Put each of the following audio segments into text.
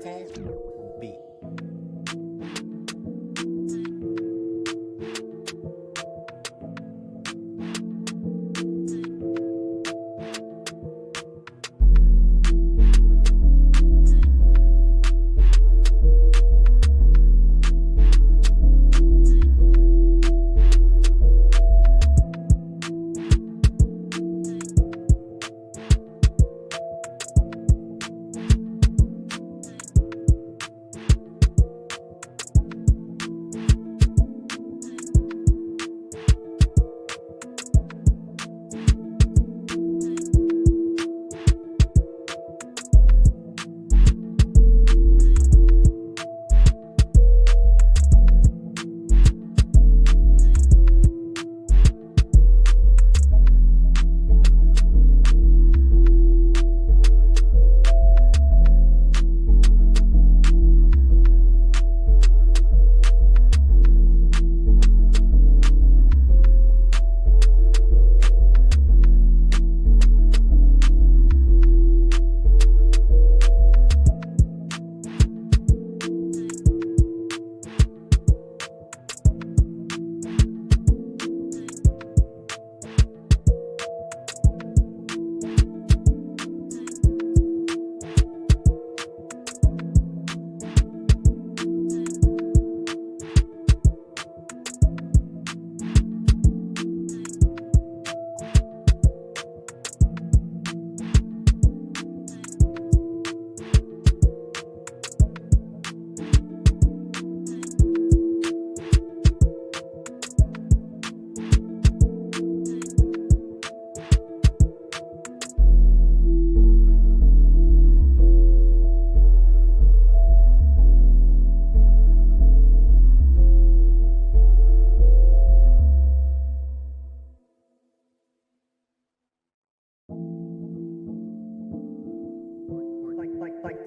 Spooby.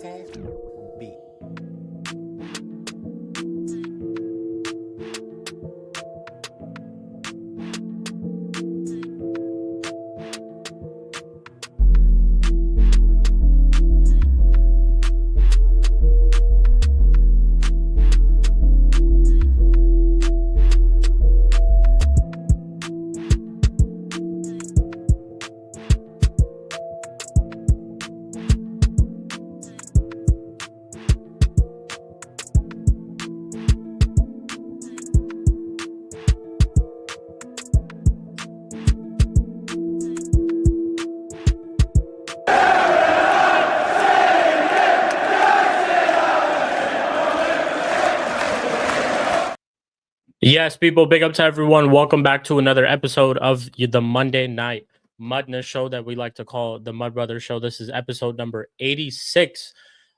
Spooby. Yes, people, big up to everyone. Welcome back to another episode of the Monday Night Mudness Show that we like to call the Mud Brothers Show. This is episode number 86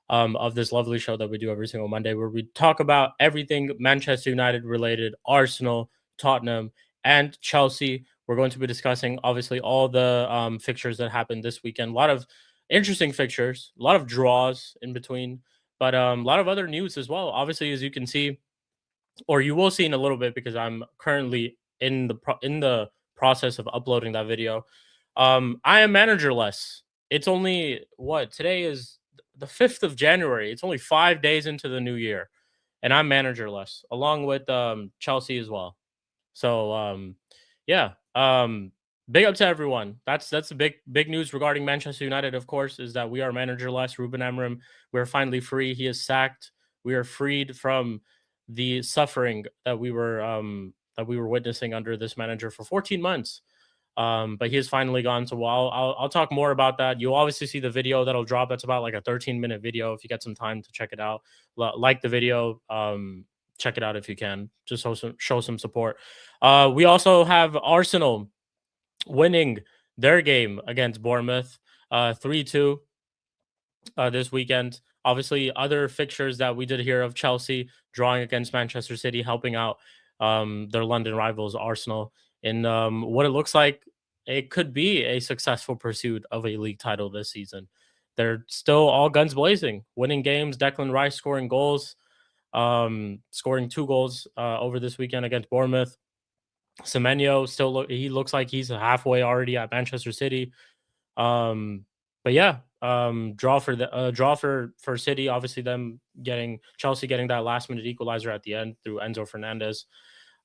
of this lovely show that we do every single Monday, where we talk about everything Manchester United related, Arsenal, Tottenham, and Chelsea. We're going to be discussing, obviously, all the fixtures that happened this weekend. A lot of interesting fixtures, a lot of draws in between, but a lot of other news as well. Obviously, as you can see, or you will see in a little bit, because I'm currently in the process of uploading that video. I am managerless. It's only today is the 5th of January. It's only 5 days into the new year, and I'm managerless, along with Chelsea as well. So yeah, big up to everyone. That's the big news regarding Manchester United, of course, is that we are managerless. Ruben Amorim, we're finally free. He is sacked. We are freed from the suffering that we were witnessing under this manager for 14 months. But he has finally gone. So I'll talk more about that. You'll obviously see the video that'll drop. That's about like a 13-minute video. If you get some time to check it out, like the video, check it out if you can. Just show some support. We also have Arsenal winning their game against Bournemouth 3-2 this weekend. Obviously, other fixtures that we did hear of: Chelsea drawing against Manchester City, helping out their London rivals Arsenal in what it looks like it could be a successful pursuit of a league title this season. They're still all guns blazing, winning games. Declan Rice scoring goals, scoring 2 goals over this weekend against Bournemouth. Semenyo he looks like he's halfway already at Manchester City. But yeah, Draw for City. Obviously, them getting Chelsea getting that last minute equalizer at the end through Enzo Fernandez.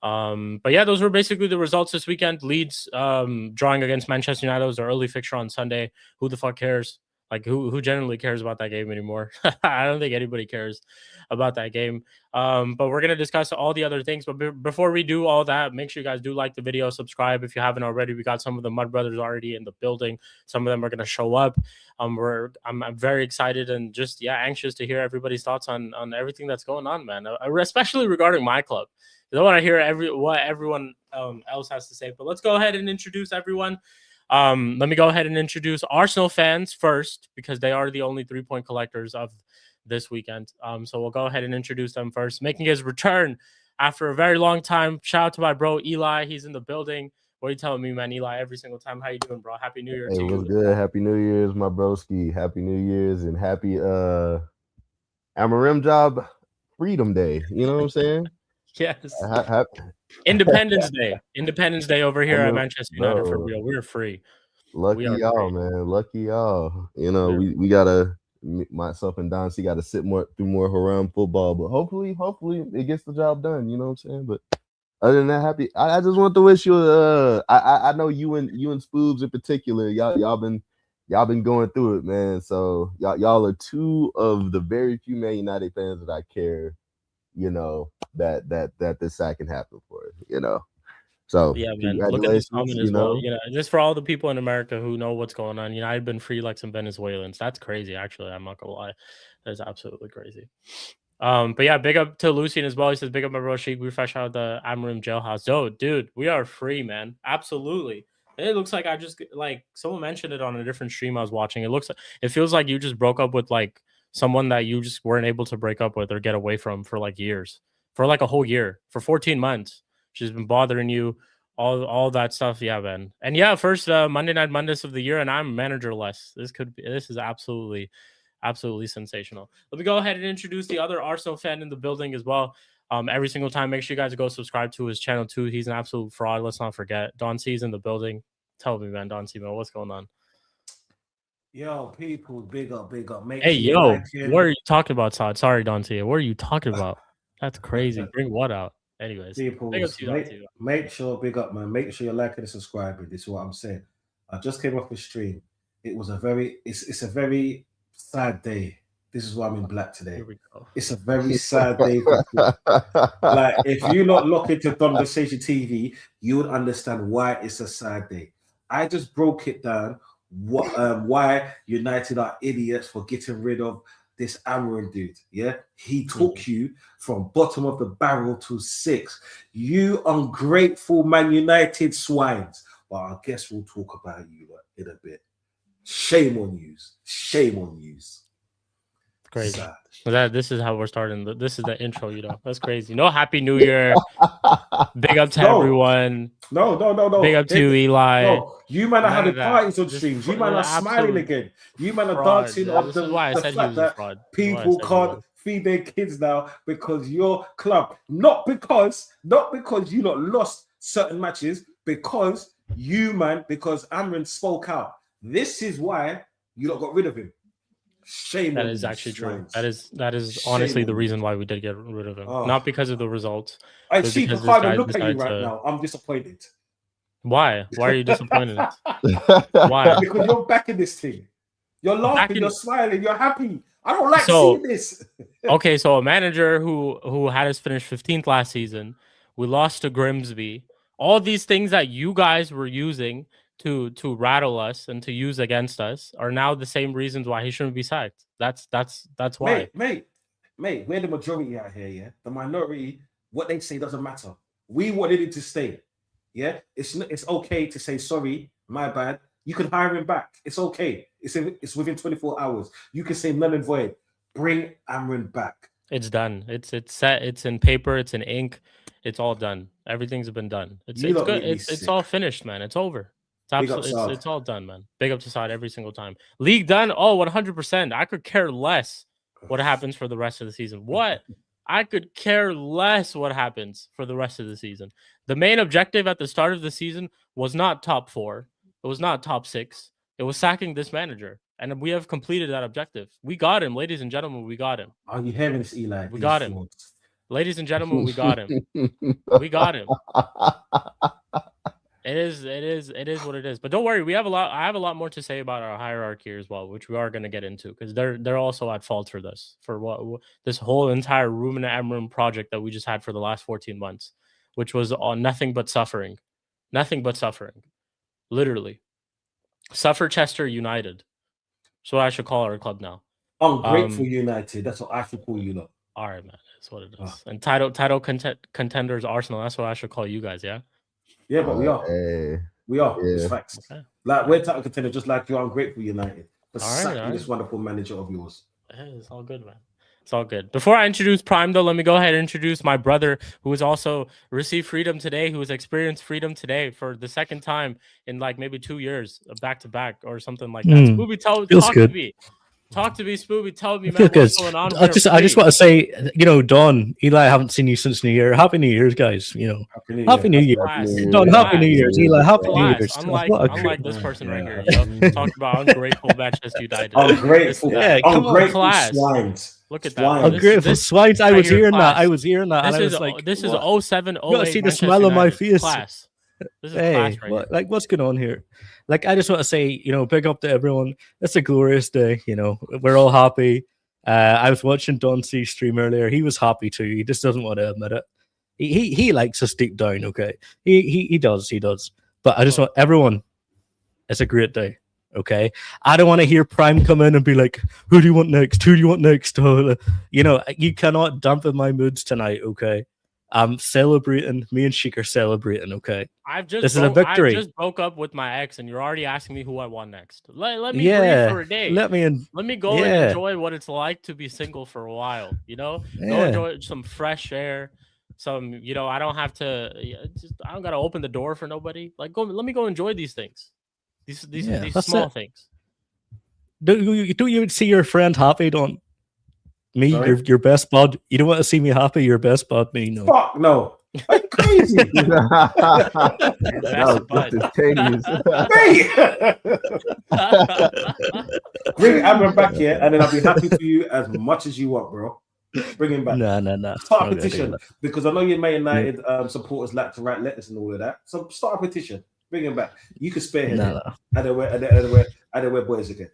But yeah, those were basically the results this weekend. Leeds drawing against Manchester United was their early fixture on Sunday. Who the fuck cares? Like who generally cares about that game anymore? I don't think anybody cares about that game. But we're gonna discuss all the other things. But before we do all that, make sure you guys do like the video, subscribe if you haven't already. We got some of the Mud Brothers already in the building. Some of them are gonna show up. I'm very excited and just anxious to hear everybody's thoughts on everything that's going on, man. Especially regarding my club. I don't want to hear what everyone else has to say. But let's go ahead and introduce everyone. Let me go ahead and introduce Arsenal fans first because they are the only 3-point collectors of this weekend. So we'll go ahead and introduce them first. Making his return after a very long time. Shout out to my bro Eli. He's in the building. What are you telling me, man, Eli? Every single time. How you doing, bro? Happy New Year to you. What's good? Happy New Year's, my broski. Happy New Year's and happy AMORIM job freedom day. You know what I'm saying? Yes. Independence Day. Independence Day over here at Manchester United, for real. We're free. Lucky y'all, man. Lucky y'all. You know, we gotta, myself and Don C gotta sit through more Haram football, but hopefully it gets the job done. You know what I'm saying? But other than that, happy. I just want to wish you I know you and Spoobs in particular, y'all been going through it, man. So y'all are two of the very few Man United fans that I care, you know, that this sack can happen for, you know. So yeah, man. Look at this comment as well. You know, just for all the people in America who know what's going on. You know, I've been free like some Venezuelans. That's crazy, actually. I'm not gonna lie. That's absolutely crazy. But yeah, big up to Lucian as well. He says, big up my bro Sheik. We fresh out the AMORIM jailhouse. Oh, dude, we are free, man. Absolutely. It looks like I just like someone mentioned it on a different stream I was watching. It feels like you just broke up with like someone that you just weren't able to break up with or get away from for like years, for like a whole year, for 14 months. She's been bothering you, all that stuff. Yeah, man. And yeah, first Monday Night Mondays of the year, and I'm managerless. This is absolutely sensational. Let me go ahead and introduce the other Arsenal fan in the building as well. Every single time, make sure you guys go subscribe to his channel too. He's an absolute fraud. Let's not forget. Don C's in the building. Tell me, man, Don C, man, what's going on? Yo, people, big up. Hey, yo, what are you talking about, Todd? Sorry, Don C. What are you talking about? That's crazy. Bring what out? Anyways, people, make sure, big up, man. Make sure you're liking and subscribing. This is what I'm saying. I just came off the stream. It was it's a very sad day. This is why I'm in black today. Here we go. It's a very sad day. Like, if you not look into Conversation TV, you would understand why it's a sad day. I just broke it down. Why United are idiots for getting rid of this AMORIM dude. Yeah, he took you from bottom of the barrel to 6. You ungrateful Man United swines. But I guess we'll talk about you in a bit. Shame on you. Crazy. This is how we're starting. This is the intro, you know. That's crazy. No, Happy New Year. Big up to everyone. No. Big up to Eli. No, you man are having parties on streams. You man are smiling again. You man are dancing off the fact that people can't feed their kids now because your club, not because you not lost certain matches, because AMORIM spoke out. This is why you lot got rid of him. Shame. That is actually true. That is honestly the reason why we did get rid of him. Not because of the results. I see. I can't look at you right now. I'm disappointed. Why? Why are you disappointed? Why? Because you're back in this thing. You're laughing. You're smiling. You're happy. I don't like seeing this. Okay, so a manager who had us finish 15th last season, we lost to Grimsby. All these things that you guys were using to rattle us and to use against us are now the same reasons why he shouldn't be sacked. That's why. Mate, we're the majority out here, yeah? The minority, what they say doesn't matter. We wanted him to stay. Yeah? It's okay to say sorry, my bad. You can hire him back. It's okay. It's within 24 hours. You can say null and void. Bring AMORIM back. It's done. It's set. It's in paper. It's in ink. It's all done. Everything's been done. It's good. It's all finished, man. It's over. It's all done, man. Big up to Saad every single time. League done. Oh, 100%. I could care less what happens for the rest of the season. What? I could care less what happens for the rest of the season. The main objective at the start of the season was not top 4. It was not top 6. It was sacking this manager. And we have completed that objective. We got him, ladies and gentlemen. We got him. Are you hearing this, Eli? We got him. Ladies and gentlemen, we got him. We got him. It is what it is. But don't worry, I have a lot more to say about our hierarchy as well, which we are going to get into because they're also at fault for this, for what this whole entire Room and AMORIM project that we just had for the last 14 months, which was on nothing but suffering. Nothing but suffering. Literally. Suffer Chester United. That's what I should call our club now. Ungrateful United. That's what I should call you, though. All right, man. That's what it is. And title contenders Arsenal. That's what I should call you guys, yeah? Yeah, but we are. We are. Yeah. It's facts. Okay. Like, we're title contenders just like you're ungrateful United. For All right, sacking this wonderful manager of yours. Hey, it's all good, man. It's all good. Before I introduce Prime, though, let me go ahead and introduce my brother, who has also received freedom today, who has experienced freedom today for the second time in like maybe 2 years, back to back or something like that. Spooby, talk to me. Talk to me, Spooby. Tell me, man, what's going on? I just want to say, Don, Eli, I haven't seen you since New Year. Happy New Year's, guys. Happy New Year. Don, Happy New Year's. Eli, Happy New Year's. Unlike this person right here, talking about ungrateful Manchester United. Ungrateful. Yeah, ungrateful swines. Look at that. Ungrateful swines. I was hearing that. And I was like, this is 07, 08. You got to see the smile on my face. Class. This is hey, class right like, what's going on here? Like, I just want to say, big up to everyone. It's a glorious day. We're all happy. I was watching Don C's stream earlier. He was happy too. He just doesn't want to admit it. He likes us deep down. Okay, he does. But I just want everyone. It's a great day. Okay, I don't want to hear Prime come in and be like, "Who do you want next? Who do you want next?" You cannot dampen my moods tonight. Okay. I'm celebrating. Me and Sheik are celebrating. Okay, this is a victory. I just broke up with my ex, and you're already asking me who I want next. Let me breathe for a day. Let me go and enjoy what it's like to be single for a while. Go enjoy some fresh air. Some, I don't have to. I don't gotta open the door for nobody. Like, let me go enjoy these things. These small things. Do you see your friend happy? Don't. Me, your best bud. You don't want to see me happy. Your best bud, me, no. Fuck no. Are you crazy? Bring Amber back here, and then I'll be happy for you as much as you want, bro. Bring him back. No. Start a petition because I know your Man United supporters like to write letters and all of that. So start a petition. Bring him back. You can spare him. Otherwhere boys again.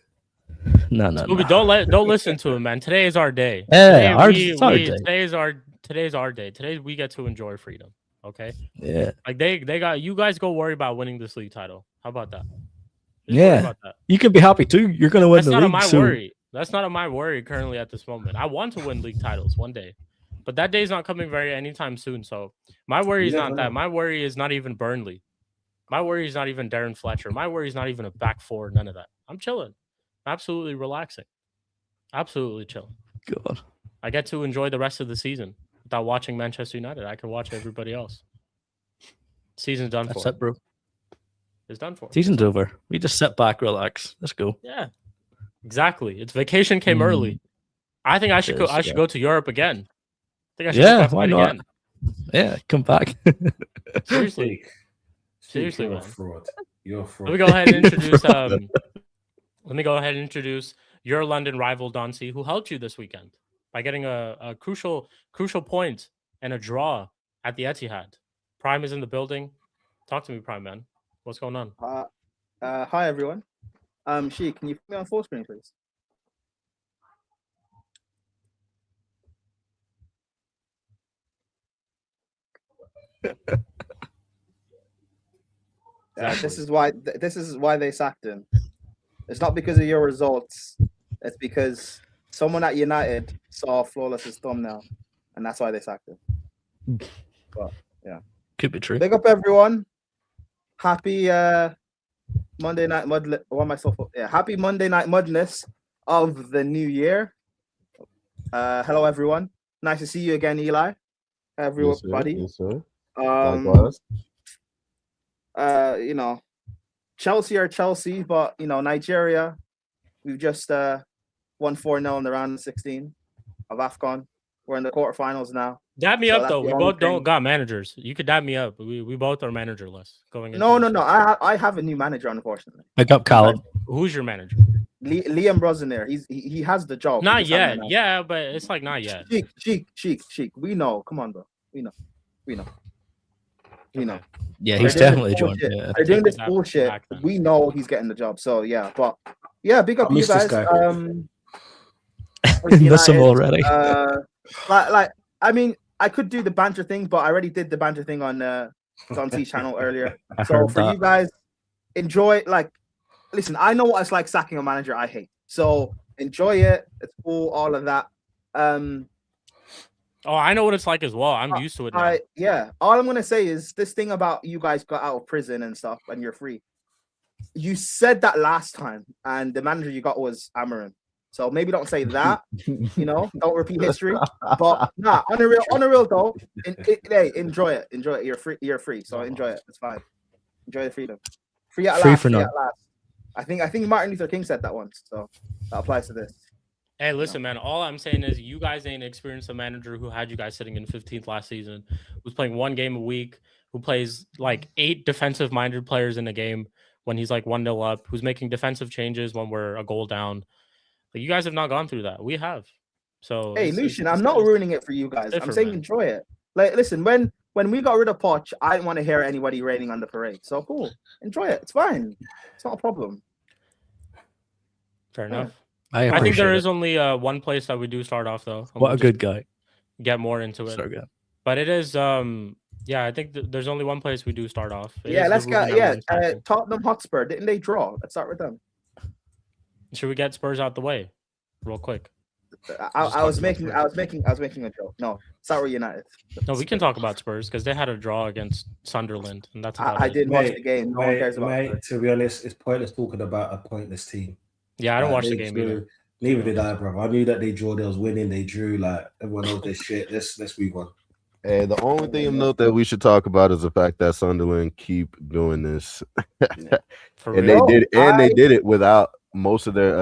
No. Spooby, don't listen to him, man. Today is our day. Today's our day. Today we get to enjoy freedom. Okay. Yeah. Like they got you guys go worry about winning this league title. How about that? You can be happy too. You're gonna win the league. That's not my worry. That's not my worry currently at this moment. I want to win league titles one day, but that day is not coming anytime soon. So my worry is not that. My worry is not even Burnley. My worry is not even Darren Fletcher. My worry is not even a back four. None of that. I'm chilling. Absolutely relaxing. Absolutely chilling. God. I get to enjoy the rest of the season without watching Manchester United. I can watch everybody else. Season's done for. That's it, bro. It's done for. Season's over. We just sit back, relax. Let's go. Yeah. Exactly. Its vacation came early. I think I should go to Europe again. I think I should why not? Again. Yeah, come back. Seriously, you're man. A fraud. You're a fraud. Let me go ahead and introduce let me go ahead and introduce your London rival, Don C, who helped you this weekend by getting a crucial point and a draw at the Etihad. Prime is in the building. Talk to me, Prime, man. What's going on? Hi, everyone. Sheik, can you put me on full screen, please? This is why they sacked him. It's not because of your results. It's because someone at United saw Flawless's thumbnail, and that's why they sacked him. But yeah, could be true. Big up, everyone. Happy Monday night mud. What am I so for? Yeah, happy Monday night mudness of the new year. Hello, everyone. Nice to see you again, Eli. Everybody. Yes, sir. Chelsea are Chelsea, but Nigeria, we've just won 4-0 in the round of 16 of AFCON. We're in the quarterfinals now. Dab me So up that's though. the We only both don't thing. got managers. You could dab me up. We both are managerless going into No. this year. I have a new manager, unfortunately. Pick up Callum. Who's your manager? Liam Brosnair. He has the job. We Not just haven't yet. announced. Yeah, but it's like not yet. Sheik. We know. Come on, bro. We know. Okay. Yeah, They're he's doing definitely this joined. bullshit. Yeah. They're doing this That bullshit. back then. We know he's getting the job. So yeah, but yeah, big up I you miss this guys. guy. Miss him United, already. like I mean, I could do the banter thing, but I already did the banter thing on John C's channel earlier. I So heard for that. you guys, enjoy. Like, listen, I know what it's like sacking a manager I hate. So enjoy it. It's cool. All of that. Oh, I know what it's like as well. I'm used to it now. Yeah. All I'm gonna say is this thing about you guys got out of prison and stuff, and you're free. You said that last time, and the manager you got was AMORIM. So maybe don't say that. Don't repeat history. But nah, on a real though, hey, enjoy it. You're free. So enjoy it. It's fine. Enjoy the freedom. Free at Free last. for Free now. at last. I think Martin Luther King said that once. So that applies to this. Hey, listen, man. All I'm saying is you guys ain't experienced a manager who had you guys sitting in 15th last season, who's playing one game a week, who plays like 8 defensive-minded players in a game when he's like 1-0 up, who's making defensive changes when we're a goal down. Like, you guys have not gone through that. We have. So Hey, Lucian, I'm not ruining it for you guys. I'm different, saying man. enjoy it. Like, listen, when we got rid of Poch, I didn't want to hear anybody raining on the parade. So cool. Enjoy it. It's fine. It's not a problem. Fair enough. I I think appreciate there it. is only one place that we do start off though. and What we'll a just good guy. get more into it. So good. But it is yeah, I think there's only one place we do start off. It Yeah, is the let's go. Ruben Yeah, Amorim cycle. Tottenham Hotspur. Didn't they draw? Let's start with them. Should we get Spurs out the way real quick? I was making a joke. No, start with United. No, we can talk about Spurs because they had a draw against Sunderland, and that's about I it. did watch the game. No one cares about it. To be honest, it's pointless talking about a pointless team. Yeah, I don't watch the They game drew- either. Neither did I, bro. I knew that they drew, they was winning, they drew. Like everyone knows this shit. Let's move on. Hey, the only thing of note that we should talk about is the fact that Sunderland keep doing this, For and real. they did it without most of their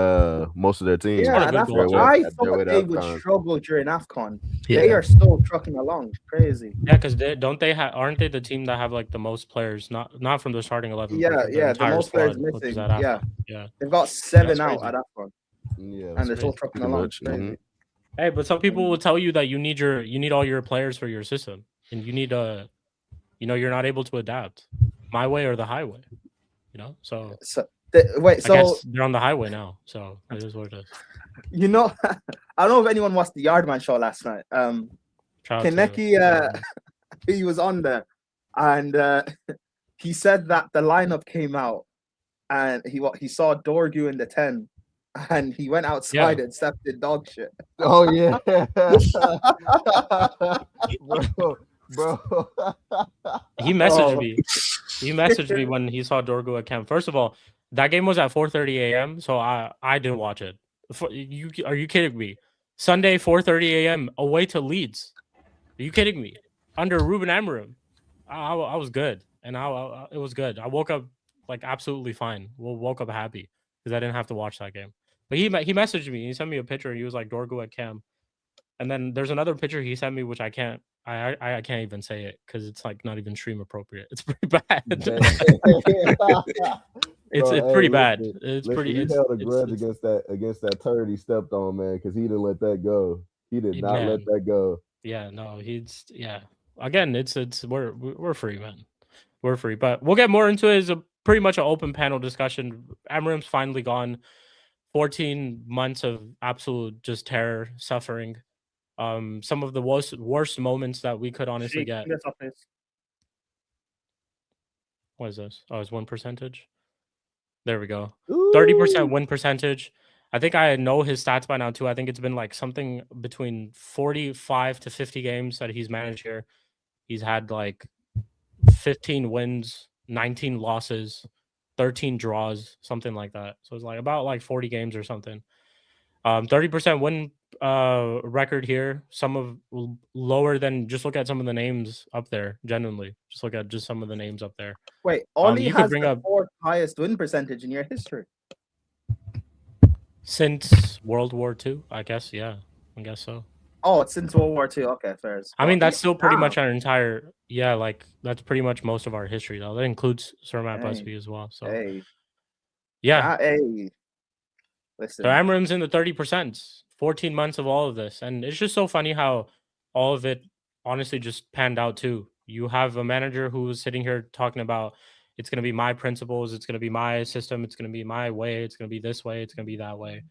team. Yeah, What a and good that's goal, what too. I At their way thought to they would AFCON. struggle during AFCON. Yeah. They are still trucking along. Crazy. Yeah, because aren't they the team that have like the most players, not from the starting 11? Yeah, but from the entire most players squad, which is missing. at Yeah. AFCON. Yeah. They've got 7 That's out crazy. at AFCON, Yeah, and they're still crazy. trucking pretty along. much. Crazy. Mhm. Hey, but some people will tell you that you need all your players for your system, and you need you're not able to adapt. My way or the highway, So So I so guess they're on the highway now. So it is what it is. I don't know if anyone watched the Yardman show last night. Shout out to- Kaneki, he was on there, and he said that the lineup came out, and he saw Dorgu in the 10, and he went outside and stepped in dog shit. Oh yeah, bro. He messaged me. He messaged me when he saw Dorgu at camp. First of all, that game was at 4:30 a.m. So I didn't watch it. Are you kidding me? Sunday 4:30 a.m. away to Leeds. Are you kidding me? Under Ruben Amorim, I was good, and it was good. I woke up like absolutely fine. Woke up happy because I didn't have to watch that game. But he messaged me. He sent me a picture. He was like Dorgu at camp, and then there's another picture he sent me which I can't even say it because it's like not even stream appropriate. It's pretty bad. It's pretty bad. It's pretty. He It's, held a it's- grudge it's- against that turd he stepped on, man, because he didn't let that go. He did not Man. let that go. Yeah, no, Again, it's we're free, man. We're free, but we'll get more into it. It's pretty much an open panel discussion. Amorim's finally gone. 14 months of absolute just terror, suffering. Some of the worst moments that we could honestly get. What is this? Oh, it's win percentage. There we go. 30% win percentage. I think I know his stats by now too. I think it's been like something between 45 to 50 games that he's managed here. He's had like 15 wins, 19 losses, 13 draws, something like that. So it's like about like 40 games or something. 30% win record here. Some of lower than, just look at some of the names up there. Genuinely, just look at just some of the names up there. Wait, Ollie you could has bring the up- 4th highest win percentage in your history. Since World War II, I guess. Yeah, I guess so. Oh, it's since World War II. Okay, fair. I mean, that's still pretty much Damn. our entire, like that's pretty much most of our history, though. That includes Sir Matt Hey. Busby as well. So Hey, yeah, hey. Listen, so AMORIM's in the 30%, 14 months of all of this, and it's just so funny how all of it honestly just panned out too. You have a manager who was sitting here talking about it's going to be my principles, it's going to be my system, it's going to be my way, it's going to be this way, it's going to be that way.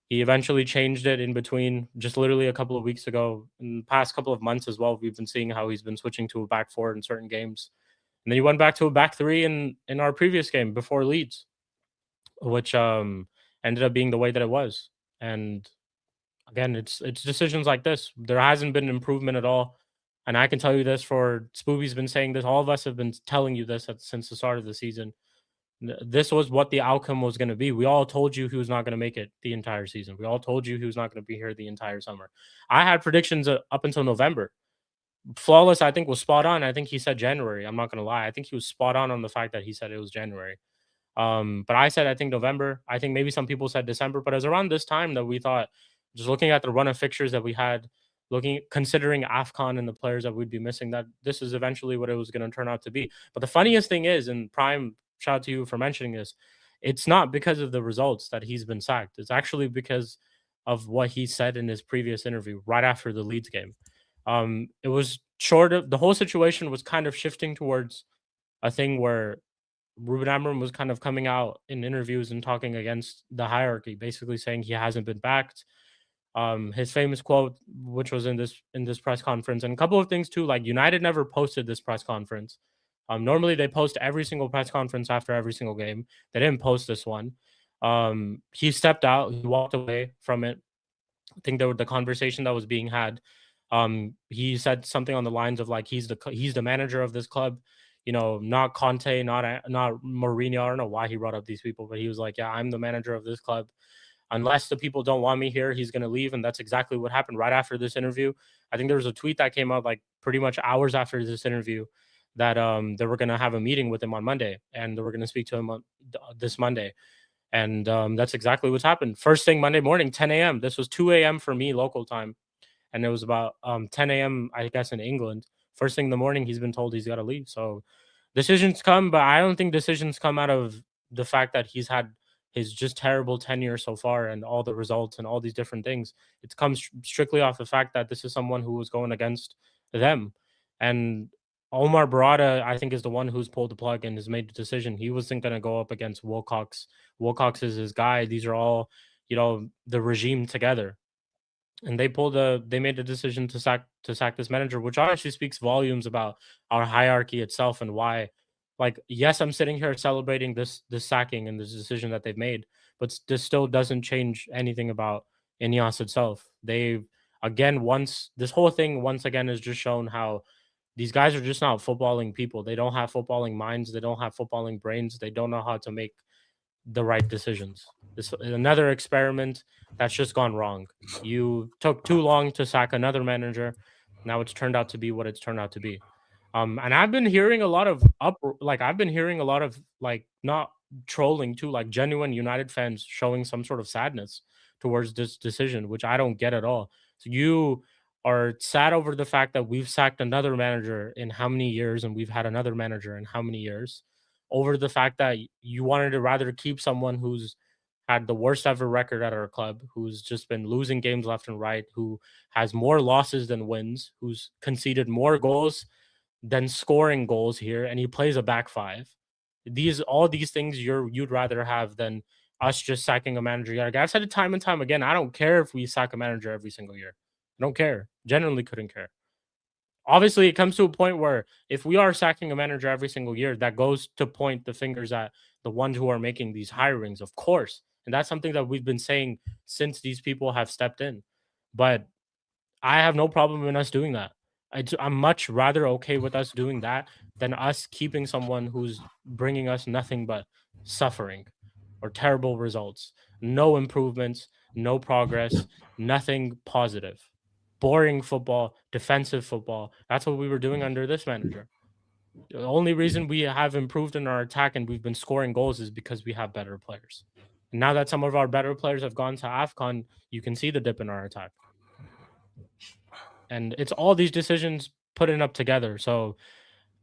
He eventually changed it in between, just literally a couple of weeks ago. In the past couple of months as well, we've been seeing how he's been switching to a back four in certain games. And then he went back to a back three in our previous game before Leeds, which ended up being the way that it was. And again, it's decisions like this. There hasn't been improvement at all. And I can tell you this, for Spooby's been saying this, all of us have been telling you this since the start of the season. This was what the outcome was going to be. We all told you he was not going to make it the entire season. We all told you he was not going to be here the entire summer. I had predictions up until November. Flawless, I think, was spot on. I think he said January. I'm not going to lie. I think he was spot on the fact that he said it was January. But I said, I think November. I think maybe some people said December, but it was around this time that we thought, just looking at the run of fixtures that we had, considering AFCON and the players that we'd be missing, that this is eventually what it was going to turn out to be. But the funniest thing is, and Prime, shout out to you for mentioning this, it's not because of the results that he's been sacked. It's actually because of what he said in his previous interview right after the Leeds game. It was the whole situation was kind of shifting towards a thing where Ruben Amorim was kind of coming out in interviews and talking against the hierarchy, basically saying he hasn't been backed. His famous quote, which was in this press conference, and a couple of things too, like United never posted this press conference. Normally they post every single press conference after every single game. They didn't post this one. He stepped out, he walked away from it. I think the conversation that was being had. He said something on the lines of like he's the manager of this club, not Conte, not Mourinho. I don't know why he brought up these people, but he was like, yeah, I'm the manager of this club. Unless the people don't want me here, he's going to leave. And that's exactly what happened right after this interview. I think there was a tweet that came out like pretty much hours after this interview that they were going to have a meeting with him on Monday, and they were going to speak to him on this Monday. And that's exactly what's happened. First thing Monday morning, 10 a.m. This was 2 a.m. for me, local time. And it was about 10 a.m., I guess, in England. First thing in the morning, he's been told he's got to leave. So decisions come, but I don't think decisions come out of the fact that he's had his just terrible tenure so far and all the results and all these different things. It comes strictly off the fact that this is someone who was going against them. And Omar Barada, I think, is the one who's pulled the plug and has made the decision. He wasn't going to go up against Wilcox. Wilcox is his guy. These are all, the regime together. And they made the decision to sack this manager, which honestly speaks volumes about our hierarchy itself and why. Like, yes, I'm sitting here celebrating this sacking and this decision that they've made, but this still doesn't change anything about Ineos itself. This whole thing once again has just shown how these guys are just not footballing people. They don't have footballing minds. They don't have footballing brains. They don't know how to make the right decisions. This is another experiment that's just gone wrong. You took too long to sack another manager. Now it's turned out to be what it's turned out to be. And I've been hearing a lot of not trolling too, like genuine United fans showing some sort of sadness towards this decision, which I don't get at all. So you are sad over the fact that we've sacked another manager in how many years, and we've had another manager in how many years, over the fact that you wanted to rather keep someone who's had the worst ever record at our club, who's just been losing games left and right, who has more losses than wins, who's conceded more goals than scoring goals here, and he plays a back five. All these things you'd rather have than us just sacking a manager. Like I've said it time and time again, I don't care if we sack a manager every single year. I don't care. Genuinely couldn't care. Obviously, it comes to a point where if we are sacking a manager every single year, that goes to point the fingers at the ones who are making these hirings, of course. And that's something that we've been saying since these people have stepped in. But I have no problem in us doing that. I'm much rather okay with us doing that than us keeping someone who's bringing us nothing but suffering or terrible results. No improvements, no progress, nothing positive. Boring football, defensive football. That's what we were doing under this manager. The only reason we have improved in our attack and we've been scoring goals is because we have better players. And now that some of our better players have gone to AFCON, you can see the dip in our attack. And it's all these decisions putting up together. So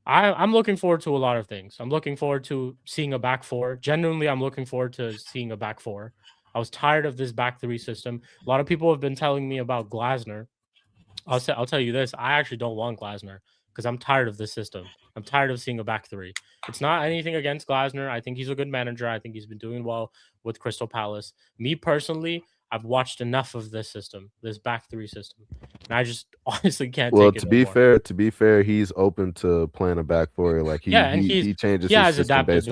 I'm looking forward to a lot of things. I'm looking forward to seeing a back four. Genuinely, I'm looking forward to seeing a back four. I was tired of this back three system. A lot of people have been telling me about Glasner. I'll tell you this. I actually don't want Glasner because I'm tired of this system. I'm tired of seeing a back three. It's not anything against Glasner. I think he's a good manager. I think he's been doing well with Crystal Palace. Me personally, I've watched enough of this system, this back three system, and I just honestly can't take it. To be fair, he's open to playing a back four. Like he changes his system based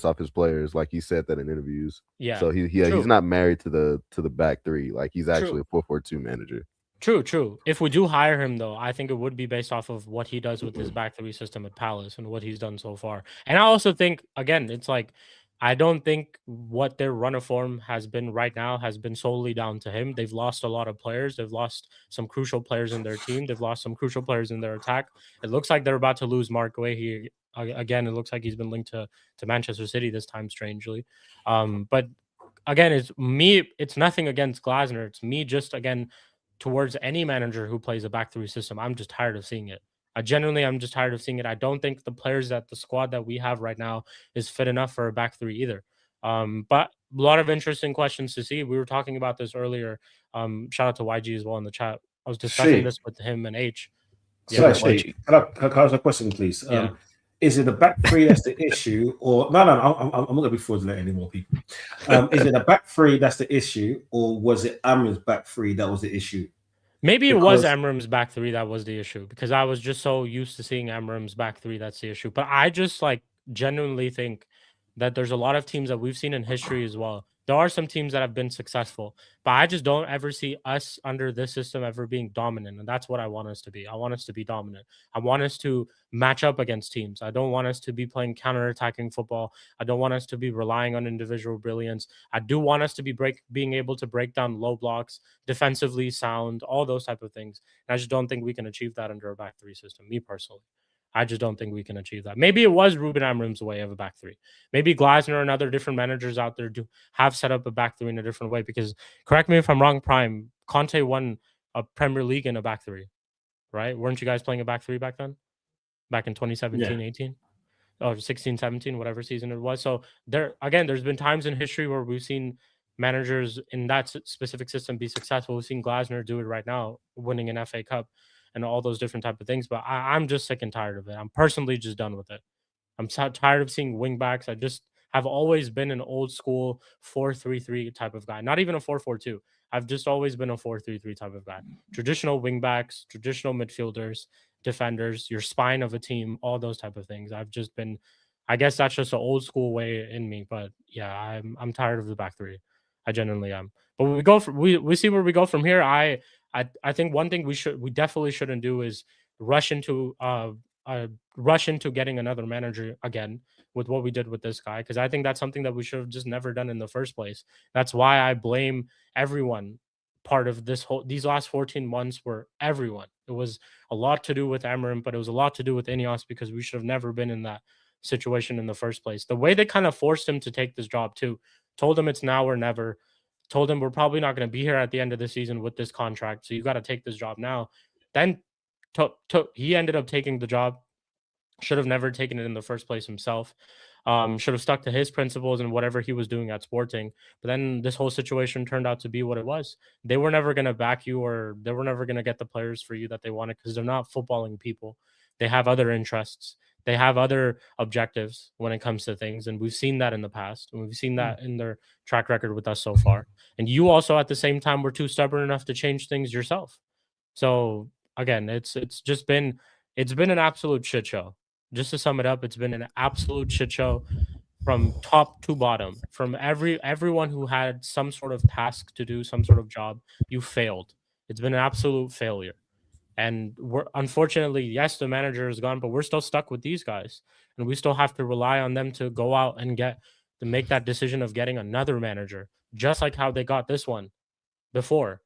off his players. Like he said that in interviews. Yeah. So he's not married to the back three. Like he's actually a 4-4-2 manager. True. If we do hire him, though, I think it would be based off of what he does with his back three system at Palace and what he's done so far. And I also think, again, it's like, I don't think what their run of form has been right now has been solely down to him. They've lost a lot of players. They've lost some crucial players in their team. They've lost some crucial players in their attack. It looks like they're about to lose Mark Guehi. Again, it looks like he's been linked to Manchester City this time, strangely. But again, it's nothing against Glasner. It's me just, again, towards any manager who plays a back three system. I'm just tired of seeing it. I'm just tired of seeing it. I don't think the players the squad that we have right now is fit enough for a back three either. But a lot of interesting questions to see. We were talking about this earlier. Shout out to YG as well in the chat. I was discussing this with him and H. Can I ask a question, please? Yeah. Is it the back three that's the issue, or no? I'm not going to be forward to let any more people. Is it the back three that's the issue, or was it Amorim's back three that was the issue? Maybe it was Amorim's back three that was the issue, because I was just so used to seeing Amorim's back three that's the issue. But I just genuinely think that there's a lot of teams that we've seen in history as well. There are some teams that have been successful, but I just don't ever see us under this system ever being dominant. And that's what I want us to be. I want us to be dominant. I want us to match up against teams. I don't want us to be playing counterattacking football. I don't want us to be relying on individual brilliance. I do want us to be being able to break down low blocks, defensively sound, all those type of things. And I just don't think we can achieve that under a back three system, me personally. I just don't think we can achieve that. Maybe it was Ruben Amorim's way of a back three. Maybe Glasner and other different managers out there have set up a back three in a different way. Because, correct me if I'm wrong, Prime, Conte won a Premier League in a back three, right? Weren't you guys playing a back three back then? Back in 2017, 18? Or 16, 17, whatever season it was. So there's been times in history where we've seen managers in that specific system be successful. We've seen Glasner do it right now, winning an FA Cup and all those different type of things. But I'm just sick and tired of it. I'm personally just done with it. I'm tired of seeing wing backs. I just have always been an old school 4-3-3 type of guy, not even a 4-4-2. I've just always been a 4-3-3 type of guy. Traditional wing backs, traditional midfielders, defenders, your spine of a team, all those type of things. I've just been, I guess that's just an old school way in me. But yeah, I'm tired of the back three. I genuinely am. But we see where we go from here. I think one thing we definitely shouldn't do is rush into getting another manager again with what we did with this guy, because I think that's something that we should have just never done in the first place. That's why I blame everyone. Part of these last 14 months were everyone. It was a lot to do with Amorim, but it was a lot to do with Ineos, because we should have never been in that situation in the first place. The way they kind of forced him to take this job too, told him it's now or never. Told him we're probably not going to be here at the end of the season with this contract, so you got to take this job now. Then he ended up taking the job. Should have never taken it in the first place himself. Should have stuck to his principles and whatever he was doing at Sporting. But then this whole situation turned out to be what it was. They were never going to back you, or they were never going to get the players for you that they wanted, because they're not footballing people. They have other interests. They have other objectives when it comes to things. And we've seen that in the past. And we've seen that in their track record with us so far. And you also, at the same time, were too stubborn enough to change things yourself. So again, it's been an absolute shit show. Just to sum it up, it's been an absolute shit show from top to bottom. From everyone who had some sort of task to do, some sort of job, you failed. It's been an absolute failure. And unfortunately, yes, the manager is gone, but we're still stuck with these guys. And we still have to rely on them to go out and to make that decision of getting another manager, just like how they got this one before,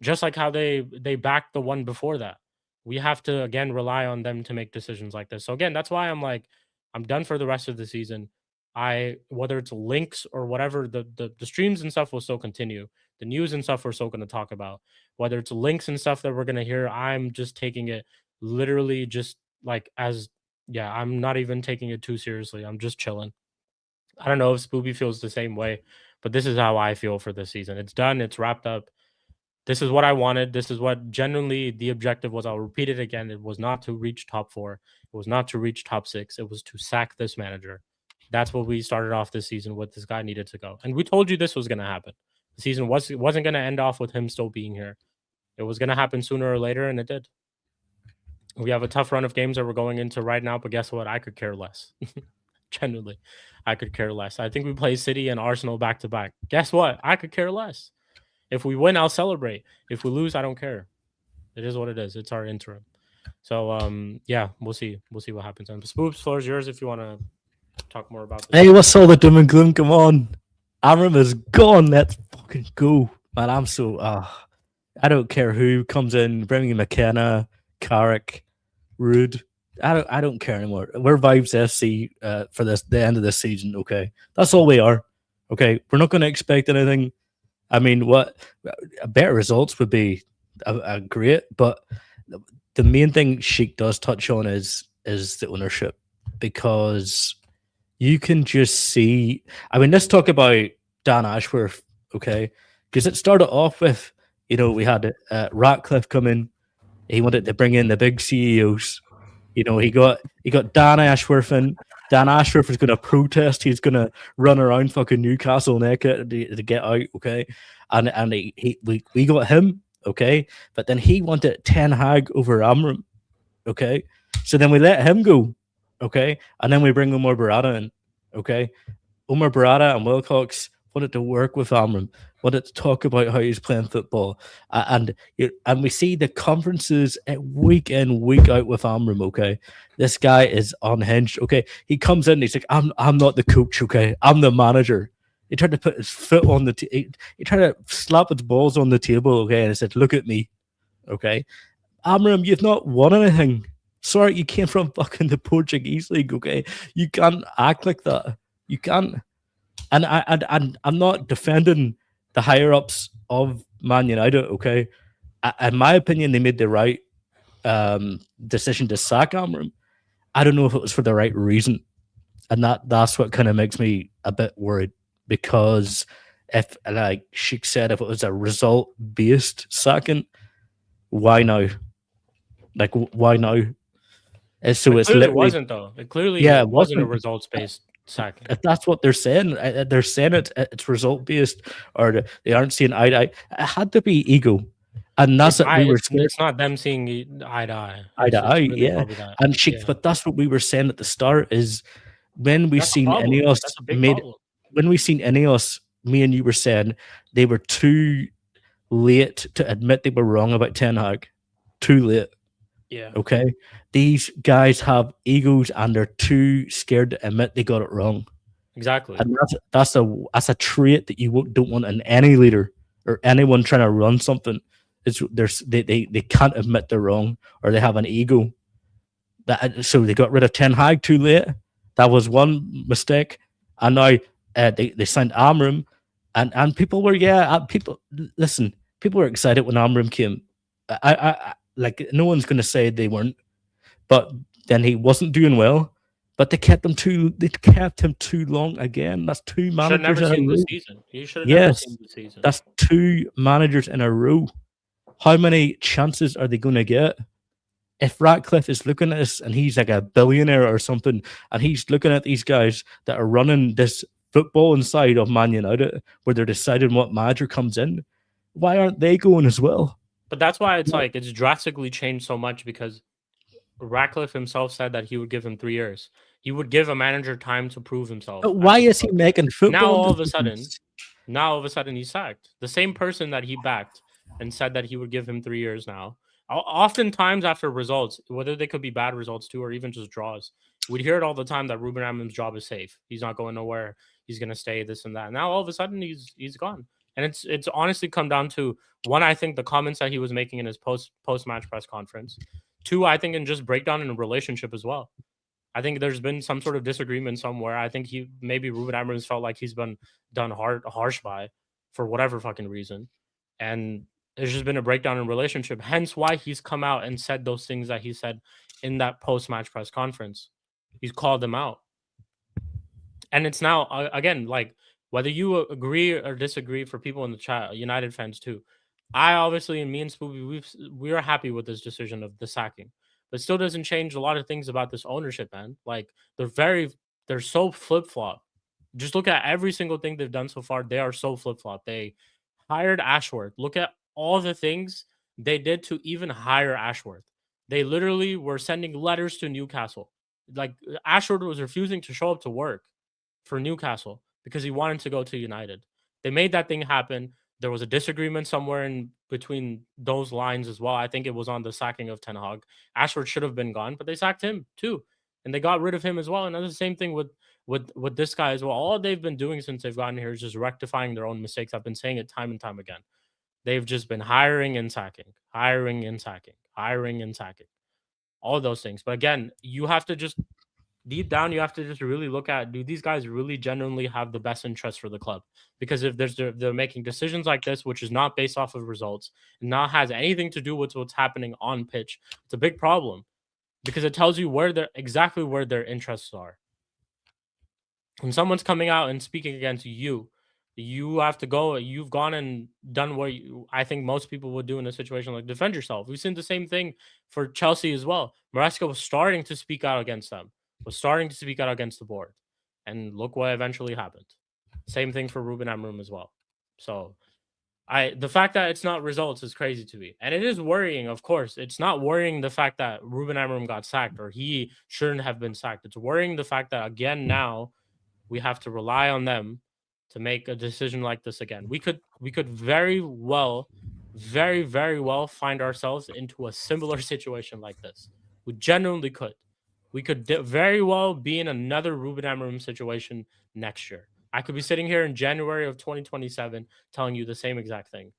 just like how they backed the one before that. We have to, again, rely on them to make decisions like this. So again, that's why I'm done for the rest of the season. whether it's links or whatever, the streams and stuff will still continue. The news and stuff we're still going to talk about. Whether it's links and stuff that we're going to hear, I'm just taking it literally just like as, yeah, I'm not even taking it too seriously. I'm just chilling. I don't know if Spooby feels the same way, but this is how I feel for this season. It's done. It's wrapped up. This is what I wanted. This is what genuinely the objective was. I'll repeat it again. It was not to reach top 4. It was not to reach top 6. It was to sack this manager. That's what we started off this season with. This guy needed to go. And we told you this was going to happen. The season wasn't going to end off with him still being here. It was going to happen sooner or later, and it did. We have a tough run of games that we're going into right now, but guess what? I could care less. Genuinely, I could care less. I think we play City and Arsenal back-to-back. Guess what? I could care less. If we win, I'll celebrate. If we lose, I don't care. It is what it is. It's our interim. So, yeah, we'll see. We'll see what happens. And Spoops, floor is yours if you want to talk more about this. Hey, what's all the doom and gloom? Come on. AMORIM is gone. Let's fucking go. Man, I'm so... I don't care who comes in. Bring me McKenna, Carrick, Rude. I don't care anymore. We're Vibes FC for the end of this season, okay? That's all we are, okay? We're not going to expect anything. I mean, what better results would be great, but the main thing Sheik does touch on is the ownership, because you can just see. I mean, let's talk about Dan Ashworth, okay? Because it started off with, we had Ratcliffe come in. He wanted to bring in the big CEOs. He got Dan Ashworth in. Dan Ashworth is going to protest. He's going to run around fucking Newcastle naked to get out, okay? And we got him, okay? But then he wanted Ten Hag over AMORIM, okay? So then we let him go, okay? And then we bring Omar Barada in, okay? Omar Barada and Wilcox wanted to work with AMORIM, wanted to talk about how he's playing football, and we see the conferences week in, week out with AMORIM, okay? This guy is unhinged, okay? He comes in, he's like, I'm not the coach, okay? I'm the manager. He tried to put his foot on he tried to slap his balls on the table, okay? And he said, look at me, okay? AMORIM, you've not won anything. Sorry, you came from fucking the Portuguese league, okay? You can't act like that. You can't. And I'm not defending the higher ups of Man United, okay? In my opinion, they made the right decision to sack AMORIM. I don't know if it was for the right reason, and that's what kind of makes me a bit worried, because if, like Sheik said, if it was a result-based sacking, why now? Like, why now? So it's clearly wasn't, though. It clearly wasn't a results-based sacking. If that's what they're saying it's result-based, or they aren't seeing eye to eye. It had to be ego. And that's what we were saying. It's not them seeing eye to eye. Eye to eye, yeah. And but that's what we were saying at the start, is when we seen Ineos when we seen Ineos, me and you were saying they were too late to admit they were wrong about Ten Hag. Too late. Yeah. Okay. These guys have egos and they're too scared to admit they got it wrong. Exactly. And that's a trait that you don't want in any leader or anyone trying to run something. They can't admit they're wrong, or they have an ego. So they got rid of Ten Hag too late. That was one mistake. And now they signed AMORIM, and people were people were excited when AMORIM came. I like, no one's going to say they weren't, but then he wasn't doing well. But they kept him too long again. That's two managers in a row. You should have never seen the season. That's two managers in a row. How many chances are they going to get? If Ratcliffe is looking at us and he's like a billionaire or something, and he's looking at these guys that are running this football inside of Man United, where they're deciding what manager comes in, why aren't they going as well? But that's why it's drastically changed so much, because Ratcliffe himself said that he would give him 3 years. He would give a manager time to prove himself. But why is he making football? Now all of a sudden he's sacked. The same person that he backed and said that he would give him 3 years now. Oftentimes after results, whether they could be bad results too, or even just draws, we'd hear it all the time that Ruben Amorim's job is safe. He's not going nowhere. He's going to stay, this and that. Now all of a sudden he's gone. And it's honestly come down to, one, I think the comments that he was making in his post-match press conference. Two, I think in just breakdown in a relationship as well. I think there's been some sort of disagreement somewhere. I think maybe Ruben Amorim's felt like he's been done harsh by for whatever fucking reason. And there's just been a breakdown in relationship. Hence why he's come out and said those things that he said in that post-match press conference. He's called them out. And it's now, again, like, whether you agree or disagree, for people in the chat, United fans too, I obviously, and me and Spooby, we are happy with this decision of the sacking, but still doesn't change a lot of things about this ownership, man. Like, they're so flip-flop. Just look at every single thing they've done so far. They are so flip-flop. They hired Ashworth. Look at all the things they did to even hire Ashworth. They literally were sending letters to Newcastle. Like, Ashworth was refusing to show up to work for Newcastle because he wanted to go to United. They made that thing happen. There was a disagreement somewhere in between those lines as well. I think it was on the sacking of Ten Hag. Ashworth should have been gone, but they sacked him too, and they got rid of him as well. And that's the same thing with this guy as well. All they've been doing since they've gotten here is just rectifying their own mistakes. I've been saying it time and time again. They've just been hiring and sacking, hiring and sacking, hiring and sacking, all those things. But again, you have to just, deep down, you have to just really look at, do these guys really genuinely have the best interest for the club? Because if they're making decisions like this, which is not based off of results, and not has anything to do with what's happening on pitch, it's a big problem, because it tells you exactly where their interests are. When someone's coming out and speaking against you, you have to go. You've gone and done what I think most people would do in a situation like defend yourself. We've seen the same thing for Chelsea as well. Maresca was starting to speak out against them, was starting to speak out against the board. And look what eventually happened. Same thing for Ruben Amorim as well. So the fact that it's not results is crazy to me. And it is worrying, of course. It's not worrying the fact that Ruben Amorim got sacked or he shouldn't have been sacked. It's worrying the fact that, again, now we have to rely on them to make a decision like this again. We could very well, very, very well find ourselves into a similar situation like this. We genuinely could. We could very well be in another Ruben Amorim situation next year. I could be sitting here in January of 2027 telling you the same exact thing.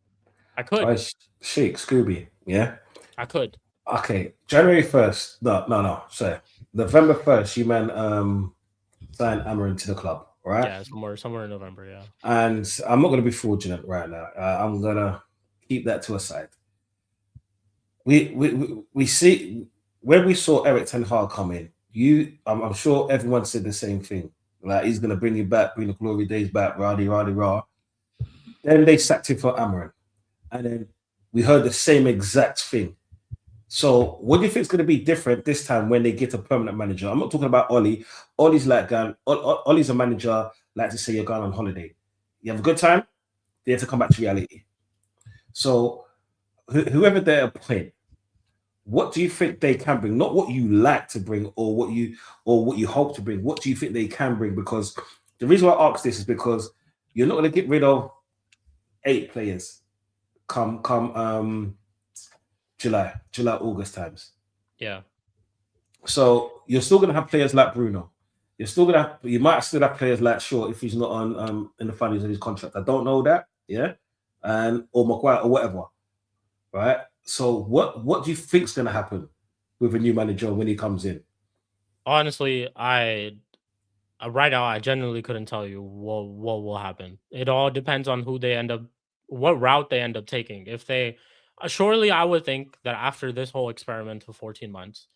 I could. Sheikh, Scooby, yeah? I could. Okay, January 1st. No. Sorry. November 1st, you man signed Amorim to the club, right? Yeah, somewhere in November, yeah. And I'm not going to be fraudulent right now. I'm going to keep that to a side. We see, when we saw Eric Ten Hag come in, I'm sure everyone said the same thing. Like, he's going to bring you back, bring the glory days back, rah. Then they sacked him for Amorim. And then we heard the same exact thing. So what do you think is going to be different this time when they get a permanent manager? I'm not talking about Ollie. Ollie's like Ollie's a manager, like to say you're going on holiday. You have a good time, they have to come back to reality. So whoever they appoint, what do you think they can bring? Not what you like to bring or what you hope to bring. What do you think they can bring? Because the reason why I ask this is because you're not going to get rid of 8 players come July, August times. Yeah. So you're still going to have players like Bruno. You might still have players like Shaw if he's not on in the finals of his contract. I don't know that, yeah, or Maguire or whatever, right? So what do you think is going to happen with a new manager when he comes in? Honestly, right now I genuinely couldn't tell you what will happen. It all depends on what route they end up taking. If they surely, I would think that after this whole experiment of 14 months,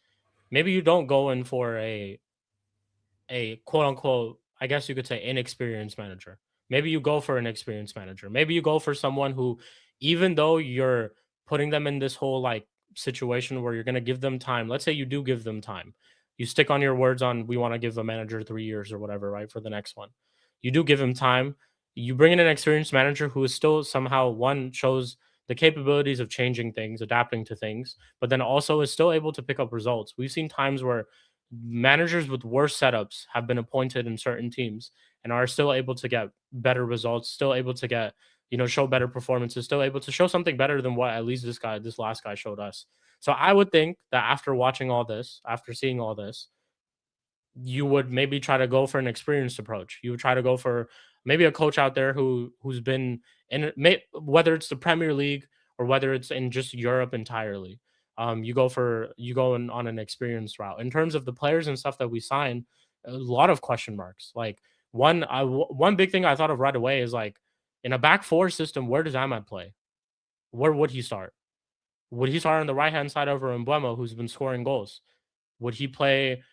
maybe you don't go in for a quote unquote, I guess you could say, inexperienced manager. Maybe you go for an experienced manager. Maybe you go for someone who, even though you're putting them in this whole like situation where you're going to give them time, let's say you do give them time, you stick on your words on, we want to give a manager 3 years or whatever, right, for the next one. You do give him time. You bring in an experienced manager who is still somehow, shows the capabilities of changing things, adapting to things, but then also is still able to pick up results. We've seen times where managers with worse setups have been appointed in certain teams and are still able to get better results, still able to get, show better performances, still able to show something better than what at least this last guy showed us. So I would think that after watching all this, after seeing all this, you would maybe try to go for an experienced approach. You would try to go for maybe a coach out there who's been in, whether it's the Premier League or whether it's in just Europe entirely. you go on an experience route. In terms of the players and stuff that we sign, a lot of question marks. Like one big thing I thought of right away is like in a back four system, where does Ahmad play? Where would he start? Would he start on the right hand side over Mbeumo, who's been scoring goals? Would he play?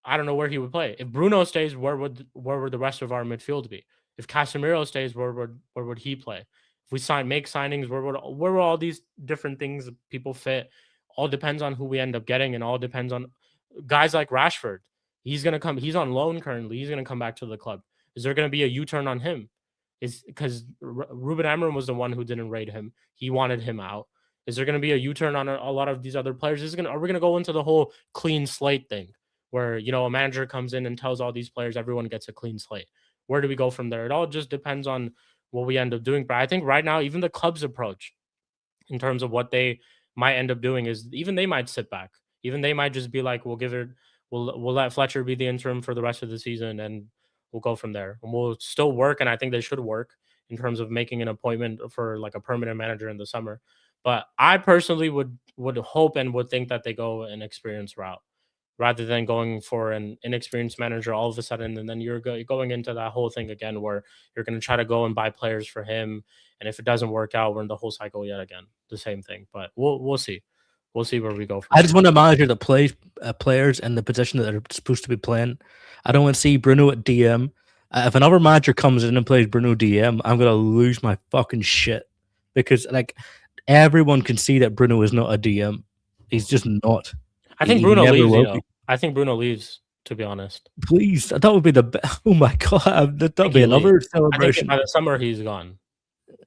I don't know where he would play. If Bruno stays, where would the rest of our midfield be? If Casemiro stays, where would he play? If we make signings, where would all these different things people fit? All depends on who we end up getting, and all depends on guys like Rashford. He's gonna come. He's on loan currently. He's gonna come back to the club. Is there gonna be a U-turn on him? Is because Ruben Amorim was the one who didn't rate him. He wanted him out. Is there going to be a U-turn on a lot of these other players? Are we going to go into the whole clean slate thing where, a manager comes in and tells all these players everyone gets a clean slate? Where do we go from there? It all just depends on what we end up doing. But I think right now, even the club's approach in terms of what they might end up doing is even they might sit back. Even they might just be like, we'll let Fletcher be the interim for the rest of the season and we'll go from there. And we'll still work, and I think they should work in terms of making an appointment for like a permanent manager in the summer. But I personally would hope and would think that they go an experienced route rather than going for an inexperienced manager all of a sudden, and then you're going into that whole thing again where you're going to try to go and buy players for him, and if it doesn't work out, we're in the whole cycle yet again, the same thing. But we'll see. We'll see where we go. I just want a manager that plays players in the position that they're supposed to be playing. I don't want to see Bruno at DM. If another manager comes in and plays Bruno DM, I'm gonna lose my fucking shit because like. Everyone can see that Bruno is not a DM. He's just not. I think Bruno leaves. I think Bruno leaves. To be honest, please, that would be the best. Oh my god, that'd be another celebration. By the summer, he's gone.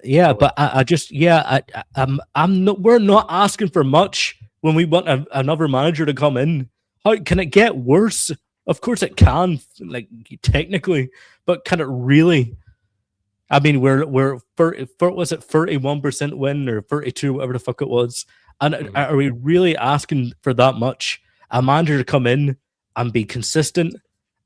Yeah, but I'm not. We're not asking for much when we want another manager to come in. How can it get worse? Of course, it can. Like technically, but can it really? I mean, we're was it 31% win or 32, whatever the fuck it was? And are we really asking for that much? A manager to come in and be consistent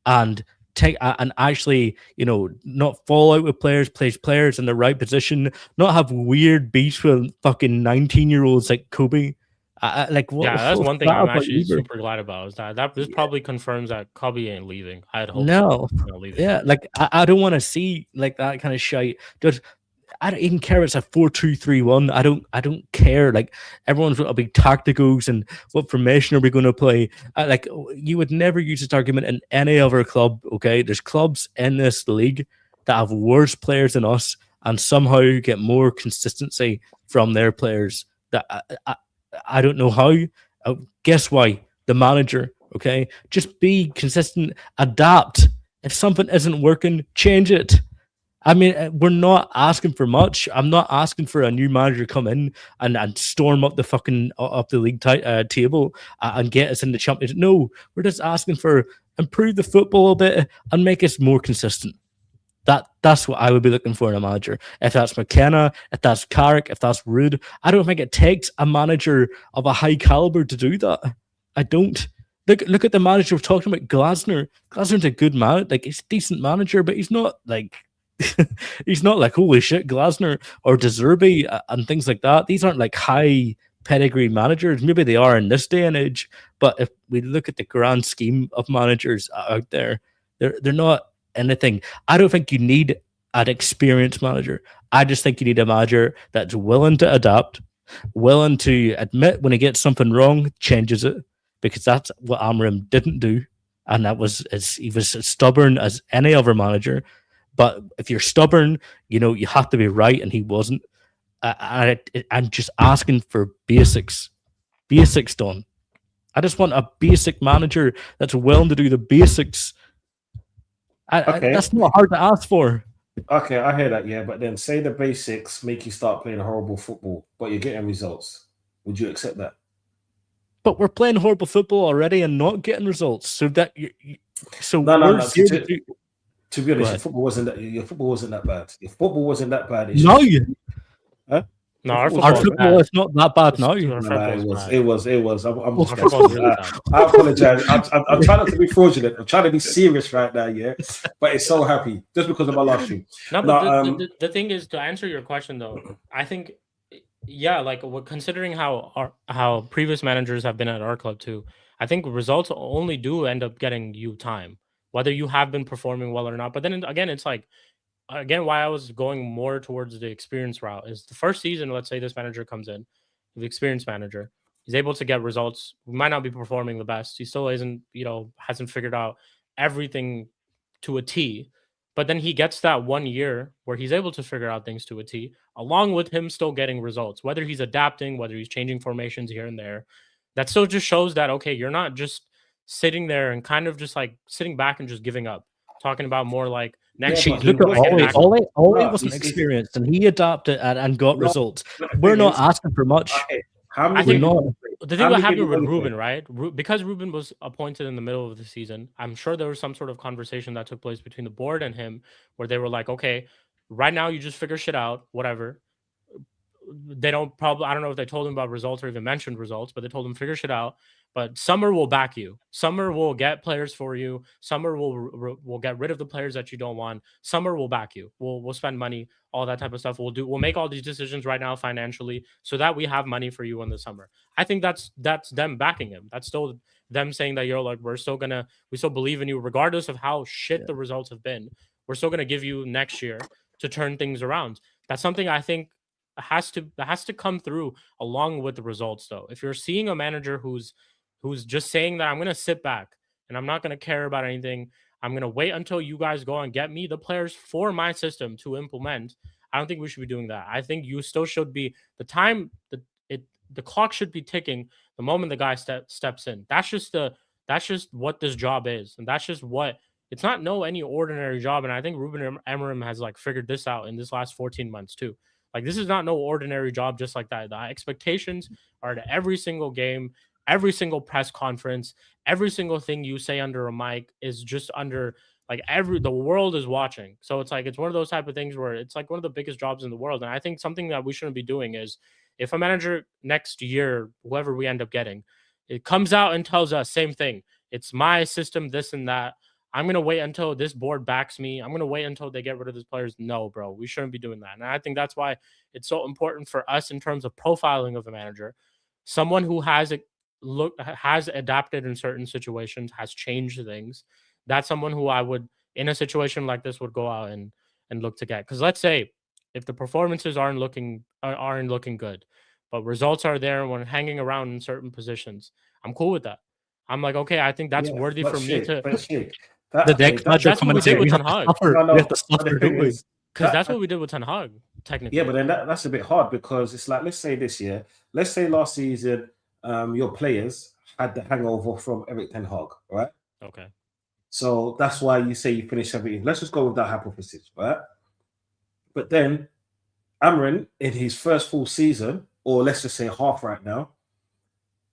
and take and actually, not fall out with players, place players in the right position, not have weird beefs with fucking 19-year-olds like Kobe. That's one thing I'm actually super glad about is that this probably confirms that Kobe ain't leaving. I had hoped leaving. Yeah, like I don't want to see like that kind of shit. I don't even care if it's a 4-2-3-1. I don't care. Like everyone's going to be tacticals and what formation are we going to play? Like you would never use this argument in any other club. Okay, there's clubs in this league that have worse players than us and somehow get more consistency from their players. That I don't know how. Guess why? The manager. Okay, just be consistent. Adapt. If something isn't working, change it. I mean, we're not asking for much. I'm not asking for a new manager to come in and storm up the fucking up the league table and get us in the Champions. No, we're just asking for improve the football a bit and make us more consistent. That's what I would be looking for in a manager. If that's McKenna, if that's Carrick, if that's Rude, I don't think it takes a manager of a high caliber to do that. I don't. Look at the manager we're talking about, Glasner. Glasner's a good man, like he's a decent manager, but he's not like he's not like holy shit Glasner or De Zerbi and things like that. These aren't like high pedigree managers. Maybe they are in this day and age, but if we look at the grand scheme of managers out there, they're not anything. I don't think you need an experienced manager. I just think you need a manager that's willing to adapt, willing to admit when he gets something wrong, changes it, because that's what AMORIM didn't do, and he was as stubborn as any other manager. But if you're stubborn, you have to be right, and he wasn't. I'm just asking for basics done. I just want a basic manager that's willing to do the basics. That's not hard to ask for. Okay, I hear that, yeah. But then say the basics make you start playing horrible football, but you're getting results. Would you accept that? But we're playing horrible football already and not getting results. So that no. To be honest, your football wasn't that bad. Your football wasn't that bad. No, huh? No, our football is not that bad now. It was. I apologize. I'm trying not to be fraudulent. I'm trying to be serious right now, yeah. But it's so happy just because of my last stream. No, but the thing is, to answer your question though, I think Yeah, like considering how previous managers have been at our club too, I think results only do end up getting you time, whether you have been performing well or not. But then again, it's like again why I was going more towards the experience route is the first season. Let's say this manager comes in, the experienced manager, he's able to get results. We might not be performing the best. He still isn't, hasn't figured out everything to a T. But then he gets that 1 year where he's able to figure out things to a T, along with him still getting results, whether he's adapting, whether he's changing formations here and there. That still just shows that, okay, you're not just sitting there and kind of just like sitting back and just giving up. Talking about more like next Yeah, year. but Look at he Ole. Ole No, wasn't it's- experienced, and he adapted and got No, results. but the We're thing not is- asking for much. Okay, how many I think games not- did he play? The thing How that many happened games with did he play? Ruben, right? Because Ruben was appointed in the middle of the season, I'm sure there was some sort of conversation that took place between the board and him where they were like, okay, right now you just figure shit out, whatever. They don't probably, I don't know if they told him about results or even mentioned results, but they told him figure shit out. But summer will back you. Summer will get players for you. Summer will get rid of the players that you don't want. Summer will back you. We'll spend money, all that type of stuff. We'll make all these decisions right now financially so that we have money for you in the summer. I think that's them backing him. That's still them saying that we still believe in you regardless of how shit the results have been. We're still gonna give you next year to turn things around. That's something I think has to come through along with the results though. If you're seeing a manager who's just saying that I'm going to sit back and I'm not going to care about anything, I'm going to wait until you guys go and get me the players for my system to implement, I don't think we should be doing that. I think you still should be the clock should be ticking the moment the guy steps in. That's just what this job is, and that's just what it's not any ordinary job. And I think Ruben Amorim has like figured this out in this last 14 months too. Like this is not no ordinary job just like that. The expectations are to every single game, every single press conference, every single thing you say under a mic is just under like the world is watching. So it's like it's one of those type of things where it's like one of the biggest jobs in the world. And I think something that we shouldn't be doing is if a manager next year, whoever we end up getting, it comes out and tells us same thing. It's my system, this and that. I'm going to wait until this board backs me. I'm going to wait until they get rid of these players. No, bro, we shouldn't be doing that. And I think that's why it's so important for us in terms of profiling of a manager, someone who has adapted in certain situations, has changed things. That's someone who I would, in a situation like this, would go out and look to get. Because let's say if the performances aren't looking good, but results are there when hanging around in certain positions, I'm cool with that. I'm like, okay, I think that's worthy for me to. The next match that's what we did with Ten Hag. Because that's what we did with Ten Hag, technically. Yeah, but then that's a bit hard because it's like, let's say this year, let's say last season, your players had the hangover from Eric Ten Hag, right? Okay. So that's why you say you finished 17th. Let's just go with that hypothesis, right? But then Amorim, in his first full season, or let's just say half right now,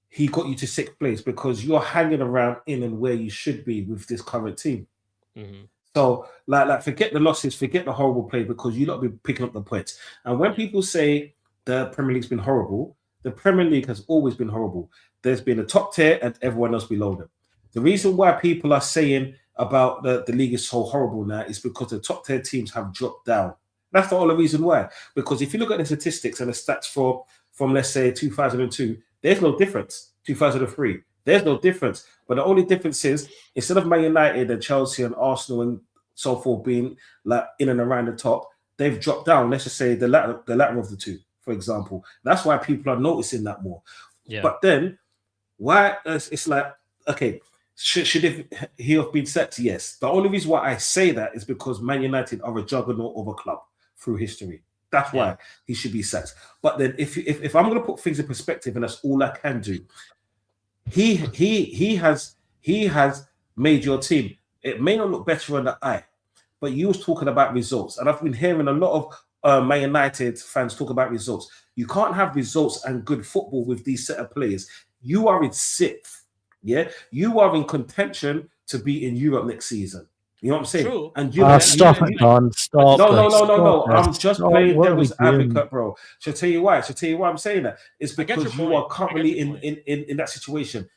he got you to 6th place because you're hanging around in and where you should be with this current team. Mm-hmm. So, like, forget the losses, forget the horrible play because you not be picking up the points. And when people say the Premier League's been horrible, the Premier League has always been horrible. There's been a top tier and everyone else below them. The reason why people are saying about the league is so horrible now is because the top tier teams have dropped down. That's the only reason why. Because if you look at the statistics and the stats from let's say 2002, there's no difference. 2003, there's no difference. But the only difference is instead of Man United and Chelsea and Arsenal and so forth being like in and around the top, they've dropped down. Let's just say the latter of the two, for example. That's why people are noticing that more. Yeah. But then why it's like, okay, should he have been sacked? Yes. The only reason why I say that is because Man United are a juggernaut of a club through history. That's why he should be sacked. But then if I'm going to put things in perspective, and that's all I can do, he has made your team. It may not look better on the eye, but you was talking about results, and I've been hearing a lot of Man United fans talk about results. You can't have results and good football with these set of players. You are in 6th. Yeah, you are in contention to be in Europe next season. You know what I'm saying? True. And stop it, Don. Stop. No. I'm just playing devil's advocate, bro. Shall I tell you why? I'm saying that? It's because you are currently in that situation.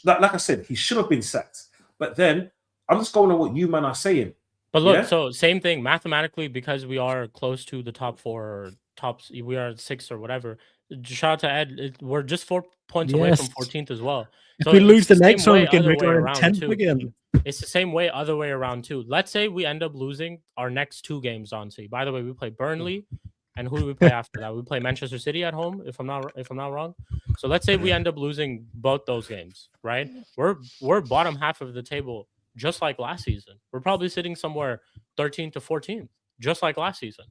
Like I said, he should have been sacked. But then I'm just going on what you man are saying. But look, so same thing mathematically, because we are close to the top 4 or tops. We are 6th or whatever. Shout out to Ed. We're just 4 points away from 14th as well. If So we lose the it's next same one, way we can other make way our around 10th too. again. It's the same way other way around too. Let's say we end up losing our next 2 games on C. By the way, we play Burnley, and who do we play after that? We play Manchester City at home, if I'm not wrong. So let's say we end up losing both those games, right? We're bottom half of the table, just like last season. We're probably sitting somewhere 13th to 14th, just like last season.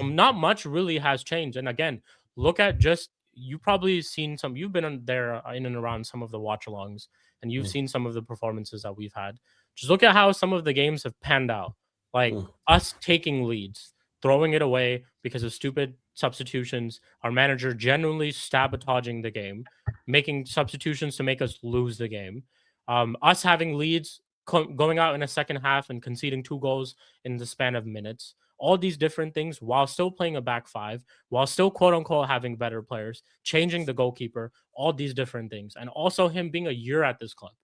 Not much really has changed. And again, look at just you've probably seen some. You've been in there in and around some of the watch-alongs, and you've seen some of the performances that we've had. Just look at how some of the games have panned out. Like us taking leads, throwing it away because of stupid substitutions, our manager genuinely sabotaging the game, making substitutions to make us lose the game, us having leads, going out in a second half and conceding 2 goals in the span of minutes. All these different things while still playing a back 5, while still quote unquote having better players, changing the goalkeeper, all these different things. And also him being a year at this club.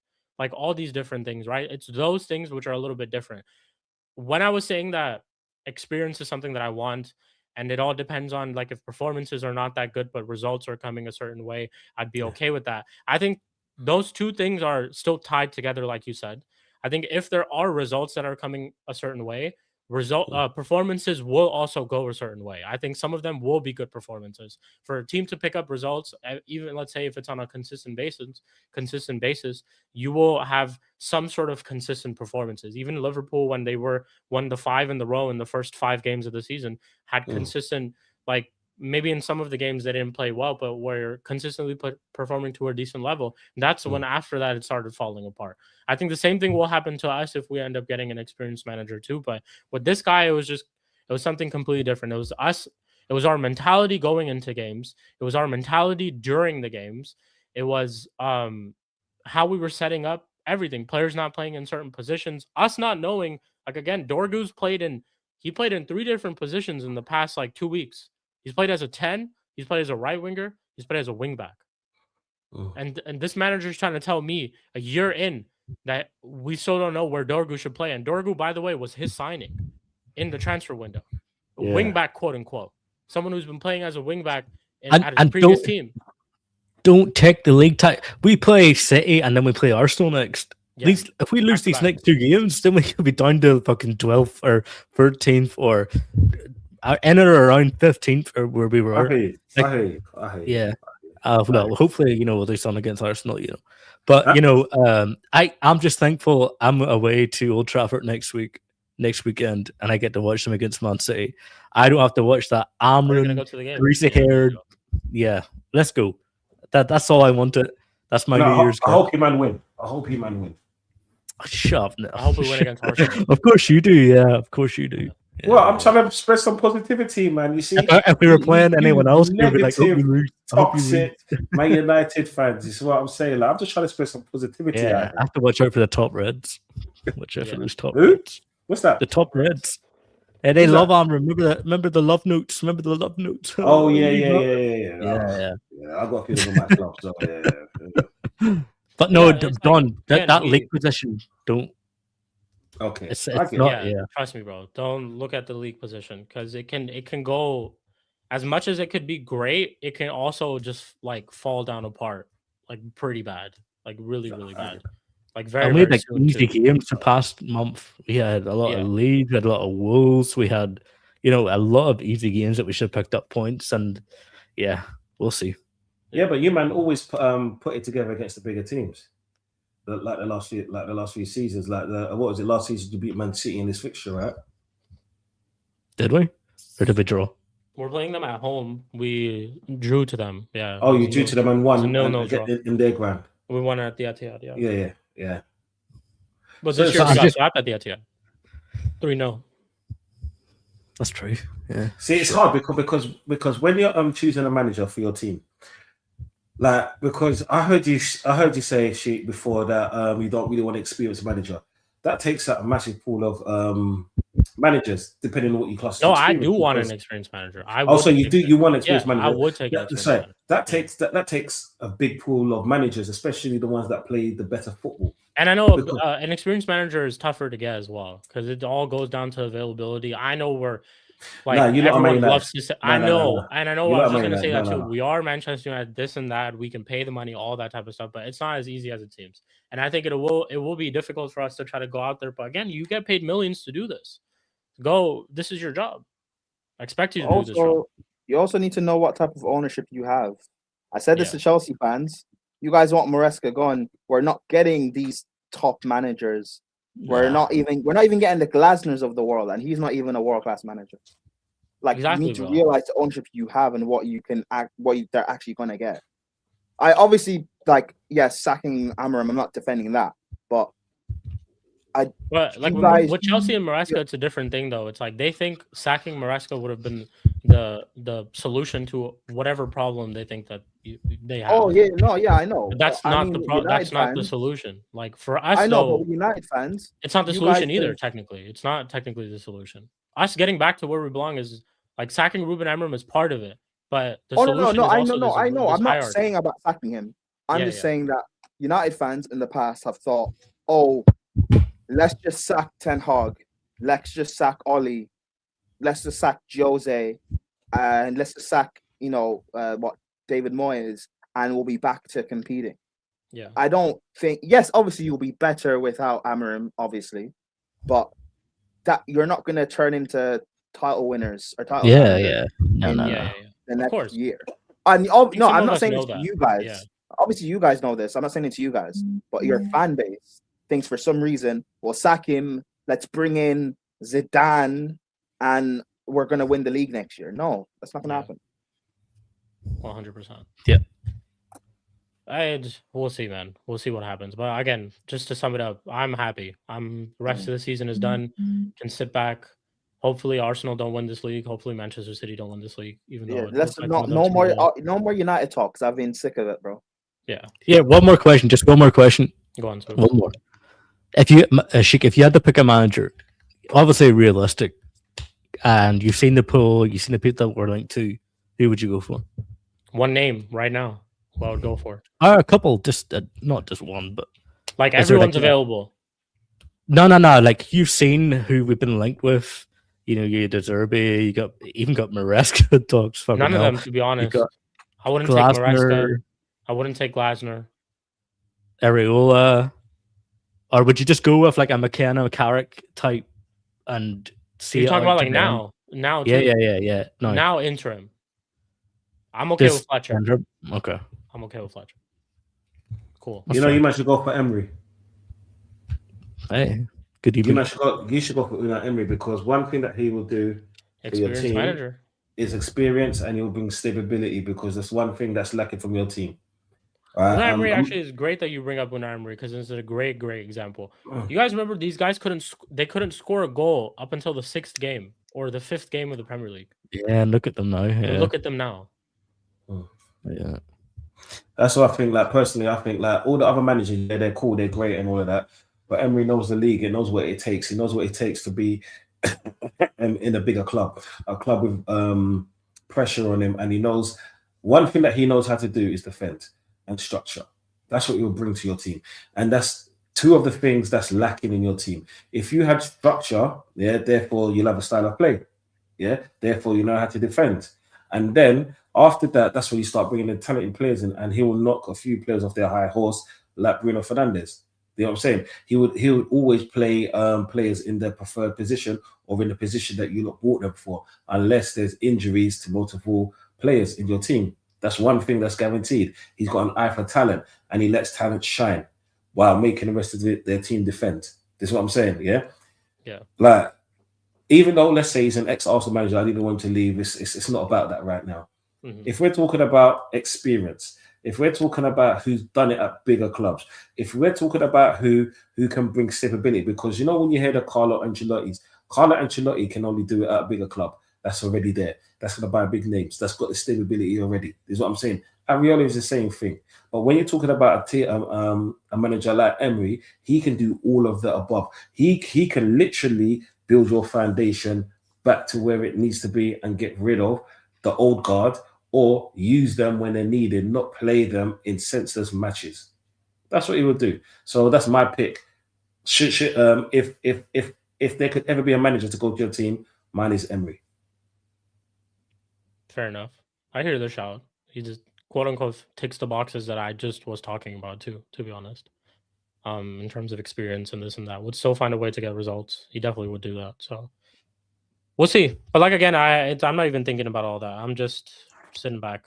Like all these different things, right? It's those things which are a little bit different. When I was saying that experience is something that I want, and it all depends on like if performances are not that good, but results are coming a certain way, I'd be okay with that. I think those 2 things are still tied together, like you said. I think if there are results that are coming a certain way, performances will also go a certain way. I think some of them will be good performances for a team to pick up results. Even let's say if it's on a consistent basis, you will have some sort of consistent performances. Even Liverpool, when they won the 5 in the row in the first 5 games of the season, had consistent, like maybe in some of the games they didn't play well, but were consistently performing to a decent level. And that's when after that it started falling apart. I think the same thing will happen to us if we end up getting an experienced manager too. But with this guy, it was something completely different. It was us. It was our mentality going into games. It was our mentality during the games. It was how we were setting up everything. Players not playing in certain positions. Us not knowing. Like again, Dorgu's played in 3 different positions in the past like 2 weeks. He's played as a 10. He's played as a right winger. He's played as a wing back. And this manager is trying to tell me a year in that we still don't know where Dorgu should play. And Dorgu, by the way, was his signing in the transfer window. A wing back, quote unquote. Someone who's been playing as a wing back at his previous team. Don't take the league tie. We play City and then we play Arsenal next. Yeah. If we lose these next 2 games, then we could be down to fucking 12th or 13th or in or around 15th or where we were. I hate. Yeah. Well, hopefully, we'll do something against Arsenal, But, I'm just thankful I'm away to Old Trafford next weekend, and I get to watch them against Man City. I don't have to watch that AMORIM, greasy haired. Yeah, let's go. That's all I wanted. That's my New Year's. I hope you man win. Shut up. No. I hope we win against Arsenal. Of course you do. Yeah, of course you do. Yeah. Well, I'm trying to spread some positivity, man. You see, if we were playing anyone else, you'd be like, toxic Man United fans. This is what I'm saying. Like, I'm just trying to spread some positivity. Yeah, I have to watch out for the top Reds. Watch out for those top Reds. What's that? The top Reds. Yeah, they love AMORIM. Remember the love notes. Oh yeah. I got a feeling on my club. So yeah. But no, Don, that league position, don't. Okay, it's not. Yeah, trust me, bro. Don't look at the league position because it can go as much as it could be great. It can also just like fall down apart, like pretty bad, like really bad, like very. And we had like easy games the past month. We had a lot of Leeds, we had a lot of Wolves, we had a lot of easy games that we should have picked up points, and yeah, we'll see. Yeah, but you man always put it together against the bigger teams. Like the last few seasons, what was it? Last season you beat Man City in this fixture, right? Did we? Or did we draw? We're playing them at home. We drew to them. Yeah. Oh, you drew to them and won. No draw in their ground. We won at the Etihad. Yeah. But this year we got slapped at the Etihad. 3-0. That's true. Yeah. See, it's hard because when you're choosing a manager for your team. Like, because I heard you say, Sheik, before that you don't really want to experience a manager. That takes out a massive pool of managers, depending on what you class. No, I do want an experienced manager. So you do. You want an experienced manager? I would take that. That takes a big pool of managers, especially the ones that play the better football. And I know an experienced manager is tougher to get as well because it all goes down to availability. I know Like Nah, you lot are Man everyone United. loves to say, I No, know, and I know You I lot was are just Man gonna say United. that No, too. no. We are Manchester United, this and that. We can pay the money, all that type of stuff, but it's not as easy as it seems. And I think it will be difficult for us to try to go out there. But again, you get paid millions to do this. This is your job. I expect you to do this job. Also, you also need to know what type of ownership you have. I said this Yeah. to Chelsea fans. You guys want Maresca gone. We're not getting these top managers. We're not even getting the Glasners of the world, and he's not even a world-class manager. Like, Exactly, you need to bro. realize the ownership you have and what you can they're actually gonna get. I obviously sacking Amorim. I'm not defending that, but But like you guys- with Chelsea and Maresca, it's a different thing though. It's like they think sacking Maresca would have been the solution to whatever problem they think that they have. Oh yeah, no, yeah, I know. But that's But, not I mean, the United that's not the fans- solution. Like for us, I know, though, but with United fans, it's not the you solution guys either. think- Technically, it's not technically the solution. Us getting back to where we belong is like sacking Ruben Amorim is part of it, but the solution is I also know. I'm not hierarchy. saying about sacking him. I'm Yeah, just yeah. saying that United fans in the past have thought, oh, let's just sack Ten Hag, let's just sack Ollie, let's just sack Jose, and let's just sack David Moyes, and we'll be back to competing. Yeah. I don't think. Yes, obviously you'll be better without Amorim, obviously, but that you're not going to turn into title winners or title. Yeah. No. The next course. year. And no, some I'm of not us saying know it to that. you guys. Yeah. Obviously, you guys know this. I'm not saying it to you guys, but your fan base thinks for some reason we'll sack him. Let's bring in Zidane, and we're going to win the league next year. No, that's not going to happen. 100%. Yeah. We'll see, man. We'll see what happens. But again, just to sum it up, I'm happy. The rest of the season is done. Can sit back. Hopefully, Arsenal don't win this league. Hopefully, Manchester City don't win this league. Even though Let's no more United talks. I've been sick of it, bro. Yeah. One more question. Just one more question. Go on. Spooby. One more. If you had to pick a manager, obviously realistic, and you've seen the pool, you've seen the people that we're linked to, who would you go for? One name right now. Who I would go for? A couple, just not just one, but Like Is there everyone's like available. no. Like you've seen who we've been linked with. You know, you got Zerbi, you got Maresca talks. None of them, to be honest. got I wouldn't take Maresca. I wouldn't take Glasner. Areola, or would you just go with like a McKenna Carrick type and see? You're talking about like them? now. Yeah, too. yeah. No, Now interim. I'm okay with Fletcher. Okay. I'm okay with Fletcher. Cool. You know, you might should go for Emery. Hey, good evening. You should go for Unai Emery, because one thing that he will do for your Experienced team manager. is experience, and he'll bring stability, because that's one thing that's lacking from your team. Unai Emery actually is great that you bring up Unai Emery, because it's a great example. You guys remember these guys couldn't score a goal up until the 6th game or the 5th game of the Premier League. Yeah, look at them now. Yeah. Look at them now. Yeah. That's what I think. Like personally, I think like all the other managers, they're cool, they're great, and all of that. But Emery knows the league. He knows what it takes. He knows what it takes to be in a bigger club, a club with pressure on him. And he knows one thing that he knows how to do is defend and structure. That's what he'll bring to your team, and that's two of the things that's lacking in your team. If you had structure, therefore you'll have a style of play. Therefore you know how to defend, and then after that, that's when you start bringing the talented players in, and he will knock a few players off their high horse, like Bruno Fernandes. You know what I'm saying? He would always play players in their preferred position, or in the position that you bought them for, unless there's injuries to multiple players in your team. That's one thing that's guaranteed. He's got an eye for talent, and he lets talent shine while making the rest of their team defend. This is what I'm saying, yeah? Like, even though, let's say he's an ex-Arsenal manager, I didn't want him to leave, it's not about that right now. If we're talking about experience, if we're talking about who's done it at bigger clubs, if we're talking about who can bring stability, because you know when you hear the Carlo Ancelotti can only do it at a bigger club that's already there, that's going to buy big names, that's got the stability already, is what I'm saying. Areola is the same thing. But when you're talking about a manager like Emery, he can do all of the above. He can literally build your foundation back to where it needs to be and get rid of the old guard, or use them when they're needed, not play them in senseless matches. That's what he would do. So that's my pick. If there could ever be a manager to go to your team, mine is Emery. fair enough. I hear the shout. He just quote unquote ticks the boxes that I just was talking about too, to be honest. In terms of experience and this and that, would still find a way to get results. He definitely would do that. So we'll see. But like again, I'm not even thinking about all that. I'm just sitting back,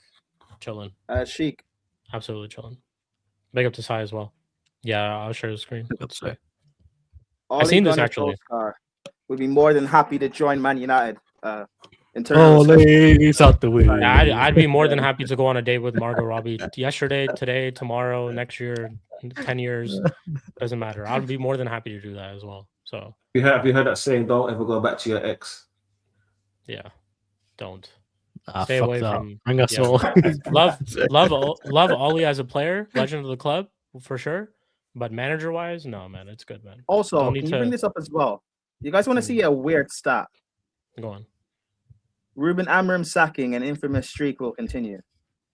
chilling. Sheik. Absolutely chilling. Big up to Sai as well. Yeah, I'll share the screen. I've seen this actually. Would be more than happy to join Man United. In terms of ladies out the way. Yeah, I'd be more than happy to go on a date with Margot Robbie yesterday, today, tomorrow, next year, 10 years. Doesn't matter. I'd be more than happy to do that as well. So Have you heard that saying? Don't ever go back to your ex. Yeah, don't. Stay away from. Bring us all. love Ollie as a player, legend of the club for sure. But manager wise, no man, it's good, man. Also, can you bring this up as well? You guys want to see a weird stat? Go on. Ruben Amorim sacking and infamous streak will continue.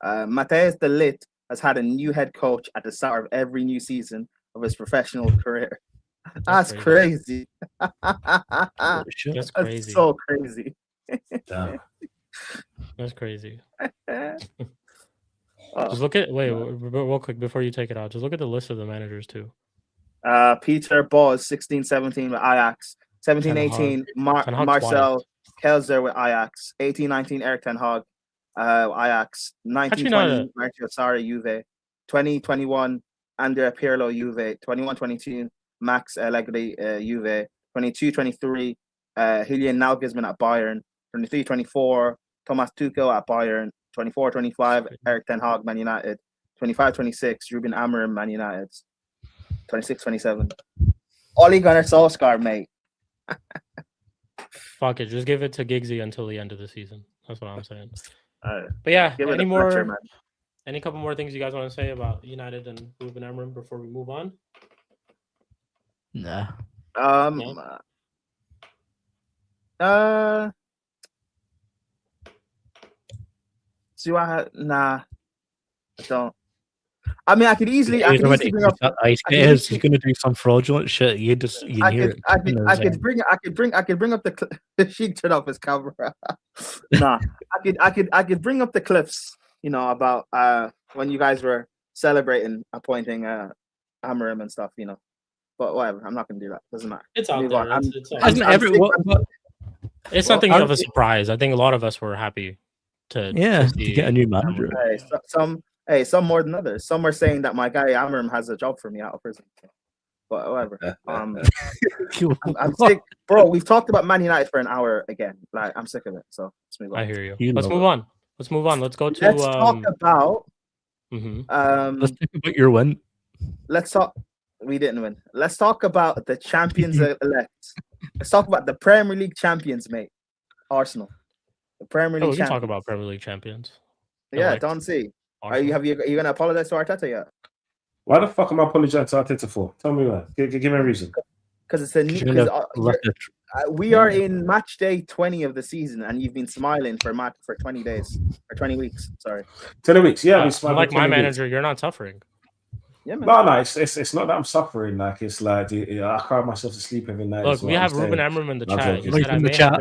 Matthijs de Ligt has had a new head coach at the start of every new season of his professional career. That's crazy. That's crazy. That's so crazy. That's crazy. Just look at real quick before you take it out. Just look at the list of the managers too. Peter Bosz, 16-17 with Ajax, 17-18 Marcel Kelzer with Ajax, 18-19 Erik ten Hag, Ajax, 19-20 Marcio Sarri Juve, 20-21 Andrea Pirlo Juve, 21-22 Max Allegri Juve, 22-23 Julian Nagelsmann at Bayern, 23-24 Thomas Tuchel at Bayern, 24-25 Erik ten Hag Man United, 25-26 Ruben Amorim Man United, 26-27 Ole Gunnar Solskjaer, mate. Fuck it, just give it to Giggsy until the end of the season. That's what I'm saying. But yeah, any couple more things you guys want to say about United and Ruben Amorim before we move on? Nah. Nah, I don't. I mean, I could easily bring up. He's going to do some fraudulent shit. You hear it. I could bring up the Sheik turned off his camera. Nah, I could bring up the clips. You know about when you guys were celebrating appointing Amorim and stuff. You know, but whatever. I'm not going to do that. Doesn't matter. It's out there. It's something of a surprise. I think a lot of us were happy to get a new manager. Some more than others. Some are saying that my guy Amorim has a job for me out of prison. But whatever. I'm sick, bro. We've talked about Man United for an hour again. Like I'm sick of it. So let's move on. I hear you. Let's move on. Let's go to. Let's talk about. Let's talk about your win. We didn't win. Let's talk about the champions elect. Let's talk about the Premier League champions, mate. Arsenal. The Premier League. We can talk about Premier League champions. Yeah, Don C. Are you gonna apologize to Arteta yet? Why the fuck am I apologizing to Arteta for? Tell me why. Give me a reason. Because it's a new. We are in match day 20 of the season, and you've been smiling for 20 days or 20 weeks. Sorry, 20 weeks. Yeah, like my manager, you're not suffering. Yeah, man. No, it's not that I'm suffering. Like it's like I cry myself to sleep every night. Look, we have Ruben Amorim in the chat. He said I may have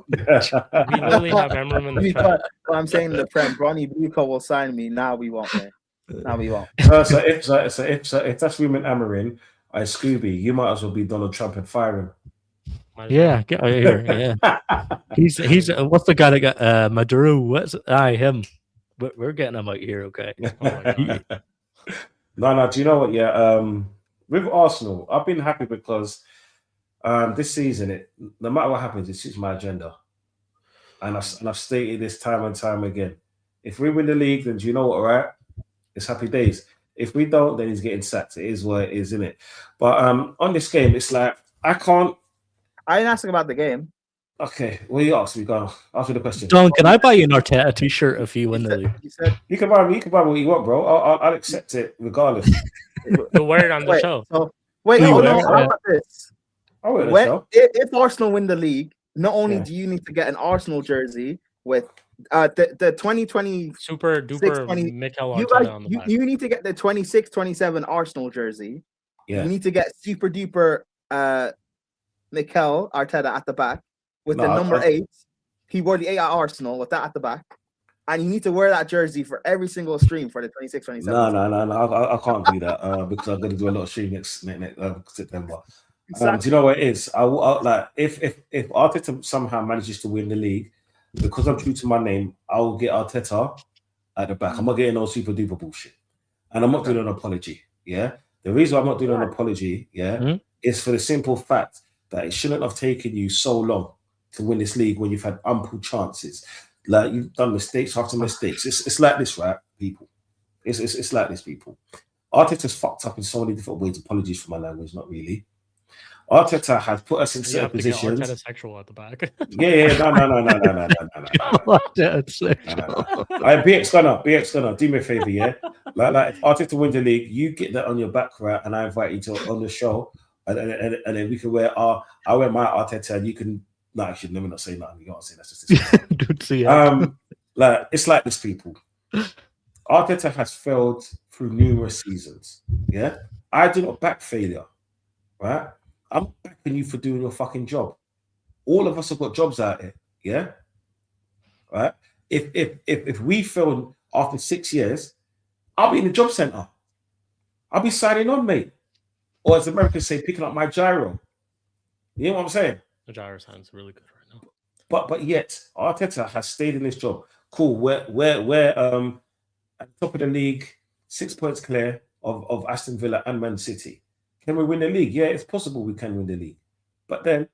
been fired. We literally have Amorim in the chat. Well, I'm saying the Prem, Bronny Bluco will sign me. Now we won't, man. Now we won't. So if that's Ruben Amorim, Scooby, you might as well be Donald Trump and fire him. Yeah, get out of here. Yeah, he's what's the guy that got Maduro? What's him? We're getting him out here, okay? No. Do you know what? Yeah, with Arsenal, I've been happy because this season, no matter what happens, it suits my agenda, and I've stated this time and time again. If we win the league, then do you know what? All right, it's happy days. If we don't, then he's getting sacked. It is what it is, isn't it? But on this game, it's like I can't. I didn't ask about the game. Okay, well, you asked me. Go on. Ask me the question. Don, can I buy you an Arteta t-shirt if you win the league? You can buy what you want, bro. I'll accept it regardless. You'll wear it on the show. How about this? If Arsenal win the league, not only do you need to get an Arsenal jersey with the 2020 super duper Mikel Arteta on the back. You need to get the 26-27 Arsenal jersey. Yeah. You need to get super duper Mikel Arteta at the back with the number 8. he wore the 8 at Arsenal with that at the back. And you need to wear that jersey for every single stream for the 26, 27. No. I can't do that because I'm going to do a lot of stream next September. Exactly. Do you know what it is? I like if Arteta somehow manages to win the league, because I'm true to my name, I will get Arteta at the back. I'm not getting no super duper bullshit, and I'm not doing an apology. Yeah, the reason I'm not doing an apology, is for the simple fact that it shouldn't have taken you so long to win this league when you've had ample chances. Like, you've done mistakes after mistakes. It's like this, right, people? It's like this, people. Arteta's fucked up in so many different ways. Apologies for my language, not really. Arteta has put us in certain positions. Arteta sexual at the back. Yeah, no. BX Gunner, do me a favor, yeah. Like if Arteta wins the league, you get that on your back, right? And I invite you to on the show, and then we can wear I wear my Arteta, and you can. No, actually, let me not say nothing. You can't say that's just this. Like, it's like this, people. Arteta has failed through numerous seasons. Yeah, I do not back failure, right? I'm backing you for doing your fucking job. All of us have got jobs out here, yeah. Right? If we failed after 6 years, I'll be in the job center. I'll be signing on, mate. Or as Americans say, picking up my gyro. You know what I'm saying? The gyro sounds really good right now. But yet Arteta has stayed in this job. Cool. We're at the top of the league, 6 points clear of Aston Villa and Man City. Can we win the league? Yeah, it's possible we can win the league. But then,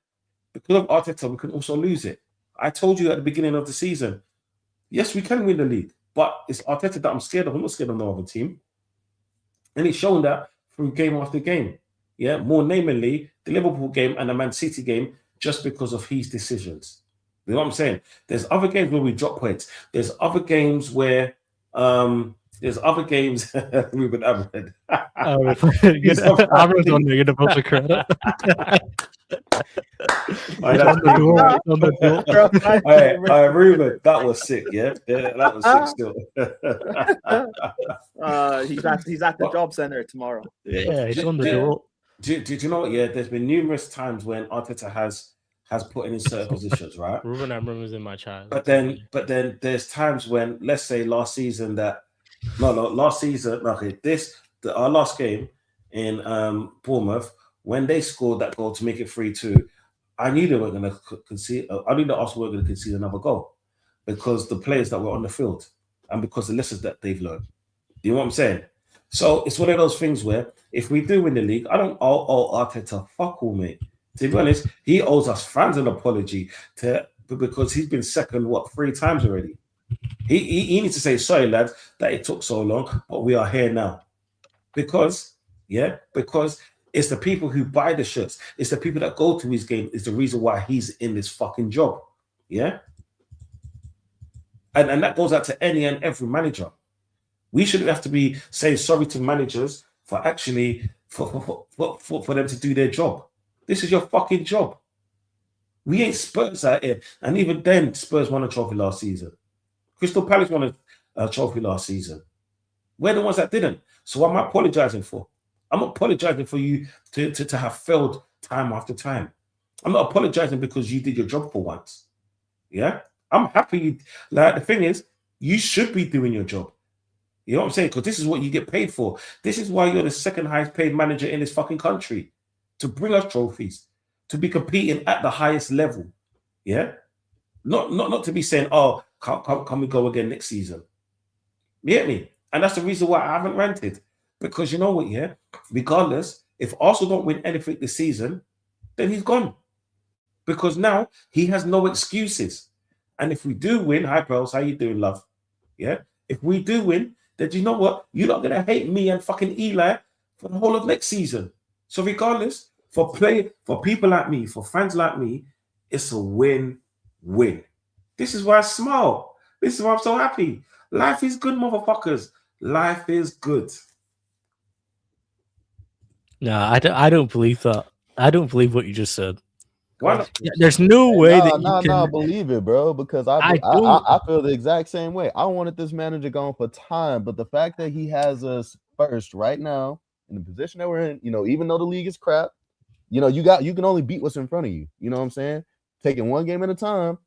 because of Arteta, we can also lose it. I told you at the beginning of the season, yes, we can win the league. But it's Arteta that I'm scared of. I'm not scared of no other team. And it's shown that through game after game. Yeah, more namely, the Liverpool game and the Man City game, just because of his decisions. You know what I'm saying? There's other games where we drop points. There's other games where Ruben Amred. Amred's on the universal credit. Ruben, that was sick, yeah? That was sick still. He's at the job center tomorrow. Yeah, he's on the door. Do you know what? Yeah, there's been numerous times when Arteta has put in certain positions, right? Ruben Amram is in my chat. But then there's times when, let's say last season, our last game in Bournemouth, when they scored that goal to make it 3-2, I knew they weren't going to concede. I knew that Arsenal weren't going to concede another goal because the players that were on the field and because the lessons that they've learned. Do you know what I'm saying? So it's one of those things where if we do win the league, I don't owe Arteta fuck all, mate. To be honest, he owes us fans an apology because he's been second 3 times already. He needs to say sorry, lads, that it took so long, but we are here now. Because it's the people who buy the shirts, it's the people that go to his game, is the reason why he's in this fucking job. Yeah. And that goes out to any and every manager. We shouldn't have to be saying sorry to managers for actually for them to do their job. This is your fucking job. We ain't Spurs out here. And even then, Spurs won a trophy last season. Crystal Palace won a trophy last season. We're the ones that didn't. So what am I apologizing for? I'm apologizing for you to have failed time after time. I'm not apologizing because you did your job for once. Yeah? I'm happy. Like, the thing is, you should be doing your job. You know what I'm saying? Because this is what you get paid for. This is why you're the second highest paid manager in this fucking country. To bring us trophies. To be competing at the highest level. Yeah? Not to be saying, oh, can we go again next season? You get me? And that's the reason why I haven't ranted. Because you know what, yeah? Regardless, if Arsenal don't win anything this season, then he's gone. Because now he has no excuses. And if we do win, hi Pearls, how you doing, love? Yeah? If we do win, then you know what? You're not going to hate me and fucking Eli for the whole of next season. So regardless, for people like me, for fans like me, it's a win-win. This is why I smile. This is why I'm so happy. Life is good, motherfuckers. Life is good. No, I don't believe that. I don't believe what you just said. Why not? There's no way that you can... I believe it, bro, because I feel the exact same way. I wanted this manager gone for time, but the fact that he has us first right now in the position that we're in, even though the league is crap, you can only beat what's in front of you. You know what I'm saying? Taking one game at a time.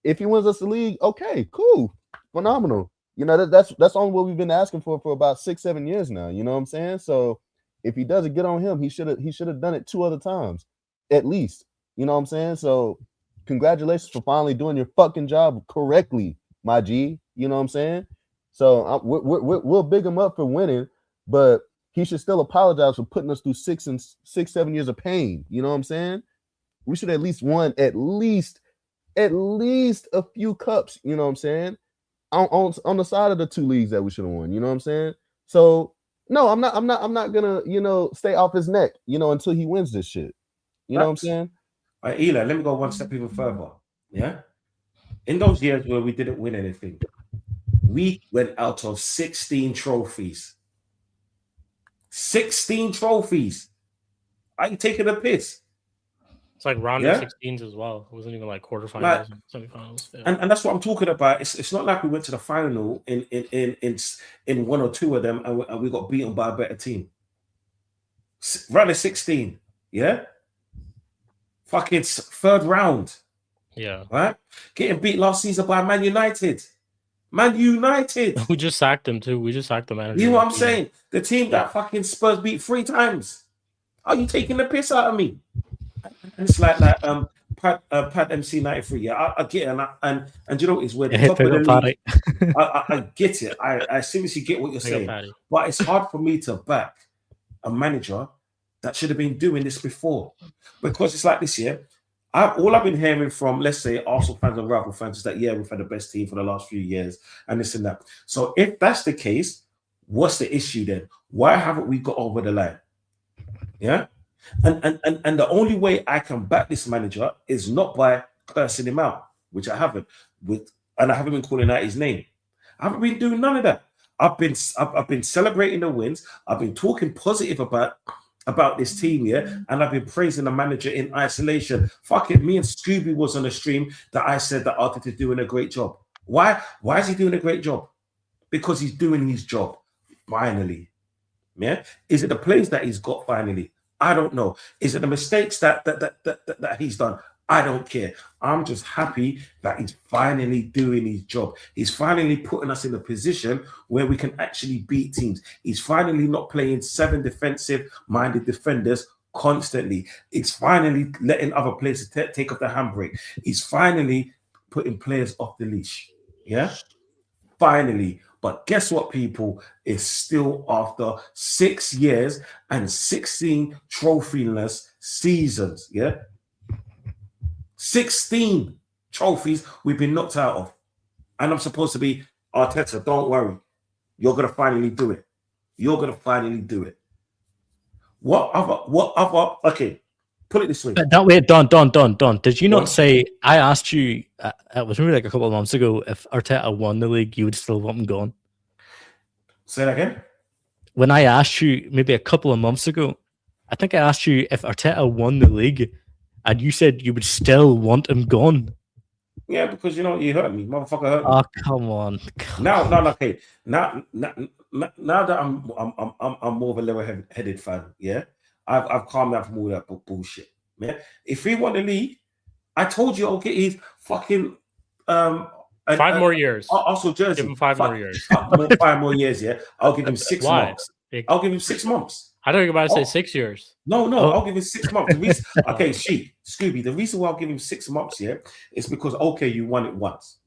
If he wins us the league, okay, cool, phenomenal. You know, that's only what we've been asking for about 6-7 years now. You know what I'm saying? So if he doesn't, get on him. He should have done it 2 other times, at least. You know what I'm saying? So congratulations for finally doing your fucking job correctly, my G. You know what I'm saying? So we'll big him up for winning, but he should still apologize for putting us through 6-7 years of pain. You know what I'm saying? We should at least won at least a few cups. You know what I'm saying? On the side of the 2 leagues that we should have won. You know what I'm saying? So no, I'm not gonna, you know, stay off his neck, you know, until he wins this shit. You know what I'm saying? All right, Eli, let me go one step even further. Yeah. In those years where we didn't win anything, we went out of 16 trophies. 16 trophies. Are you taking a piss? It's like round of 16s as well. It wasn't even like quarterfinals and semifinals. Yeah. And that's what I'm talking about. It's not like we went to the final in 1 or 2 of them and we got beaten by a better team. Round of 16, yeah? Fucking 3rd round. Yeah. Right? Getting beat last season by Man United. Man United. We just sacked them too. We just sacked the manager. You know what I'm saying? The team that fucking Spurs beat 3 times. Are you taking the piss out of me? And it's like Pad MC93. Yeah, I get it. And you know, it's where the top of the league. I get it. I seriously get what you're saying. But it's hard for me to back a manager that should have been doing this before. Because it's like this year. All I've been hearing from, let's say, Arsenal fans and rival fans is that, yeah, we've had the best team for the last few years and this and that. So if that's the case, what's the issue then? Why haven't we got over the line? Yeah? And the only way I can back this manager is not by cursing him out, which I haven't, and I haven't been calling out his name. I haven't been doing none of that. I've been celebrating the wins. I've been talking positive about this team here, and I've been praising the manager in isolation. Fuck it, me and Spooby was on a stream that I said that Arteta's doing a great job. Why is he doing a great job? Because he's doing his job finally. Yeah, is it the plays that he's got finally? I don't know. Is it the mistakes that he's done? I don't care. I'm just happy that he's finally doing his job. He's finally putting us in a position where we can actually beat teams. He's finally not playing 7 defensive-minded defenders constantly. It's finally letting other players take off the handbrake. He's finally putting players off the leash. Yeah? Finally. But guess what, people? It's still after 6 years and 16 trophyless seasons. Yeah? 16 trophies we've been knocked out of. And I'm supposed to be Arteta, don't worry. You're going to finally do it. You're going to finally do it. What other, okay, put it this way. That way, Don. Did you not say, I asked you, it was maybe like a couple of months ago, if Arteta won the league, you would still want him gone? Say that again? When I asked you maybe a couple of months ago, I think I asked you if Arteta won the league, and you said you would still want him gone. Yeah, because you know you hurt me, motherfucker. Hurt me. Oh, come on. Now, okay. Now that I'm more of a level-headed fan. Yeah, I've calmed down from all that bullshit. Man, if he won the league, I told you I'll get his fucking 5 more years. Also, jersey. Give him 5 more years. 5 more years. Yeah, I'll give him 6 months. I'll give him 6 months. I thought you were about to say 6 years. No, I'll give him 6 months. Okay, Scooby, the reason why I'll give him 6 months, yeah, is because, okay, you won it once.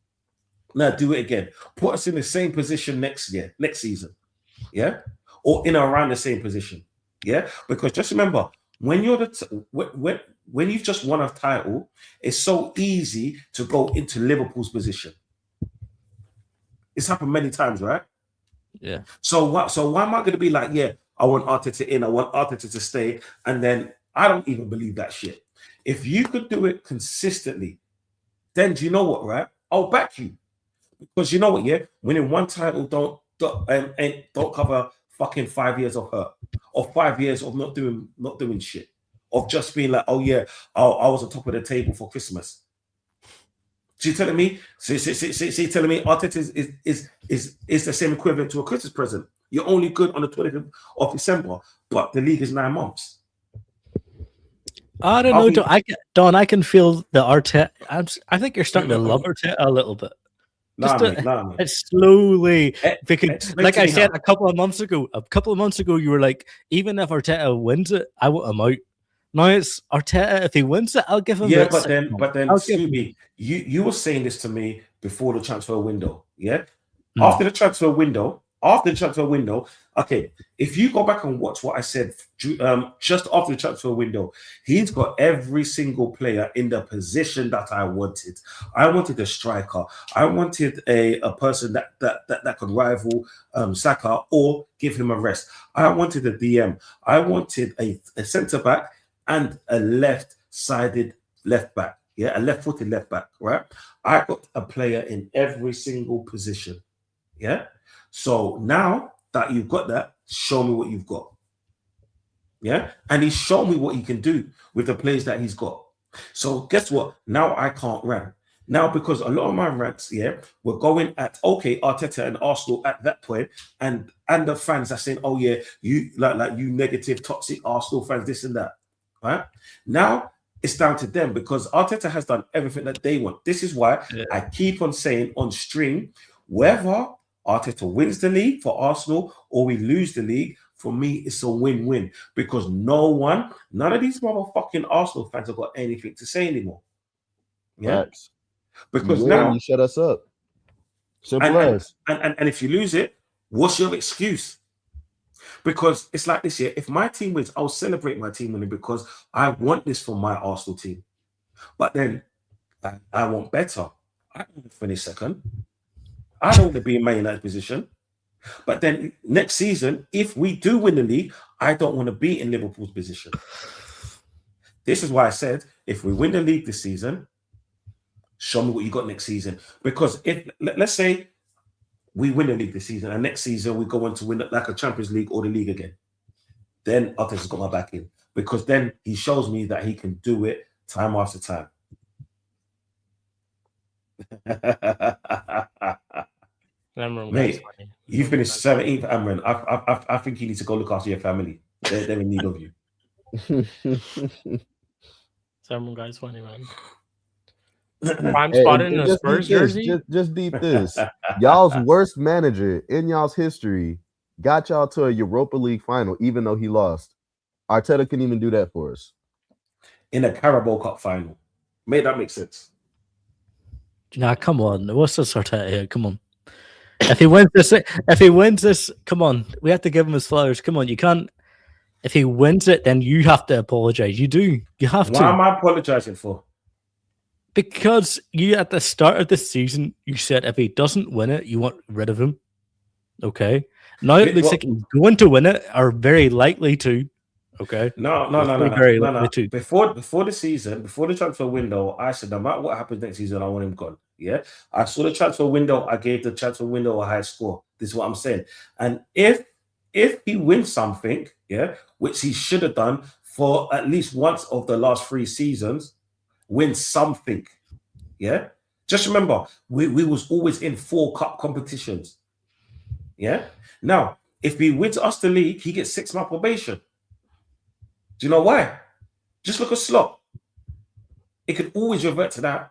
Now do it again. Put us in the same position next season, yeah? Or in or around the same position, yeah? Because just remember, when you're when you've just won a title, it's so easy to go into Liverpool's position. It's happened many times, right? Yeah. So why am I going to be like, yeah, I want Arteta in, I want Arteta to stay, and then I don't even believe that shit. If you could do it consistently, then do you know what, right? I'll back you. Because you know what, yeah? Winning one title don't cover fucking 5 years of hurt, or 5 years of not doing shit, of just being like, oh yeah, I was on top of the table for Christmas. So you're telling me, so you're telling me Arteta is the same equivalent to a Christmas present? You're only good on the 25th of December, but the league is 9 months. I don't I'll know, be- Don. I can feel the Arteta. I think you're starting to love Arteta a little bit. Nah, Just mate. it's slowly because, Explain like to I me said how. a couple of months ago, you were like, even if Arteta wins it, I want him out. Now it's Arteta. If he wins it, I'll give him Yeah, that. but then, I'll give him. Scooby, you were saying this to me before the transfer window. Yeah, Hmm. after the transfer window, okay. If you go back and watch what I said, just after the transfer window, he's got every single player in the position that I wanted. I wanted a striker. I wanted a person that could rival Saka or give him a rest. I wanted a DM. I wanted a centre back and a left-sided left back. Yeah, a left-footed left back. Right. I got a player in every single position. Yeah. So now that you've got that, show me what you've got. Yeah. And he's shown me what he can do with the players that he's got. So guess what? Now I can't rant. Now, because a lot of my rants, yeah, were going at Arteta and Arsenal at that point, and the fans are saying, oh yeah, you like you negative, toxic Arsenal fans, this and that. Right? Now it's down to them because Arteta has done everything that they want. This is why I keep on saying on stream, whether Arteta wins the league for Arsenal or we lose the league, for me, it's a win-win because none of these motherfucking Arsenal fans have got anything to say anymore. Yeah. Facts. Because you now you shut us up. Simple as. And if you lose it, what's your excuse? Because it's like this year. If my team wins, I'll celebrate my team winning because I want this for my Arsenal team. But then I want better. I don't want to finish second. I don't want to be in Man United's position. But then next season, if we do win the league, I don't want to be in Liverpool's position. This is why I said, if we win the league this season, show me what you got next season. Because if let's say we win the league this season and next season we go on to win like a Champions League or the league again, then Arteta's got my back in. Because then he shows me that he can do it time after time. Mate, you finished 17th, Amran. I think you need to go look after your family. They're in need of you. Someone guy's funny, man. Prime spot in the Spurs jersey. Just deep this. Y'all's worst manager in y'all's history got y'all to a Europa League final, even though he lost. Arteta couldn't even do that for us. In a Carabao Cup final. Mate, that makes sense. Nah, come on. What's this Arteta here? Come on. If he wins this, come on. We have to give him his flowers. Come on, you can't. If he wins it, then you have to apologize. You do. You have to. What am I apologizing for? Because you, at the start of the season, you said if he doesn't win it, you want rid of him. Okay. Now it looks like he's going to win it, or very likely to. Okay. No. Before the season, before the transfer window, I said no matter what happens next season, I want him gone. Yeah. I saw the transfer window. I gave the transfer window a high score. This is what I'm saying. And if he wins something, yeah, which he should have done for at least once of the last 3 seasons, win something. Yeah. Just remember, we was always in 4 cup competitions. Yeah. Now, if he wins us the league, he gets 6-month probation. Do you know why? Just look at Slot. It could always revert to that.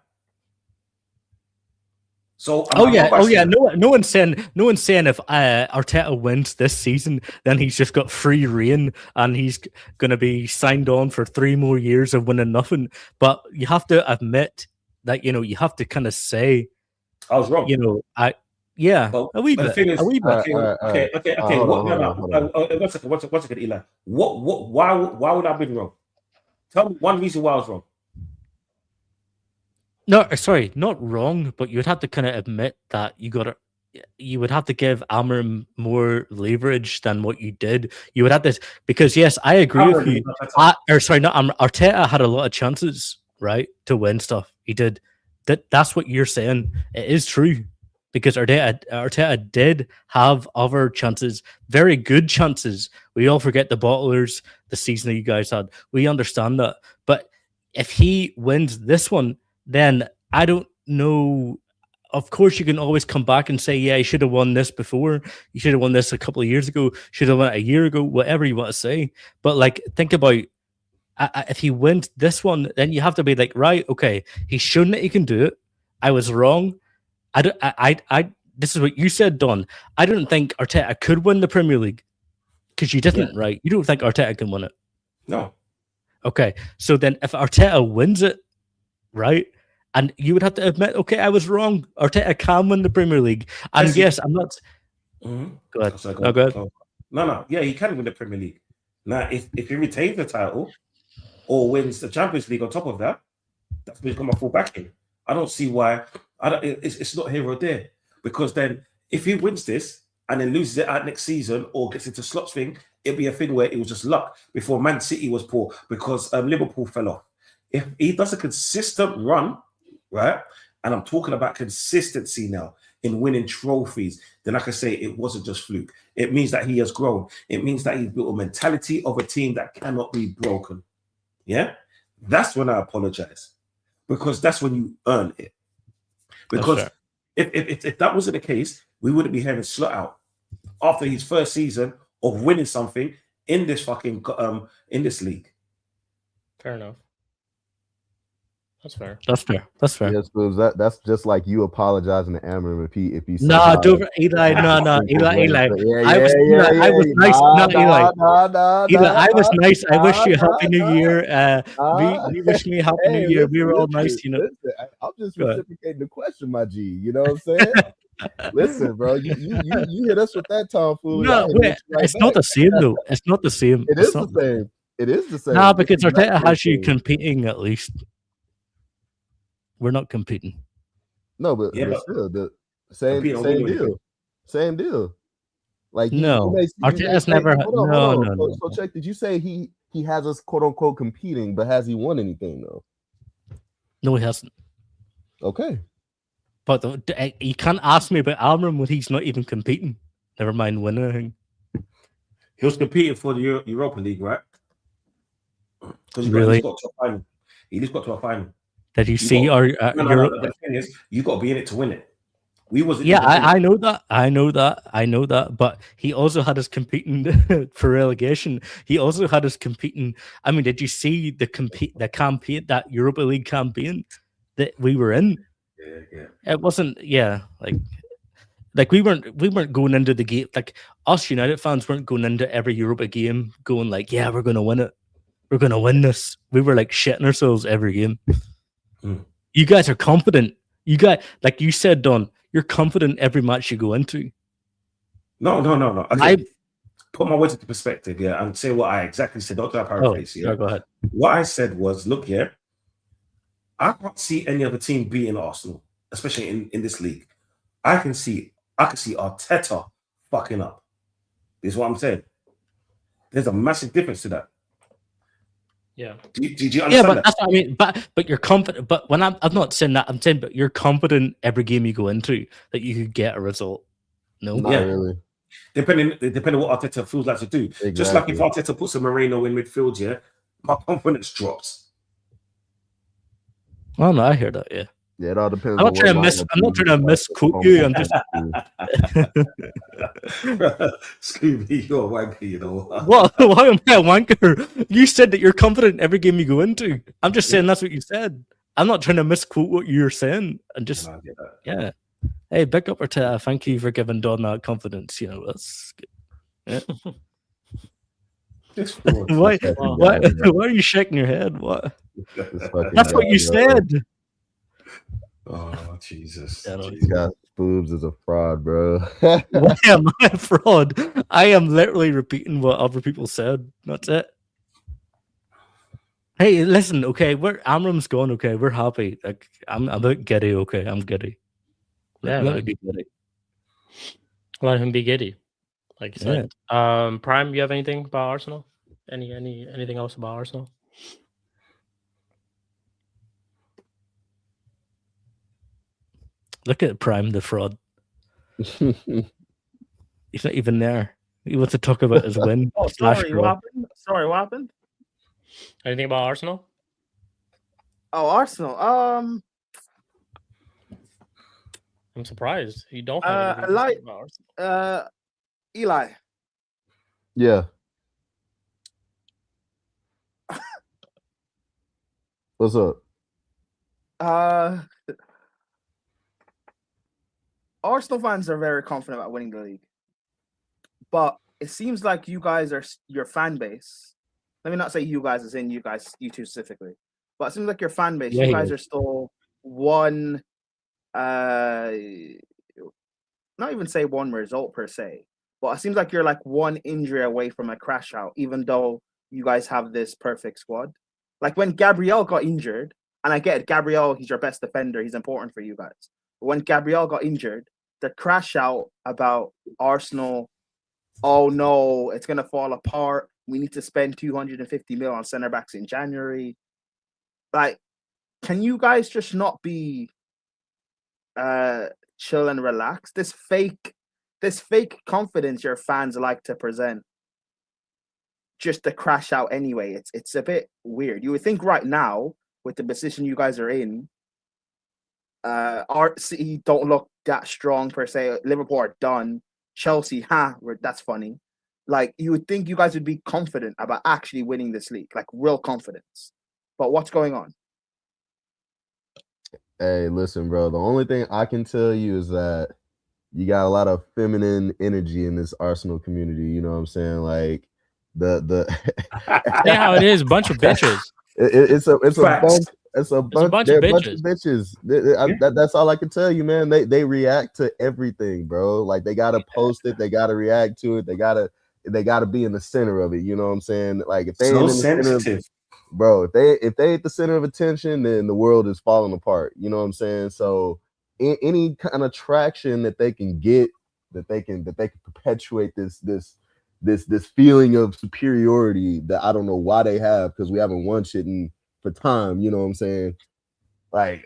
So no one's saying if Arteta wins this season, then he's just got free reign and he's going to be signed on for 3 more years of winning nothing. But you have to admit that you have to kind of say I was wrong. A wee bit. Okay. One second, Eli. Why would I have been wrong? Tell me one reason why I was wrong. No, sorry, not wrong, but you would have to kind of admit that you would have to give AMORIM more leverage than what you did. You would have to, because yes, I agree with you. Arteta had a lot of chances, right, to win stuff. He did. That's what you're saying. It is true. Because Arteta did have other chances, very good chances. We all forget the bottlers, the season that you guys had. We understand that. But if he wins this one, then I don't know. Of course, you can always come back and say, yeah, he should have won this before. You should have won this a couple of years ago. Should have won it a year ago, whatever you want to say. But think about if he wins this one, then you have to be like, right, okay, he's shown that he can do it. I was wrong. This is what you said, Don. I don't think Arteta could win the Premier League because you didn't, right? You don't think Arteta can win it? No. Okay, so then if Arteta wins it, right, and you would have to admit, okay, I was wrong. Arteta can win the Premier League, and yes, I'm not. Mm-hmm. Go ahead. Sorry, go ahead. No. Yeah, he can win the Premier League. Now, if he retains the title or wins the Champions League on top of that, that's become a full backing. I don't see why. It's not here or there, because then if he wins this and then loses it out next season or gets into slots thing, it'll be a thing where it was just luck before Man City was poor because Liverpool fell off. If he does a consistent run, right, and I'm talking about consistency now in winning trophies, then I can say it wasn't just fluke. It means that he has grown. It means that he's built a mentality of a team that cannot be broken. Yeah, that's when I apologize, because that's when you earn it. Because if that wasn't the case, we wouldn't be having Slot out after his first season of winning something in this fucking in this league. Fair enough. That's fair. That's fair. Yes, but that's just like you apologizing to Amorim if he no, don't Eli. No, Eli. I was nice. Not Eli. Eli, I was nice. I wish you happy New Year. We wish me happy New Year. We were all nice, you know. Listen, I'm just reciprocating the question, my G. You know what I'm saying? Listen, bro, you hit us with that tomfoolery. No, wait, it's not the same though. It's not the same. It is the same. It is the same. Nah, because Arteta has you competing at least. We're not competing. No, but still the same deal. Same deal. Like Arteta's never. No. So check. Did you say he has us quote unquote competing, but has he won anything though? No, he hasn't. Okay. But you can't ask me about Amorim when he's not even competing. Never mind winning anything. He was competing for the Europa League, right? Because really? He just got to a final. Did you see our the thing is, you got to be in it to win it. We wasn't. Yeah, I know that. But he also had us competing for relegation. He also had us competing. I mean, did you see the campaign, that Europa League campaign that we were in? Yeah. It wasn't. Yeah, like we weren't going into the game. Like us United fans weren't going into every Europa game going like, yeah, we're gonna win it. We're gonna win this. We were like shitting ourselves every game. You guys are confident. You got, like you said, Don, you're confident every match you go into. No. Okay. I put my words into perspective, and say what I exactly said. Don't paraphrase. Go ahead. What I said was, look here, I can't see any other team beating Arsenal, especially in this league. I can see Arteta fucking up. This is what I'm saying. There's a massive difference to that. Yeah. Did you understand that? That's what I mean. But you're confident. But when I'm not saying that, I'm saying, but you're confident every game you go into that you could get a result. No, not really. Depending what Arteta feels like to do. Exactly. Just like if Arteta puts a Moreno in midfield, my confidence drops. Well, no, I hear that. Yeah. Yeah, it all depends. I'm not trying to misquote you. I'm just. Scooby, you're a wanker, you know. Well, why am I a wanker? You said that you're confident every game you go into. I'm just saying that's what you said. I'm not trying to misquote what you're saying. And just Hey, big up Arteta. Thank you for giving Don that confidence. You know, that's good. Yeah. Why are you shaking your head? What? That's what you said. Oh, Jesus. Spoobs is a fraud, bro. Why am I a fraud? I am literally repeating what other people said. That's it. Hey, listen, okay, Amorim's gone, okay, we're happy. Like, I'm a bit giddy, okay, I'm giddy. Let me be giddy. Let him be giddy. Like you said. Prime, you have anything about Arsenal? Anything else about Arsenal? Look at Prime, the fraud. He's not even there. He wants to talk about his win. Sorry, what happened? What happened? Anything about Arsenal? Oh, Arsenal. I'm surprised you don't have anything about Arsenal. Eli. Yeah. What's up? Arsenal fans are very confident about winning the league, but it seems like you guys are your fan base. Let me not say you guys as in you guys, you two specifically, but it seems like your fan base. Yeah, you he guys is. are still one. Not even say one result per se, but it seems like you're like one injury away from a crash out, even though you guys have this perfect squad. Like when Gabriel got injured, and I get it, Gabriel, he's your best defender, he's important for you guys. But when Gabriel got injured, the crash out about Arsenal, oh no, it's gonna fall apart. We need to spend 250 mil on center backs in January. Like, can you guys just not be chill and relax? This fake confidence your fans like to present just to crash out anyway. It's a bit weird. You would think right now, with the position you guys are in, City don't look that strong per se. Liverpool are done. Chelsea, that's funny. Like, you would think you guys would be confident about actually winning this league, like real confidence. But what's going on? Hey, listen, bro. The only thing I can tell you is that you got a lot of feminine energy in this Arsenal community. You know what I'm saying? Like the Yeah, how it is, bunch of bitches. It's a bunch. It's a Bunch bunch of of bitches. That's all I can tell you, man. They react to everything, bro. Like they gotta post it, they gotta react to it, they gotta be in the center of it. You know what I'm saying? Like if they ain't in the center of, bro, if they ain't the center of attention, then the world is falling apart. You know what I'm saying? So any kind of traction that they can get, that they can perpetuate this feeling of superiority that I don't know why they have, because we haven't won shit for time. You know what I'm saying? Like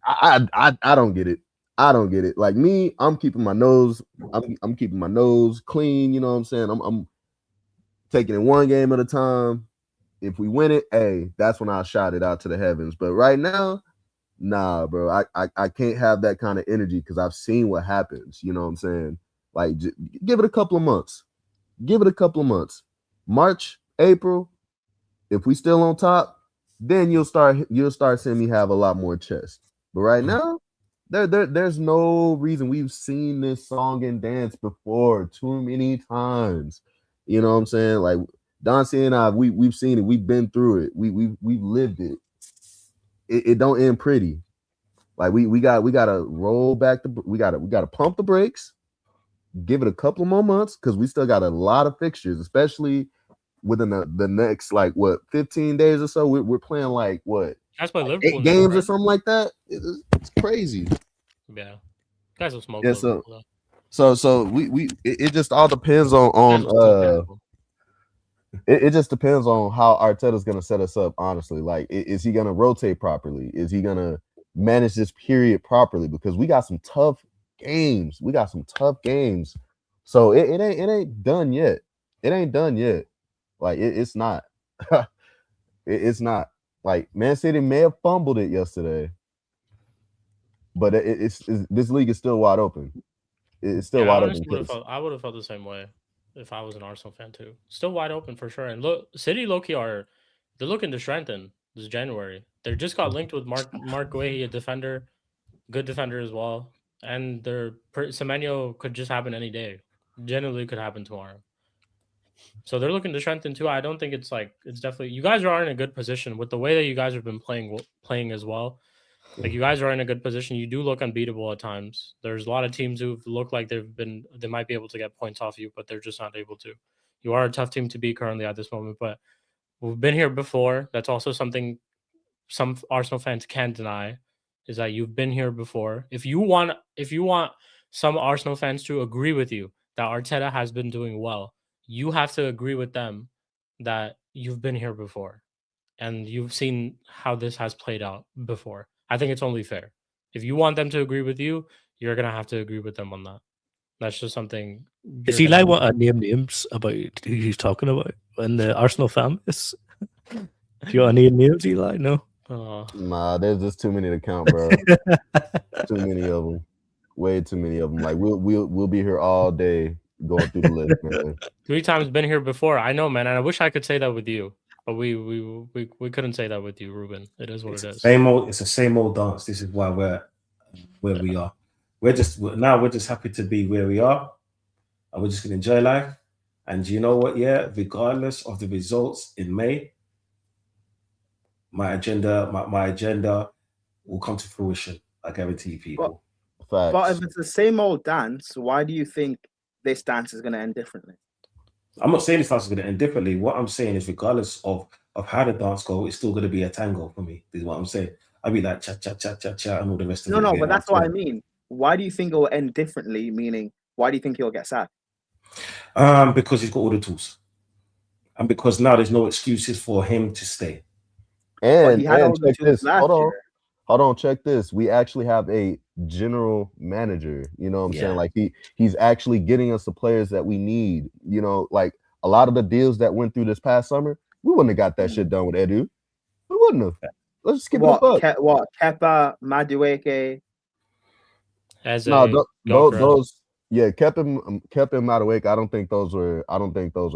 I don't get it. I don't get it. Like me, I'm keeping my nose. I'm keeping my nose clean. You know what I'm saying? I'm taking it one game at a time. If we win it, hey, that's when I'll shout it out to the heavens. But right now, nah, bro. I can't have that kind of energy because I've seen what happens. You know what I'm saying? Like, give it a couple of months. Give it a couple of months. March, April. If we still on top, then you'll start seeing me have a lot more chest. But right now, there's no reason. We've seen this song and dance before too many times. You know what I'm saying? Like Don-C and I, we've seen it. We've been through it. We've lived it. It don't end pretty. Like we gotta roll back we gotta pump the brakes, give it a couple more months, because we still got a lot of fixtures, especially within the next 15 days or so. We're playing That's by Liverpool 8 games or something like that. It's crazy. Yeah, guys will smoke. Yeah, so we it just all depends on it just depends on how Arteta's gonna set us up. Honestly, like is he gonna rotate properly? Is he gonna manage this period properly? Because we got some tough games. So it ain't done yet. It ain't done yet. Like it's not. It's not. Like Man City may have fumbled it yesterday, but it's this league is still wide open. It's still wide open. I would have felt the same way if I was an Arsenal fan too. Still wide open for sure. And look, City low-key they're looking to strengthen this January. They just got linked with Mark Guehi, a defender, good defender as well. And Semenyo could just happen any day. Generally could happen tomorrow. So they're looking to strengthen too. I don't think it's definitely, you guys are in a good position with the way that you guys have been playing as well. Like you guys are in a good position. You do look unbeatable at times. There's a lot of teams who've looked like they might be able to get points off you, but they're just not able to. You are a tough team to beat currently at this moment, but we've been here before. That's also something some Arsenal fans can't deny, is that you've been here before. If you want some Arsenal fans to agree with you that Arteta has been doing well, you have to agree with them that you've been here before and you've seen how this has played out before. I think it's only fair. If you want them to agree with you, you're going to have to agree with them on that. That's just something. Is he like want to name names about who he's talking about in the Arsenal fan base? Do you want to name names, Eli? No. Nah, there's just too many to count, bro. Too many of them. Way too many of them. Like we'll be here all day going through the list, man. 3 times been here before. I know, man. And I wish I could say that with you. But we couldn't say that with you, Ruben. It is what it is. It's the same old dance. This is why we're where we are. We're just happy to be where we are, and we're just gonna enjoy life. And you know what? Yeah, regardless of the results in May, my agenda will come to fruition. I guarantee people. But if it's the same old dance, why do you think this dance is going to end differently? I'm not saying this dance is going to end differently. What I'm saying is, regardless of how the dance goes, it's still going to be a tango for me. Is what I'm saying. I'll be like cha cha cha cha cha and all the rest of it. No, but that's what I mean. Why do you think it will end differently? Meaning, why do you think he'll get sacked? Because he's got all the tools, and because now there's no excuses for him to stay. And check this. Hold on, check this. We actually have a general manager. You know what I'm saying? Like he's actually getting us the players that we need. You know, like a lot of the deals that went through this past summer, we wouldn't have got that shit done with Edu. We wouldn't have. Let's skip it up. What Kepa, Madueke? Those. Yeah, kept him Madueke. I don't think those were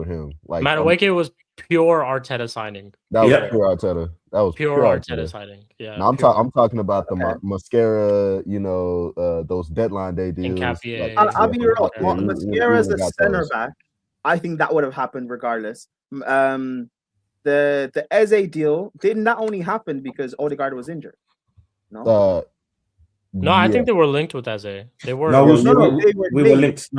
him. Like Madueke was pure Arteta signing. That was pure Arteta. That was pure Arteta signing. Yeah. Now, I'm talking about the Mascara. You know, those deadline day deals. Like, I'll be real. Mascara as a center back, I think that would have happened regardless. The Eze deal did not only happen because Odegaard was injured. No. No, I think they were linked with Eze. They were. We were linked. We were linked.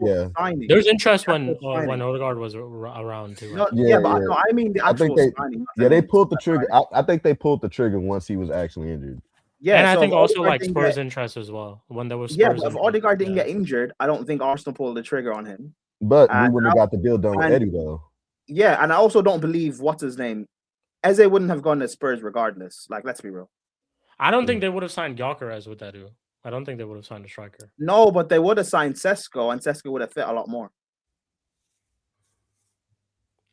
Yeah. There's interest when Odegaard was around too. Right? But I mean the actual signing. Yeah, they pulled the trigger. I think they pulled the trigger once he was actually injured. Yeah, and I think also like Spurs' interest as well when there was. Spurs but if Odegaard didn't get injured, I don't think Arsenal pulled the trigger on him. But we wouldn't have got the deal done with Eddie though. Yeah, and I also don't believe what's his name. Eze wouldn't have gone to Spurs regardless. Like, let's be real. I don't think they would have signed Gyökeres with Edu. I don't think they would have signed a striker. No, but they would have signed Sesko, and Sesko would have fit a lot more.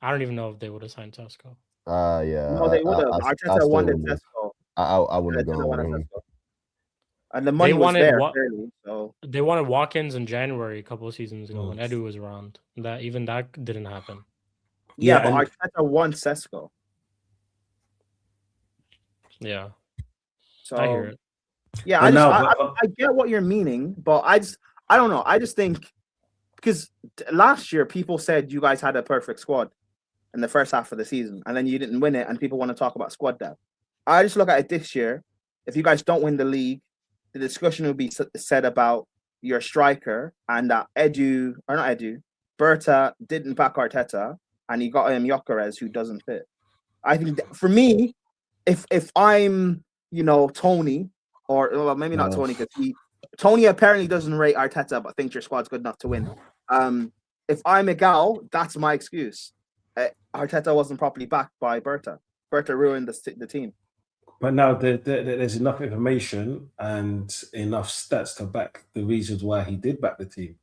I don't even know if they would have signed Sesko. Yeah. No, they would have. Arteta wanted Sesko. I wouldn't have gone with him. And the money was there, clearly, so. They wanted Watkins in January a couple of seasons ago when Edu was around. That didn't happen. Yeah, but Arteta won Sesko. Yeah. So, I hear it. Yeah, I get what you're meaning, but I don't know. I just think because last year people said you guys had a perfect squad in the first half of the season, and then you didn't win it, and people want to talk about squad depth. I just look at it this year. If you guys don't win the league, the discussion will be said about your striker and that Berta didn't back Arteta, and he got him Gyökeres who doesn't fit. I think for me, if I'm Tony, or maybe not Tony, because Tony apparently doesn't rate Arteta, but thinks your squad's good enough to win. If I'm Miguel, that's my excuse. Arteta wasn't properly backed by Berta. Berta ruined the team. But now there's enough information and enough stats to back the reasons why he did back the team.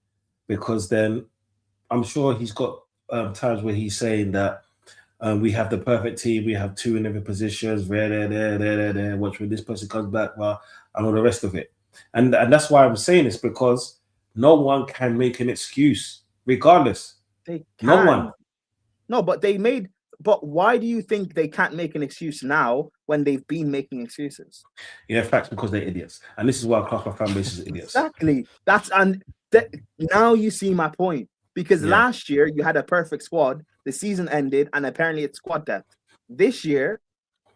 Because then I'm sure he's got times where he's saying that we have the perfect team. We have two in every positions. There. Watch when this person comes back, and all the rest of it. And that's why I'm saying this, because no one can make an excuse, regardless. They can. No one. No, but But why do you think they can't make an excuse now when they've been making excuses? Yeah, facts, because they're idiots. And this is why I class my fan base as idiots. Exactly. Now you see my point. Because last year you had a perfect squad, the season ended, and apparently it's squad depth. This year,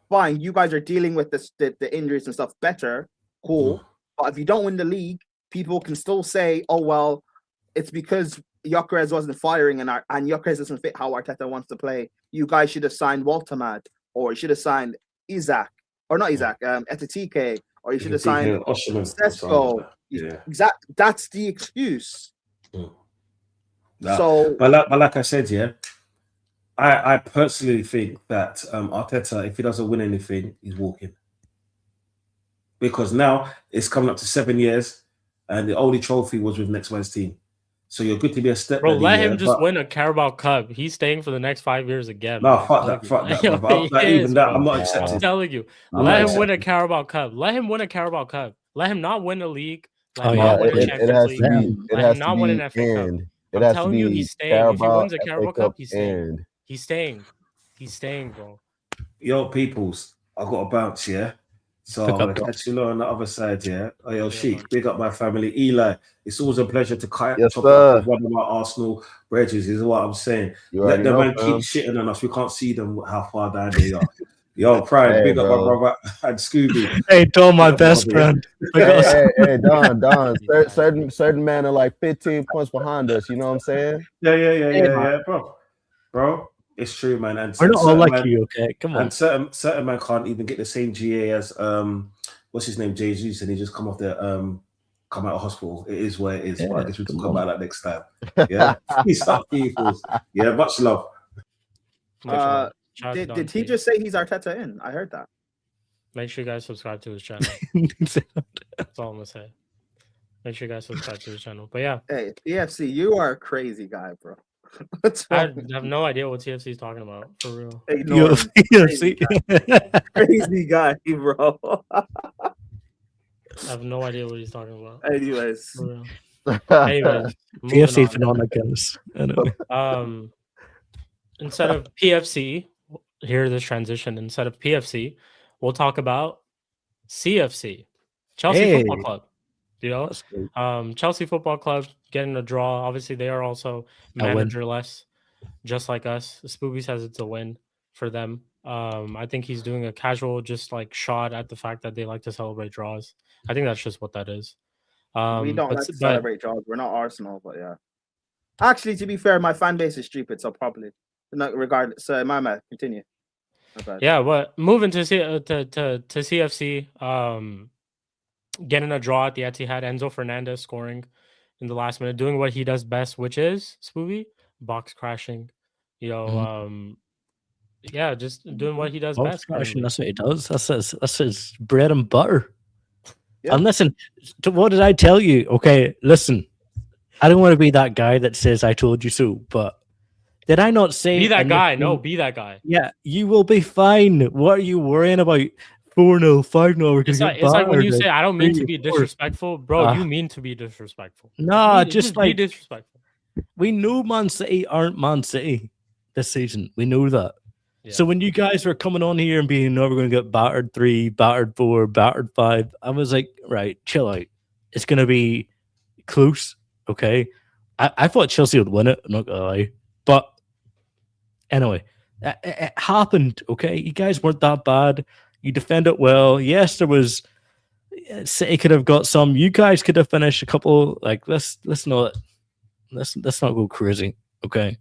fine, you guys are dealing with the injuries and stuff better, cool. But if you don't win the league, people can still say, oh, well, it's because Gyökeres wasn't firing and Gyökeres doesn't fit how Arteta wants to play. You guys should have signed Waltermad, or you should have signed Etitike, or you should have signed Sesko. Exactly. That's the excuse. So, but like I said, I personally think that Arteta, if he doesn't win anything, he's walking. Because now it's coming up to 7 years, and the only trophy was with next man's team. So you're good to be a step. Bro, let him just win a Carabao Cup. He's staying for the next 5 years again. No, fuck that. I'm not accepting. I'm telling you. Let him win a Carabao Cup. Let him win a Carabao Cup. Let him not win a league. Let him not win a Champions League. Let him not win an FA Cup. I'm telling you, he's staying. If he wins a Carabao Cup, he's staying. He's staying. He's staying, bro. Yo, peoples, I got to bounce, yeah? So Pick I'm up, going to bro. catch you on the other side, yeah? Oh, yo, Yeah, Sheik, man. big up my family. Eli, it's always a pleasure to Yes, chop sir. up with one of my Arsenal bridges, is what I'm saying. You Let already them know, man keep fam. shitting on us. We can't see them how far down they are. Yo, Prime, Hey, big up my bro. brother and Scooby. Hey, Tom, my Big up, best brother, yeah? friend. Pick us. Hey, Don. Certain man are like 15 points behind us. You know what I'm saying? Yeah, bro. It's true, man. And We're not all certain like man, you, okay? Come on. and certain man can't even get the same GA as what's his name, Jesus, and he just come out of hospital. It is where it is. But I Yeah, guess we'll come talk on. about that next time. Yeah, peace out, people. Yeah, much love. Much love. Shout out to Did he Dante. just say he's Arteta in? I heard that. Make sure you guys subscribe to his channel. That's all I'm gonna say. Make sure you guys subscribe to his channel. But yeah, Hey, EFC, you are a crazy guy, bro. What's I wrong? have no idea what TFC is talking about for real. Ignore him. UFC. Crazy guy, bro. I have no idea what he's talking about. Anyways, For real. Anyways, moving PFC on. Phenomenals. Anyway. Instead of PFC, hear this transition. Instead of PFC, we'll talk about CFC, Chelsea Football Hey. Club. You know, That's great. Chelsea Football Club getting a draw. Obviously, they are also A win. managerless, just like us. Spooby says it's a win for them. I think he's doing a casual, just like shot at the fact that they like to celebrate draws. I think that's just what that is. we don't but- like to but- celebrate draws. We're not Arsenal, but yeah. Actually, to be fair, my fan base is stupid, so probably not regardless. So my man, continue. My bad. Yeah, but moving to CFC, getting a draw at the Etihad, Enzo Fernandez scoring in the last minute, doing what he does best, which is Spooby box crashing. You know, yeah, just doing what he does Box best. crashing, currently. that's what he does. That's his bread and butter. Yeah. And listen, what did I tell you? Okay, listen. I don't want to be that guy that says I told you so, but did I not say Be that in this guy. No, game- be that guy. Yeah, you will be fine. What are you worrying about? 4-0, 5-0, we're It's gonna like, get it's like when you battered. say, I don't mean to 3-4. be disrespectful. Bro, Ah. you mean to be disrespectful. Nah, Just just be like disrespectful. we know Man City aren't Man City this season. We know that. Yeah. So when you guys were coming on here and being, no, we're going to get battered 3, battered 4, battered 5, I was like, right, chill out. It's going to be close, okay? I thought Chelsea would win it, I'm not going to lie. But anyway, it happened, okay? You guys weren't that bad. You defended well. Yes, there was... City could have got some. You guys could have finished a couple. Like, let's not go crazy, okay?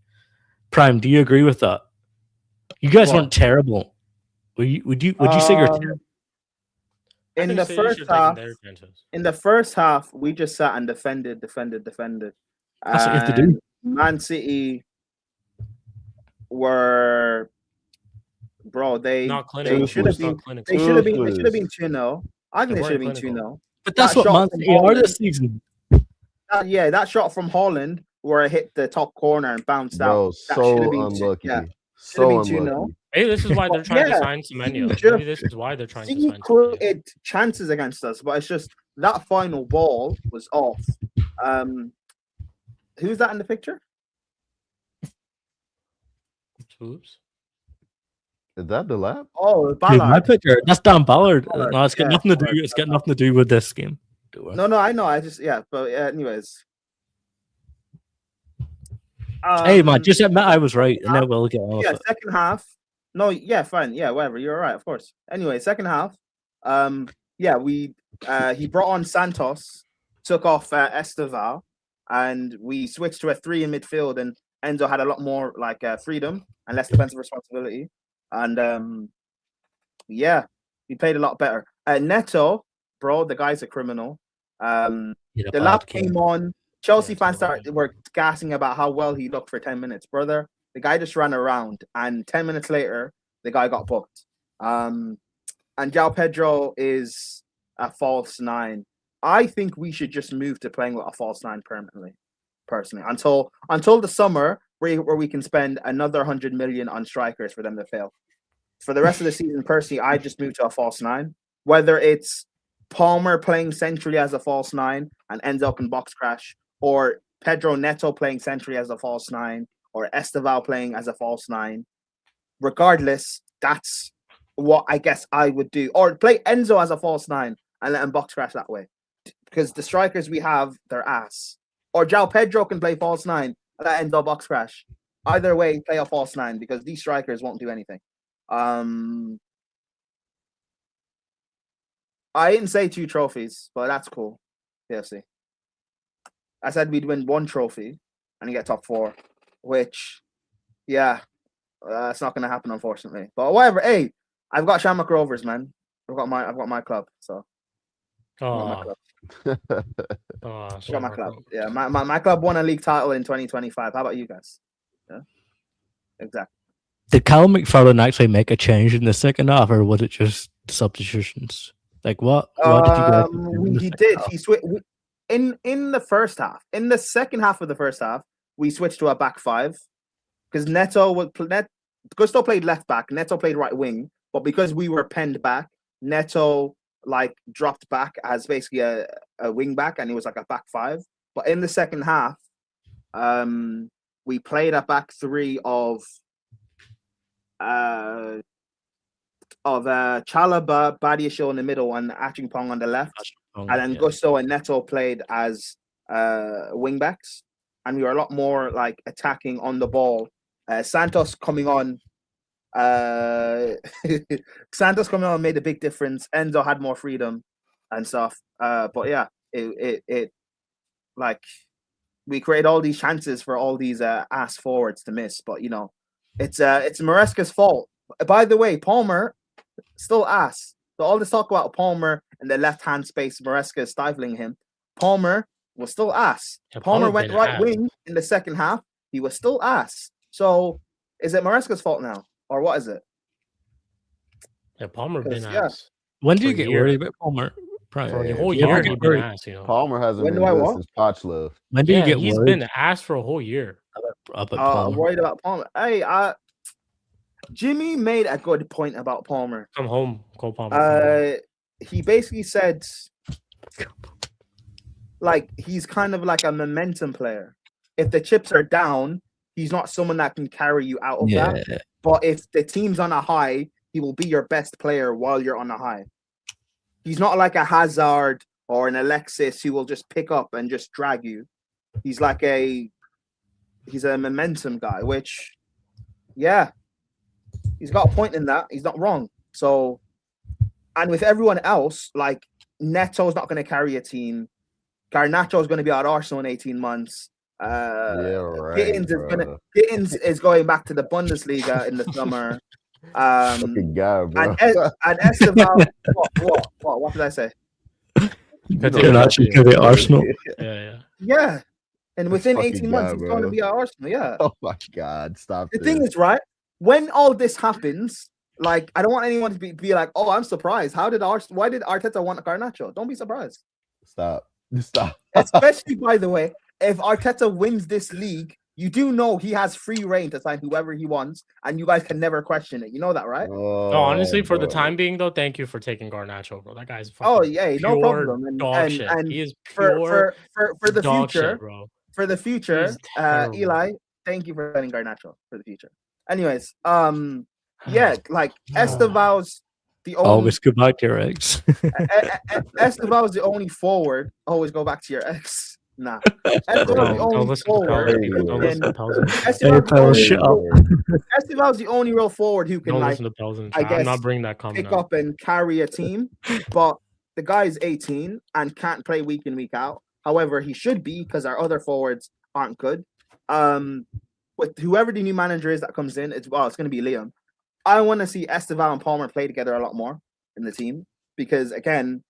Prime, do you agree with that? You guys What? weren't terrible. Would you say you're terrible? I In think the City first should have taken half, their chances. in the first half, we just sat and defended. That's what you have to do. And Man City were, bro. They Not clinical. should have It's not been. clinical. They should have been. They Ruthless. should have been 2-0. I think They they should have been weren't clinical. 2-0. But that's that what shot Man from City are this Holland- season. Yeah, that shot from Holland where it hit the top corner and bounced out. Bro, That so should have been unlucky. yeah. So been 2-0. unlucky. Maybe this is why they're trying to Yeah, sign Semenyo. just- Maybe this is why they're trying to He sign Semenyo. created chances against us, but it's just that final ball was off. Who's that in the picture? Oops. Is that the lap? Oh, Dude, my Ballard. picture. That's Dan Ballard. Ballard, No, it's got yeah, nothing to do. Ballard, It's got nothing to do with this game. No, I know. I just but anyways. Hey man, just admit I was right, and then we'll get on with yeah, it. second half. No, yeah, fine. Yeah, whatever. You're right, of course. Anyway, second half. Yeah, he brought on Santos, took off Esteval, and we switched to a 3 in midfield, and Enzo had a lot more like freedom and less defensive responsibility. And yeah, he played a lot better. Neto, bro, the guy's a criminal. The lap came on. Chelsea fans were gassing about how well he looked for 10 minutes, brother. The guy just ran around, and 10 minutes later, the guy got booked. And João Pedro is a false 9. I think we should just move to playing with a false 9 permanently, personally, until the summer where we can spend another 100 million on strikers for them to fail. For the rest of the season, personally, I just move to a false 9, whether it's Palmer playing centrally as a false 9 and ends up in box crash, or Pedro Neto playing centrally as a false 9, or Esteval playing as a false 9. Regardless, that's what I guess I would do. Or play Enzo as a false 9 and let him box crash that way. Because the strikers we have, they're ass. Or João Pedro can play false 9 and let Enzo box crash. Either way, play a false 9 because these strikers won't do anything. I didn't say 2 trophies, but that's cool. PFC. I said we'd win 1 trophy and you get top 4, which, yeah, it's not going to happen, unfortunately. But whatever. Hey, I've got Shamrock Rovers, man. I've got my club. So, my club. Got my club. Yeah, my club won a league title in 2025. How about you guys? Yeah, exactly. Did Callum McFarlane actually make a change in the second half, or was it just substitutions? Like what did you guys do? He did. He switched in the first half. In the second half of the first half, we switched to a back 5 because Gusto played left back, Neto played right wing, but because we were penned back, Neto dropped back as basically a wing back, and he was like a back 5. But in the second half, we played a back 3 of Chalaba, Badiashile in the middle, and Achingpong on the left. And then Gusto and Neto played as wing backs, and we were a lot more attacking on the ball. Santos coming on made a big difference. Enzo had more freedom and stuff. But yeah, it we create all these chances for all these ass forwards to miss. But it's Maresca's fault. By the way, Palmer still ass. So all this talk about Palmer in the left-hand space, Maresca is stifling him. Palmer was still ass. Yeah, Palmer went right wing in the second half. He was still ass. So is it Maresca's fault now? Or what is it? Yeah, Palmer been ass. When do you get worried about Palmer? For the whole year, he's been ass. Palmer hasn't been good since Potch left. When do you get worried? He's been ass for a whole year. I'm worried about Palmer. Hey, Jimmy made a good point about Palmer. Come home, Cole Palmer. He basically said, he's kind of like a momentum player. If the chips are down, he's not someone that can carry you out of that. But if the team's on a high, he will be your best player while you're on a high. He's not like a Hazard or an Alexis who will just pick up and just drag you. He's a momentum guy, which, yeah, he's got a point in that. He's not wrong. So, and with everyone else, Neto's not going to carry a team. Garnacho's going to be out of Arsenal in 18 months. Gittins is going back to the Bundesliga in the summer. Fucking guy, bro. And Esteval, what did I say? Garnacho can be Arsenal. Yeah. And within 18 months, he's going to be at Arsenal. Yeah. Oh my God! Stop. The thing is, right? When all this happens, I don't want anyone to be like, "Oh, I'm surprised. Why did Arteta want Garnacho?" Don't be surprised. Stop. Especially, by the way, if Arteta wins this league, you do know he has free reign to sign whoever he wants, and you guys can never question it. You know that, right? No, honestly, for the time being, though, thank you for taking Garnacho, bro. That guy's no problem. And he is pure for the dog future, shit, bro. For the future, Eli, thank you for signing Garnacho for the future. Anyways, Esteval's the only. Always go back to your ex. Esteval's the only forward. Always go back to your ex. Nah. Esteval's the only forward. Esteval's the only real forward who can I'm not bringing that comment pick up and carry a team. But the guy's 18 and can't play week in, week out. However, he should be because our other forwards aren't good. With whoever the new manager is that comes in, it's going to be Liam. I want to see Esteval and Palmer play together a lot more in the team because, again,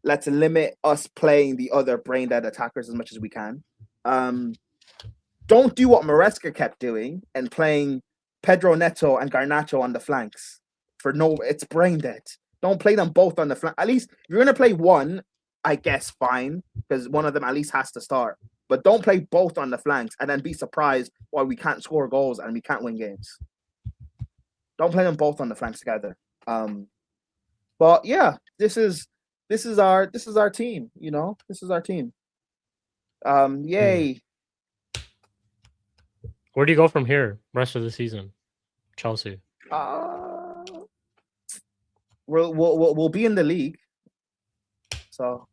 let's limit us playing the other brain-dead attackers as much as we can. Don't do what Maresca kept doing and playing Pedro Neto and Garnacho on the flanks. It's brain-dead. Don't play them both on the flank. At least, if you're going to play one, I guess fine, because one of them at least has to start. But don't play both on the flanks and then be surprised why we can't score goals and we can't win games. Don't play them both on the flanks together. But yeah, this is our team. This is our team. Yay! Where do you go from here? Rest of the season, Chelsea. We'll be in the league. So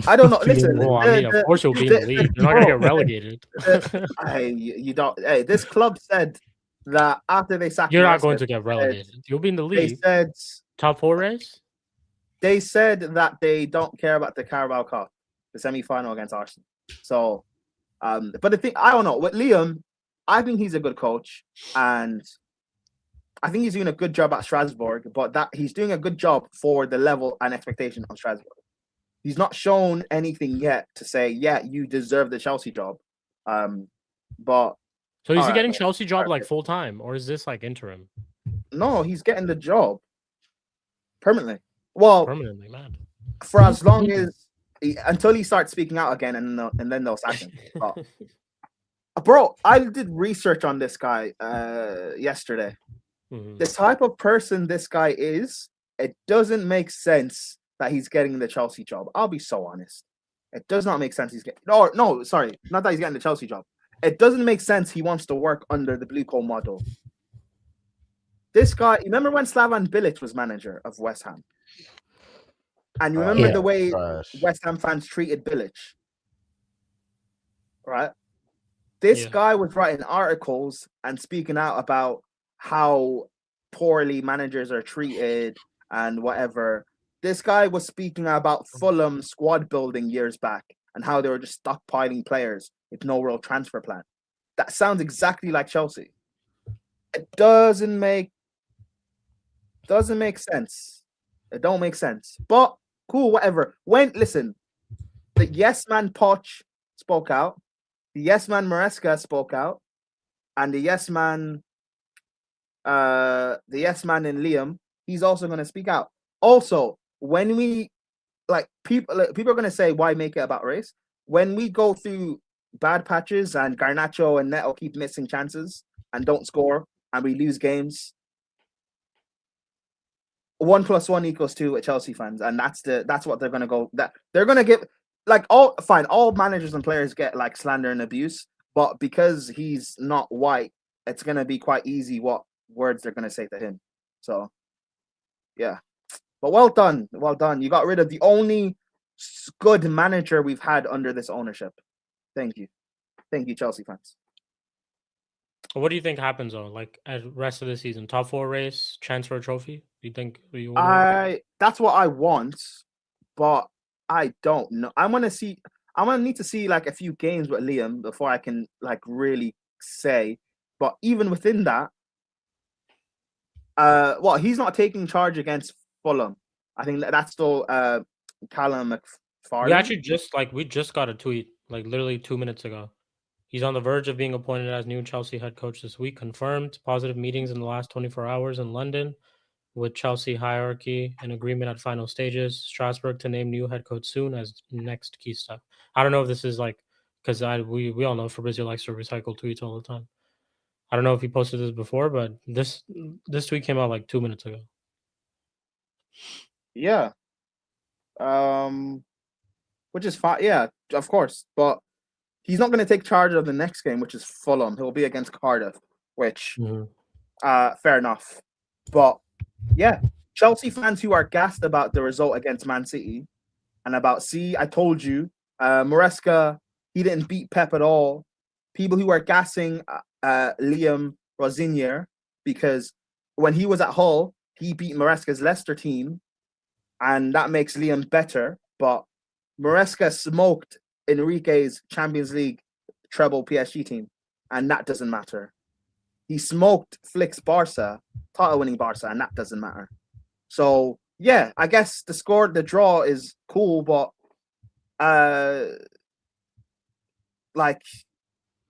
I don't know. Listen, Well, I mean, of course you'll be in the league. You're not gonna get relegated. You don't. Hey, this club said that after they sacked, You're not going to get relegated. You'll be in the league. They said top 4 race. They said that they don't care about the Carabao Cup, the semi-final against Arsenal. So, but the thing, I don't know. With Liam, I think he's a good coach, and I think he's doing a good job at Strasbourg. But that he's doing a good job for the level and expectation of Strasbourg. He's not shown anything yet to say, yeah, you deserve the Chelsea job. But so is he getting Chelsea job like full time, or is this like interim? No, he's getting the job permanently. Well, permanently, man. For as long as until he starts speaking out again, and then they'll sack him. Bro, I did research on this guy yesterday. Mm-hmm. The type of person this guy is, it doesn't make sense that he's getting the Chelsea job. I'll be so honest. It does not make sense he's getting... No, sorry. Not that he's getting the Chelsea job. It doesn't make sense he wants to work under the Blue Coal model. This guy... Remember when Slavan Bilic was manager of West Ham? And you remember the way West Ham fans treated Bilic? Right? This guy was writing articles and speaking out about how poorly managers are treated and whatever. This guy was speaking about Fulham squad building years back and how they were just stockpiling players with no real transfer plan. That sounds exactly like Chelsea. It doesn't make sense. It don't make sense. But cool, whatever. The yes man Poch spoke out, the yes man Maresca spoke out, and the yes man in Liam, he's also going to speak out. Also, when we people are going to say, why make it about race? When we go through bad patches and Garnacho and Neto keep missing chances and don't score and we lose games, 1 + 1 = 2 with Chelsea fans, and that's what they're going to go. That they're going to give all managers and players get like slander and abuse, but because he's not white, it's going to be quite easy what words they're going to say to him. So, yeah. But well done. You got rid of the only good manager we've had under this ownership. Thank you, Chelsea fans. What do you think happens though? Like at rest of the season, top 4 race, transfer trophy. Do you think that's what I want, but I don't know. I'm gonna need to see like a few games with Liam before I can like really say. But even within that, he's not taking charge against Fulham. I think that's still Callum McFarlane. We just got a tweet like literally 2 minutes ago. He's on the verge of being appointed as new Chelsea head coach this week. Confirmed positive meetings in the last 24 hours in London with Chelsea hierarchy and agreement at final stages. Strasbourg to name new head coach soon as next key step. I don't know if this is like because we all know Fabrizio likes to recycle tweets all the time. I don't know if he posted this before, but this tweet came out like 2 minutes ago. Yeah. Which is fine. Yeah, of course. But he's not going to take charge of the next game, which is Fulham. He'll be against Cardiff, which fair enough. But yeah, Chelsea fans who are gassed about the result against Man City and about, I told you, Maresca, he didn't beat Pep at all. People who are gassing Liam Rosinier because when he was at Hull, he beat Maresca's Leicester team, and that makes Liam better. But Maresca smoked Enrique's Champions League treble PSG team, and that doesn't matter. He smoked Flick's Barca, title-winning Barca, and that doesn't matter. So, yeah, I guess the draw is cool, but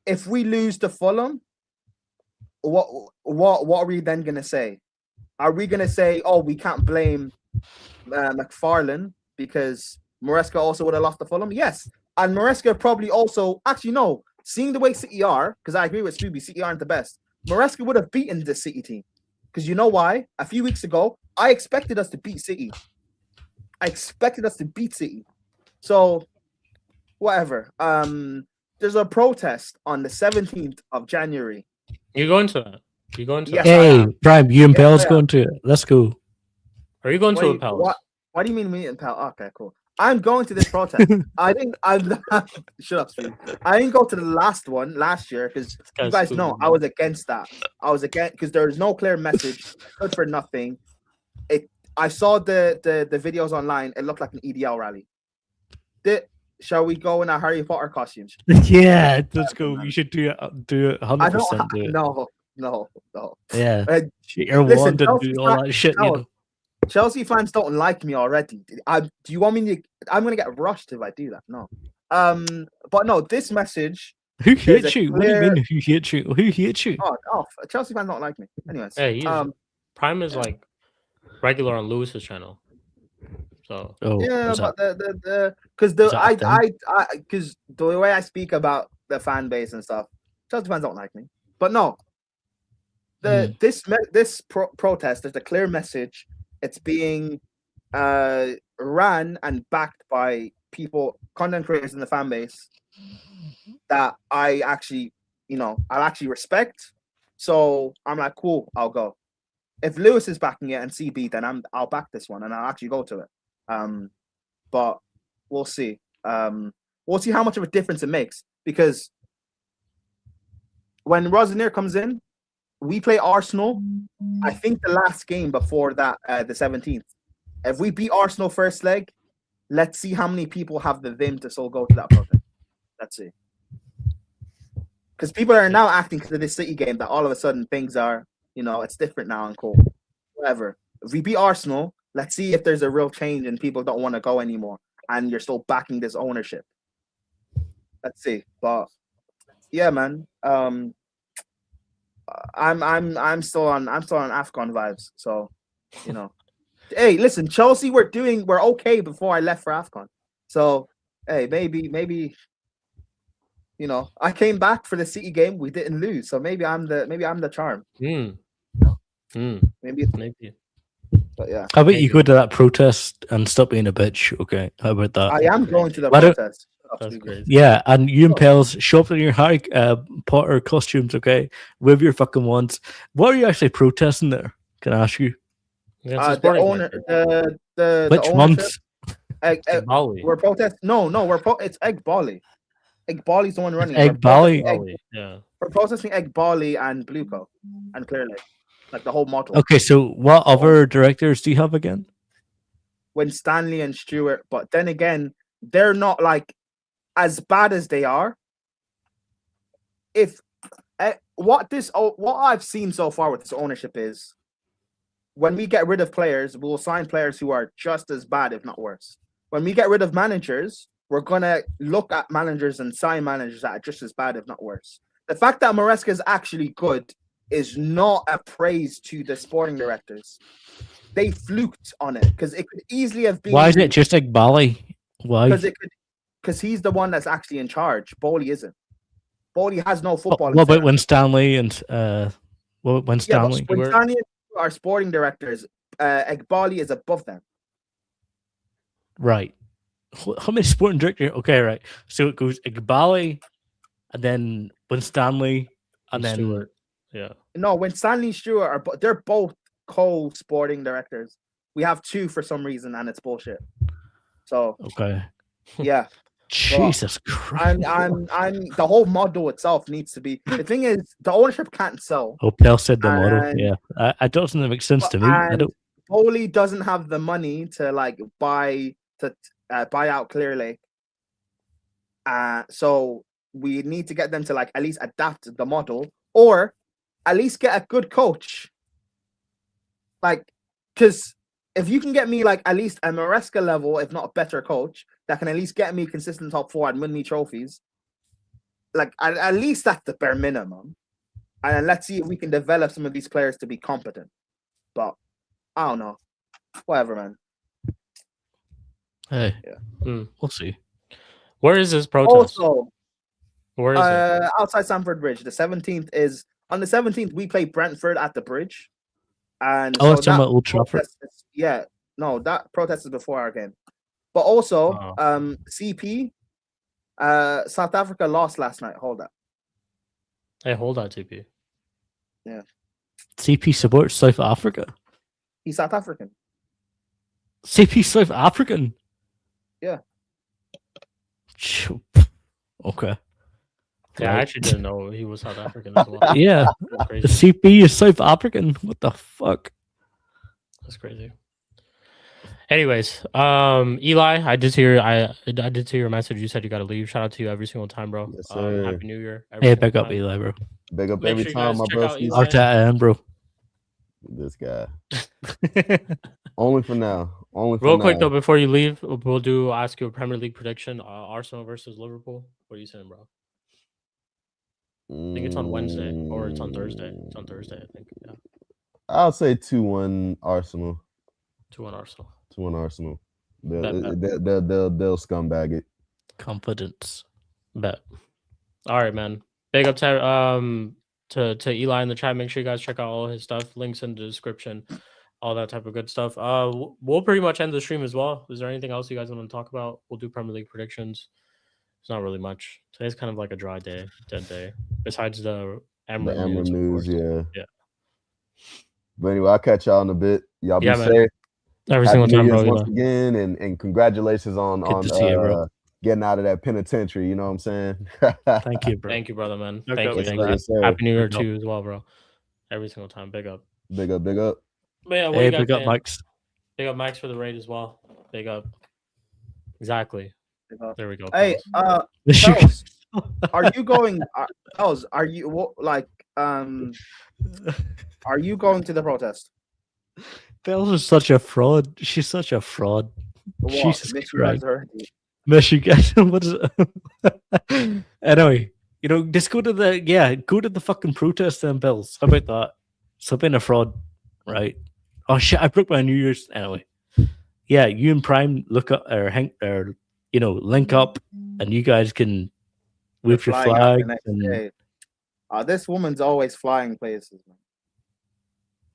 if we lose to Fulham, what are we then going to say? Are we going to say, oh, we can't blame McFarlane because Maresca also would have lost to Fulham? Yes. And Maresca probably also... Actually, no. Seeing the way City are, because I agree with Spooby, City aren't the best. Maresca would have beaten the City team. Because you know why? A few weeks ago, I expected us to beat City. So, whatever. there's a protest on the 17th of January. You going to that? You going to? Yes, that? I Hey, am. Prime, you and Yes, Pell's I going to it. Let's go. Are you going to a Wait, palace? what do you mean me and pal? Okay, cool. I'm going to this protest. I think I'm shut up, Steve. I didn't go to the last one last year because you guy's guys know Spooby, I was against that. I was against because there is no clear message, good for nothing. I saw the videos online. It looked like an EDL rally. Shall we go in our Harry Potter costumes? Yeah, let's go. You should do it. Do it. 100%. I don't. Do it. No. Yeah, you're Listen, one to Chelsea do all that shit. You know. Chelsea fans don't like me already. Do you want me to? I'm gonna get rushed if I do that. No. But no, this message. Who there's hates a you? What do you clear- mean? Who hates you? Who hates you? Oh, Chelsea fans don't like me. Anyways, Hey, Prime is like regular on Lewis's channel. So Oh, yeah, is but that- because is that a because the way I speak about the fan base and stuff, Chelsea fans don't like me. But no, this protest, there's a clear message. It's being ran and backed by people, content creators in the fan base that I actually, I'll actually respect. So I'm like, cool, I'll go. If Lewis is backing it and CB, then I'll back this one and I'll actually go to it. But we'll see. We'll see how much of a difference it makes, because when Rosenier comes in, we play Arsenal. I think the last game before that, the 17th. If we beat Arsenal first leg, let's see how many people have the vim to still go to that protest. Let's see. Because people are now acting to this City game that all of a sudden things are, it's different now and cool. Whatever. If we beat Arsenal, let's see if there's a real change and people don't want to go anymore and you're still backing this ownership. Let's see. But yeah, man. I'm still on AFCON vibes. So, Hey, listen, Chelsea, we're okay before I left for AFCON. So, hey, maybe I came back for the City game. We didn't lose, so maybe I'm the charm. Maybe. But yeah, How about you go to that protest and stop being a bitch? Okay, how about that? I am going to the Why don't- protest. that's crazy. Yeah, and you and Pels show up in your Harry Potter costumes, okay, with your fucking wands. What are you actually protesting there? Can I ask you? Against the The sporting owner, director. the Which ownership, Egg Bali. we're protest. No, it's Egg Bali. Egg Bali's the one running. Egg Bali? Yeah. We're protesting Egg Bali and Blueco and Clearly, like the whole model. Okay, so what other directors do you have again? When Stanley and Stewart, but then again, they're not like as bad as they are. If what I've seen so far with this ownership is, when we get rid of players, we'll sign players who are just as bad, if not worse. When we get rid of managers, we're gonna look at managers and sign managers that are just as bad, if not worse. The fact that Maresca is actually good is not a praise to the sporting directors. They fluked on it because it could easily have been. Why is it just like Bali? Why? Because he's the one that's actually in charge. Bowley isn't. Bowley has no football. What about when Stanley and when Stanley? When Stanley are sporting directors, Egbali is above them. Right. How many sporting directors? Okay, right. So it goes Igbali, and then when Stanley, and then Stewart. Yeah. No, when Stanley and Stewart they're both co-sporting directors. We have two for some reason, and it's bullshit. So okay. Yeah. Jesus Christ. I'm the whole model itself needs to be. The thing is, the ownership can't sell. Pell said the model. Yeah, it doesn't make sense to me. I don't. Bowley doesn't have the money to like buy out Clear Lake. So we need to get them to like at least adapt the model, or at least get a good coach. Like, because if you can get me like at least a Maresca level, if not a better coach, that can at least get me consistent top four and win me trophies, like at least that's the bare minimum. And let's see if we can develop some of these players to be competent. But I don't know. Whatever, man. Hey, yeah. We'll see. Where is this protest? Also, where is it? Outside Stamford Bridge. The 17th is on the 17th. We play Brentford at the Bridge. And so it's on Old Trafford. No, that protest is before our game. But also, CP, South Africa lost last night. Hold up. Hey, hold on, TP. CP supports South Africa. He's South African. CP South African. Yeah. Okay. Yeah, I Right. actually didn't know he was South African as well. Yeah. That's The crazy. CP is South African. What the fuck? That's crazy. Anyways, Eli, I did hear your message. You said you got to leave. Shout out to you every single time, bro. Yes, sir. Happy New Year. every Hey, single pick up time. Eli, bro. Big up Make every sure you time, guys my check out broskies. Eli. Arteta and bro. This guy. Only for now. Only for Real now. quick though, before you leave, we'll ask you a Premier League prediction. Arsenal versus Liverpool. What are you saying, bro? I think it's on Wednesday or it's on Thursday. It's on Thursday, I think. Yeah, I'll say 2-1 Arsenal. 2-1 Arsenal. 2-1 Arsenal. Bet. They'll scumbag it. Confidence. Bet. All right, man. Big up to Eli in the chat. Make sure you guys check out all his stuff. Links in the description. All that type of good stuff. We'll pretty much end the stream as well. Is there anything else you guys want to talk about? We'll do Premier League predictions. It's not really much. Today's kind of like a dry day, dead day. Besides the AMORIM news, of yeah. But anyway, I'll catch y'all in a bit. Y'all be Yeah, man. safe. Every Happy single New time, Year's bro. once again, and congratulations on Good to see you, bro. getting out of that penitentiary. You know what I'm saying? Thank you, bro. Thank you, brother, man. Big Thank up, you. big Thank up. you. Yes, sir. Happy New Year Big to up. you as well, bro. Every single time. Big up. Big up, big up. But yeah, what Hey, you guys big up, saying? Max. Big up Max for the raid as well. Big up. Exactly. There we go. Hey, fellas. Pels, are you going? Pels, are you are you going to the protest? Bells is such a fraud. She's such a fraud. What? Jesus Miss you Christ. guys heard? Michigan. What is it? Anyway, just go to the fucking protest then, Bills. How about that? Stop being a fraud, right? Oh shit, I broke my New Year's anyway. Yeah, you and Prime link up, and you guys can wave your Flying out flag. the next And, day. This woman's always flying places,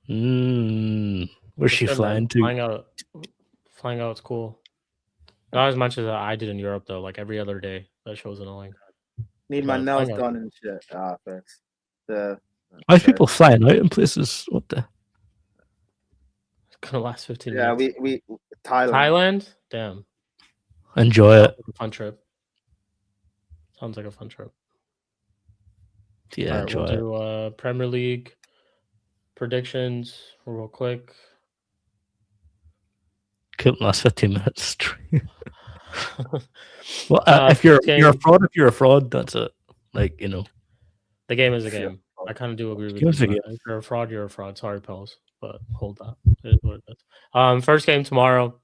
man. where's she Good, man. flying to? Flying out is cool. Not as much as I did in Europe though. Like every other day, that show's annoying. Need my But nails flying out- done and shit. Thanks. Why are people flying out in places? What the? It's gonna last 15 Yeah, minutes. we Thailand. Thailand? Damn. Enjoy it. Sounds like a fun trip. Sounds like a fun trip. Yeah, All right, enjoy we'll it. do Premier League predictions real quick. Couldn't last 15 minutes. Well, if first you're a game- fraud, if you're a fraud, that's it. Like, The game is a game. I kind of do agree with Game's a you. If you're a fraud, you're a fraud. Sorry, Pels, but hold that. It is what it is. First game tomorrow.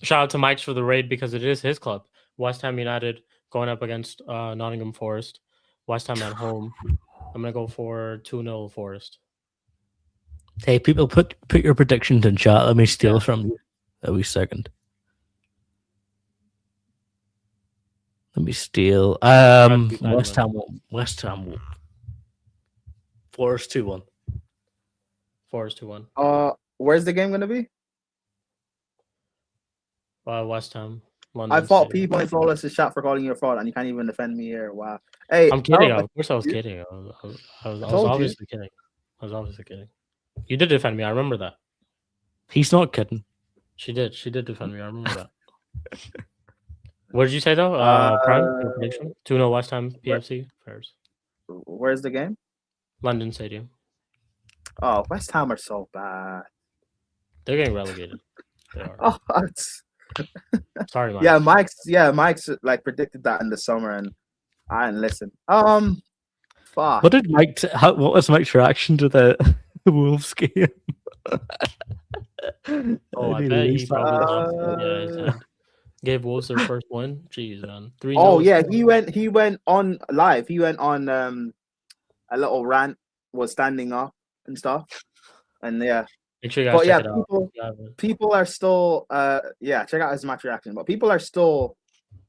Shout out to Mike's for the raid because it is his club. West Ham United going up against Nottingham Forest. West Ham at home. I'm gonna go for 2-0 Forest. hey, people, put your predictions in chat. Let me steal from you a wee second. Let me steal. be bad, West man. Ham won. West Ham won. Forest 2-1. Forest 2-1. Where's the game gonna be? West Ham. London I fought Stadium. people in flawless shot for calling you a fraud, and you can't even defend me here. Wow. Hey, I'm kidding. Pels, Of course, I was you- kidding. I was told you. obviously kidding. I was obviously kidding. You did defend me. I remember that. He's not kidding. She did. She did defend me. I remember that. What did you say though? Prime your prediction. 2-0 West Ham PFC Fairs. Where's the game? London Stadium. Oh, West Ham are so bad. They're getting relegated. They are. Oh, it's... Sorry, Mike. Mike's like predicted that in the summer, and I didn't listen. Fuck. What did what was Mike's reaction to the Wolves game? Oh, I Any bet he least- probably lost. Yeah, gave Wolves their first win. Jeez, man. 3-0. Oh yeah, he went on live. He went on a little rant, was standing up and stuff, and yeah. Make sure you guys But check yeah, it out. people are still check out his match reaction. But people are still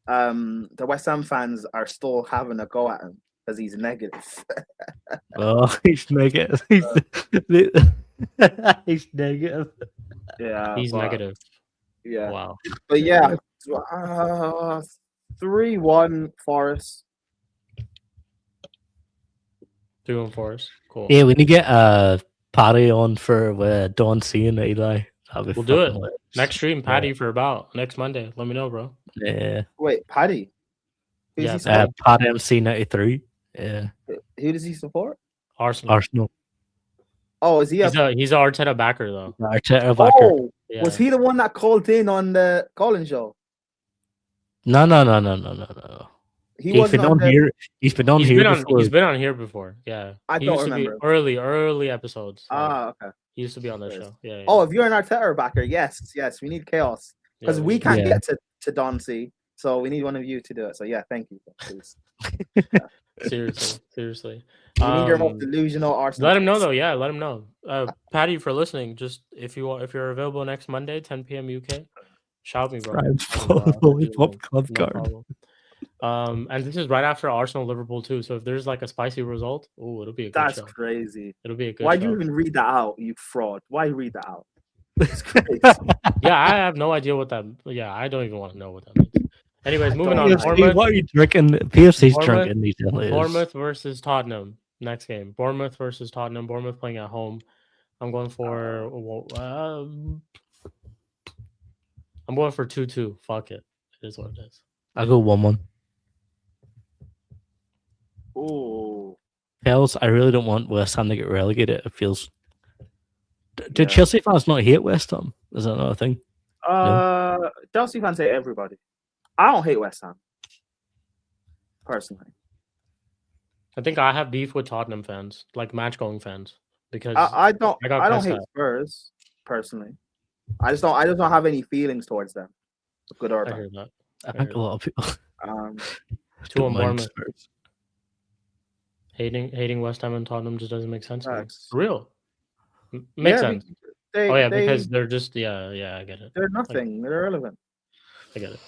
the West Ham fans are still having a go at him because he's negative. Oh, he's negative. He's negative. Yeah, He's but- negative. Yeah, Wow. but yeah, 3-1 Forest. 3-1 Forest. Cool. Yeah, we need to get Paddy on for Don C and Eli. We'll do it. Next stream, Patty, for about next Monday. Let me know, bro. Yeah. Wait, Paddy? Who's Yeah, he support? Paddy MC 93. Yeah. Who does he support? Arsenal. Oh, is he He's a Arteta backer though. Arteta backer. Oh, Yeah. was he the one that called in on the Colin show? No. He's been on here. He's been on here before. He's been on here before. Yeah. I He don't used to be remember. early episodes. Okay. He used to be on that show. Yeah. Oh, if you're an Arteta backer, yes, we need chaos because we can't get to Don C, so we need one of you to do it. So yeah, thank you. Please. Seriously. We need your most delusional Arsenal. Let him know though. Yeah, let him know. Patty, for listening. Just if you're available next Monday, 10 p.m. UK, shout me, bro. Lollipop club No card. problem. And this is right after Arsenal Liverpool too. So if there's like a spicy result, it'll be a good show. That's crazy. It'll be a good Why show. do you even read that out, you fraud? Why read that out? It's crazy. Yeah, I have no idea what that. Yeah, I don't even want to know what that means. Anyways, moving on. PFC, what are you drinking? PFC's drinking these days. Bournemouth versus Tottenham. Next game. Bournemouth versus Tottenham. Bournemouth playing at home. I'm going for 2-2. Fuck it. It is what it is. I'll go 1-1. Oh, Hells, I really don't want West Ham to get relegated. It feels. Do Chelsea fans not hate West Ham? Is that another thing? Chelsea fans hate everybody. I don't hate West Ham personally. I think I have beef with Tottenham fans, like match-going fans, because I don't pissed hate off. Spurs personally. I just don't have any feelings towards them, good or I bad. hear that. I think a lot of people. 2 on mind Bournemouth. Spurs. Hating West Ham and Tottenham just doesn't make sense. Facts. For real. Makes Yeah, sense. They, because they're just I get it. they're nothing. They're irrelevant. I get it.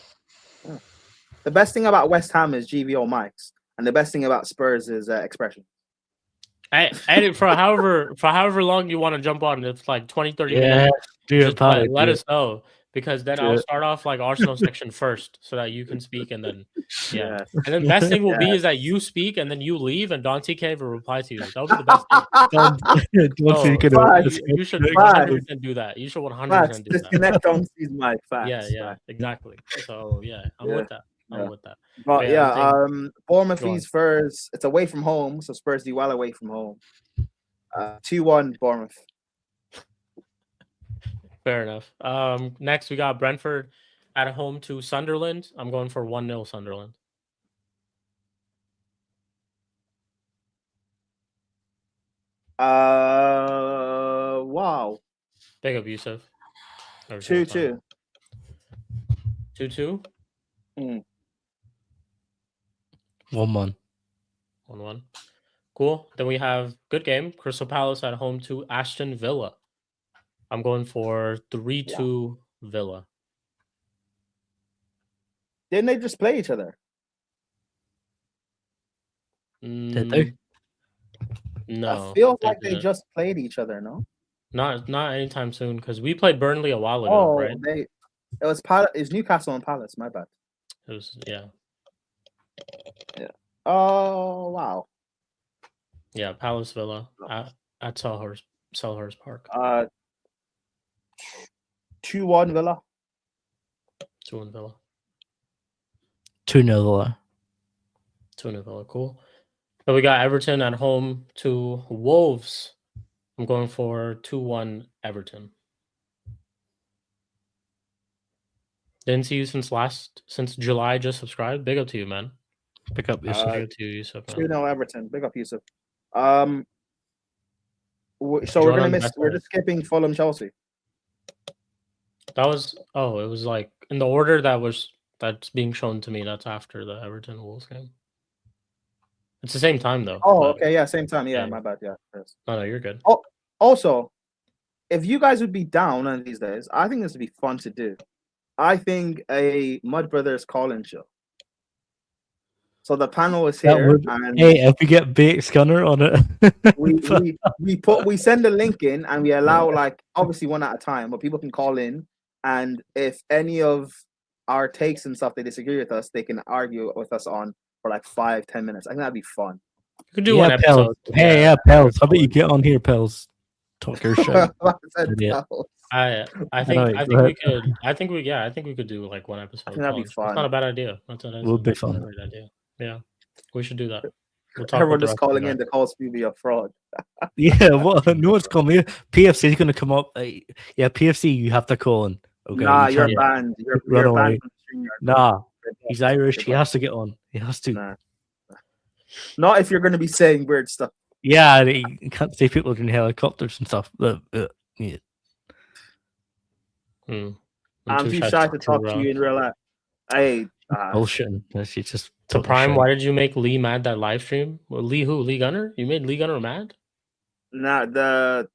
The best thing about West Ham is GVO mics, and the best thing about Spurs is expression. And for however long you want to jump on, it's like 20-30 minutes. Just let us know, because then I'll start off like Arsenal section first, so that you can speak, and then and then best thing will be is that you speak and then you leave and Dante can't even reply to you. That'll be the best thing. You should 100% do that. You should 100% do that. Disconnect Dante's mic. Facts. Yeah, exactly. So I'm with that. I'm with that. But Bournemouth v Spurs. It's away from home, so Spurs do well away from home. 2-1 Bournemouth. Fair enough. Next we got Brentford at home to Sunderland. I'm going for 1-0 Sunderland. Wow. Big up, Yusuf. 2-2. 2-2. 1-1. 1-1. Cool. Then we have good game. Crystal Palace at home to Aston Villa. I'm going for 3-2 Villa. Didn't they just play each other? Did they? No. I feel like they just played each other, no? Not anytime soon, because we played Burnley a while ago, right? It was Newcastle and Palace, my bad. It was Yeah. Oh wow. Yeah, Palace Villa at Selhurst Park. 2-1 Villa. 2-1 Villa. 2-0 Villa. 2-0 Villa. Cool. So we got Everton at home to Wolves. I'm going for 2-1 Everton. Didn't see you since July. Just subscribed. Big up to you, man. Pick up Yusuf. Big up to you, Yusuf. 2-0 Everton. Big up Yusuf. So we're gonna miss. We're just skipping Fulham Chelsea. That was it was like in the order that's being shown to me. That's after the Everton Wolves game. It's the same time though. Okay, yeah, same time. Yeah, my bad. Yeah. No, you're good. Oh, also, if you guys would be down one of these days, I think this would be fun to do. I think a Mud Brothers call-in show. So the panel is here, and if we get Baked Gunner on it, we send a link in, and we allow like obviously one at a time, but people can call in, and if any of our takes and stuff they disagree with us, they can argue with us on for like 5-10 minutes. I think that'd be fun. You could do one episode. Pels. Hey, Pels. How about you get on here, Pels? Talk your shit. Idiot. I think we could do like one episode. I think that'd be fun. It's not a bad idea. Would be fun. Great idea. Yeah, we should do that. We'll Everyone just calling in to call Spooby a fraud. Yeah, what? No one's calling me. PFC is going to come up. Yeah, PFC, you have to call in. Okay, nah, you're banned. You're banned from the StreamYard. Nah, he's Irish. He has to get on. He has to. Nah. Not if you're going to be saying weird stuff. Yeah, you can't say people in helicopters and stuff. Yeah. I'm too shy to talk to you in real life. Hey, bullshitting. She's just to Prime. Why did you make Lee mad that live stream? Well, Lee who? Lee Gunner? You made Lee Gunner mad? Nah, the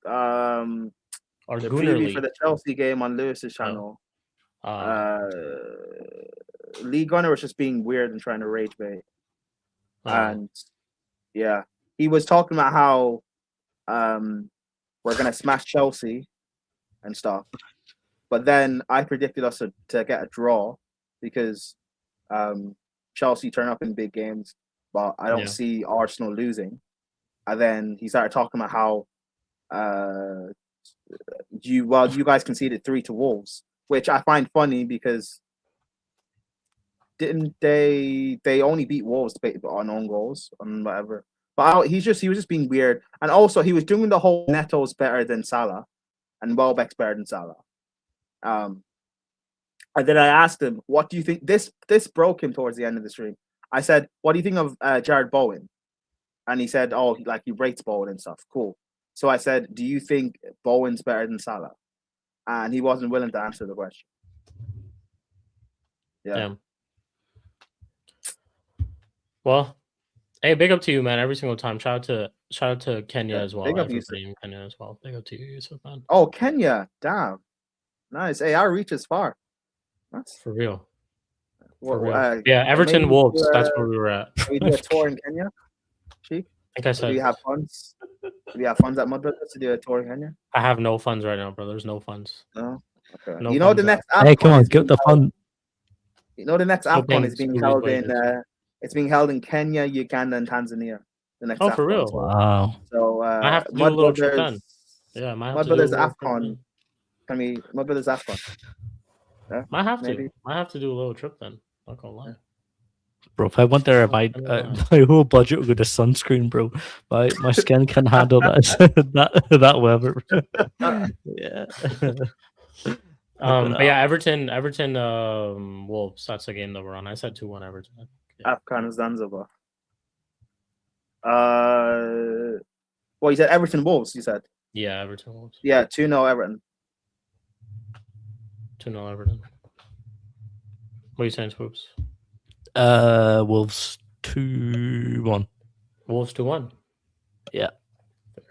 preview for the Chelsea game on Lewis's channel. Lee Gunner was just being weird and trying to rage bait. And yeah, he was talking about how we're gonna smash Chelsea and stuff. But then I predicted us to get a draw because Chelsea turn up in big games, but I don't see Arsenal losing. And then he started talking about how you guys conceded 3 to Wolves, which I find funny because didn't they only beat Wolves on own goals and whatever. But he was just being weird, and also he was doing the whole Neto's better than Salah and Welbeck's better than Salah. And then I asked him, what do you think? This broke him towards the end of the stream. I said, what do you think of Jared Bowen? And he said, oh, like he rates Bowen and stuff. Cool. So I said, do you think Bowen's better than Salah? And he wasn't willing to answer the question. Yeah. Damn. Well, hey, big up to you, man. Every single time. Shout out to Kenya as well. Big up to you, Kenya as well. Big up to you, Yusuf, man. Oh, Kenya. Damn. Nice. Hey, our reach is far. That's for real. Yeah, Everton Wolves. That's where we were at. We do a tour in Kenya. Chief? I think I said. Do you have funds? Do you have funds at Mud Brothers to do a tour in Kenya? I have no funds right now, bro. There's no funds. No. Okay. No, you know the next. Hey, come on, get the fun. You know the next AFCON is being held in. It's being held in Kenya, Uganda, and Tanzania. The next. For real? Wow. So I have to do a little trip then. Yeah, Mud Brothers AFCON. Can we Mud Brothers AFCON? Yeah, might have to do a little trip then. Not gonna lie. Bro, if I went there, my whole budget would go to sunscreen, bro. My skin can handle that weather. Yeah. But yeah, Everton, Wolves. That's the game that we're on. I said 2-1 Everton. Yeah. Afghan Zanzibar. Well, you said Everton Wolves. You said. Yeah, Everton Wolves. Yeah, 2-0 Everton. 2-0 Everton. What are you saying, Swoops? Wolves 2-1. Wolves 2-1. Yeah.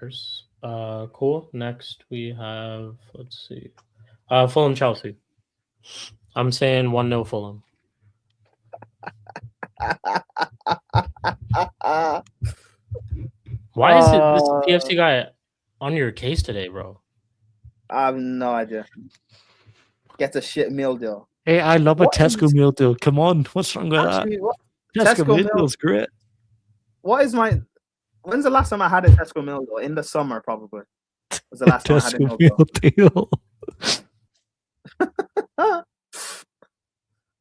There's cool. Next we have, let's see. Fulham Chelsea. I'm saying 1-0 Fulham. Why is this PFC guy on your case today, bro? I have no idea. Gets a shit meal deal. Hey, I love a Tesco meal deal. Come on, what's wrong with that? Tesco meal deal is great. When's the last time I had a Tesco meal deal? In the summer, probably. Was the last time I had a meal deal.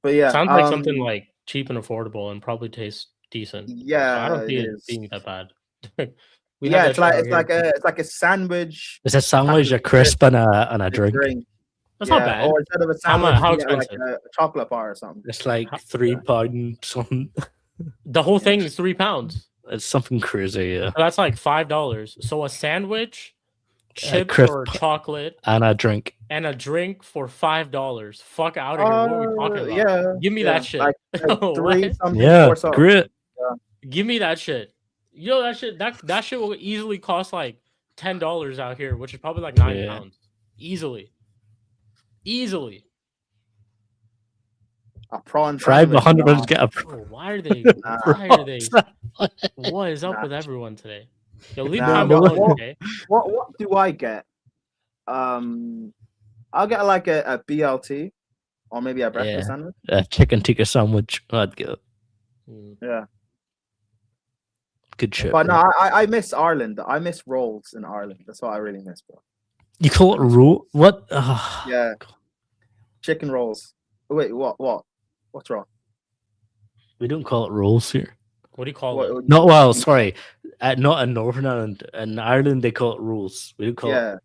But yeah, sounds like something like cheap and affordable, and probably tastes decent. Yeah, so I don't see it being that bad. It's like a sandwich. It's a sandwich, a crisp, and a drink. That's not bad. Or instead of a sandwich, how expensive? Like a chocolate bar or something. It's like £3 something. The whole thing is £3. It's something crazy, yeah. So that's like $5. So a sandwich, chips or chocolate, and a drink. And a drink for $5. Fuck out of here. What are we talking about? Yeah. Give me that shit. Like 3 something. Yeah, great. Yeah. Give me that shit. You know that shit. That shit will easily cost like $10 out here, which is probably like £9. Easily. A prawn. Try 100 get a prawn. Why are they? What is up with everyone today? Yo, leave what do I get? I'll get like a BLT or maybe a breakfast Yeah. sandwich. A chicken tikka sandwich. I'd get Yeah, good shit. but bro. no, I miss Ireland. I miss rolls in Ireland. That's what I really miss, bro. You call it roll? What? Yeah, chicken rolls. Wait, what? What's wrong? We don't call it rolls here. What do you call What, it? Not well. Sorry, not in Northern Ireland. In Ireland, they call it rolls. We don't call it. yeah.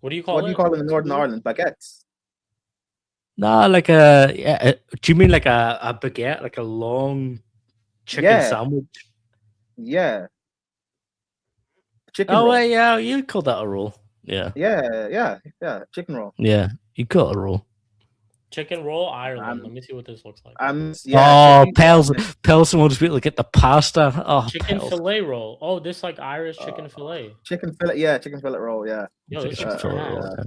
What do you call What it? do you call them in Northern Ireland? Baguettes. Nah, like a. Yeah, do you mean like a baguette, like a long chicken Yeah. sandwich? Yeah. Chicken Oh, roll. yeah, you call that a roll. Yeah, Yeah. Chicken roll. yeah, you call it a roll. Chicken roll, Ireland. Let me see what this looks like. Yeah. Oh, chicken- Pels wants to be able to get the pasta. Oh, Chicken Pels. fillet roll. Oh, this like Irish chicken fillet. Chicken fillet. Yeah, chicken fillet roll. Yeah. Yo, this Chicken looks fillet gas. roll, This yeah.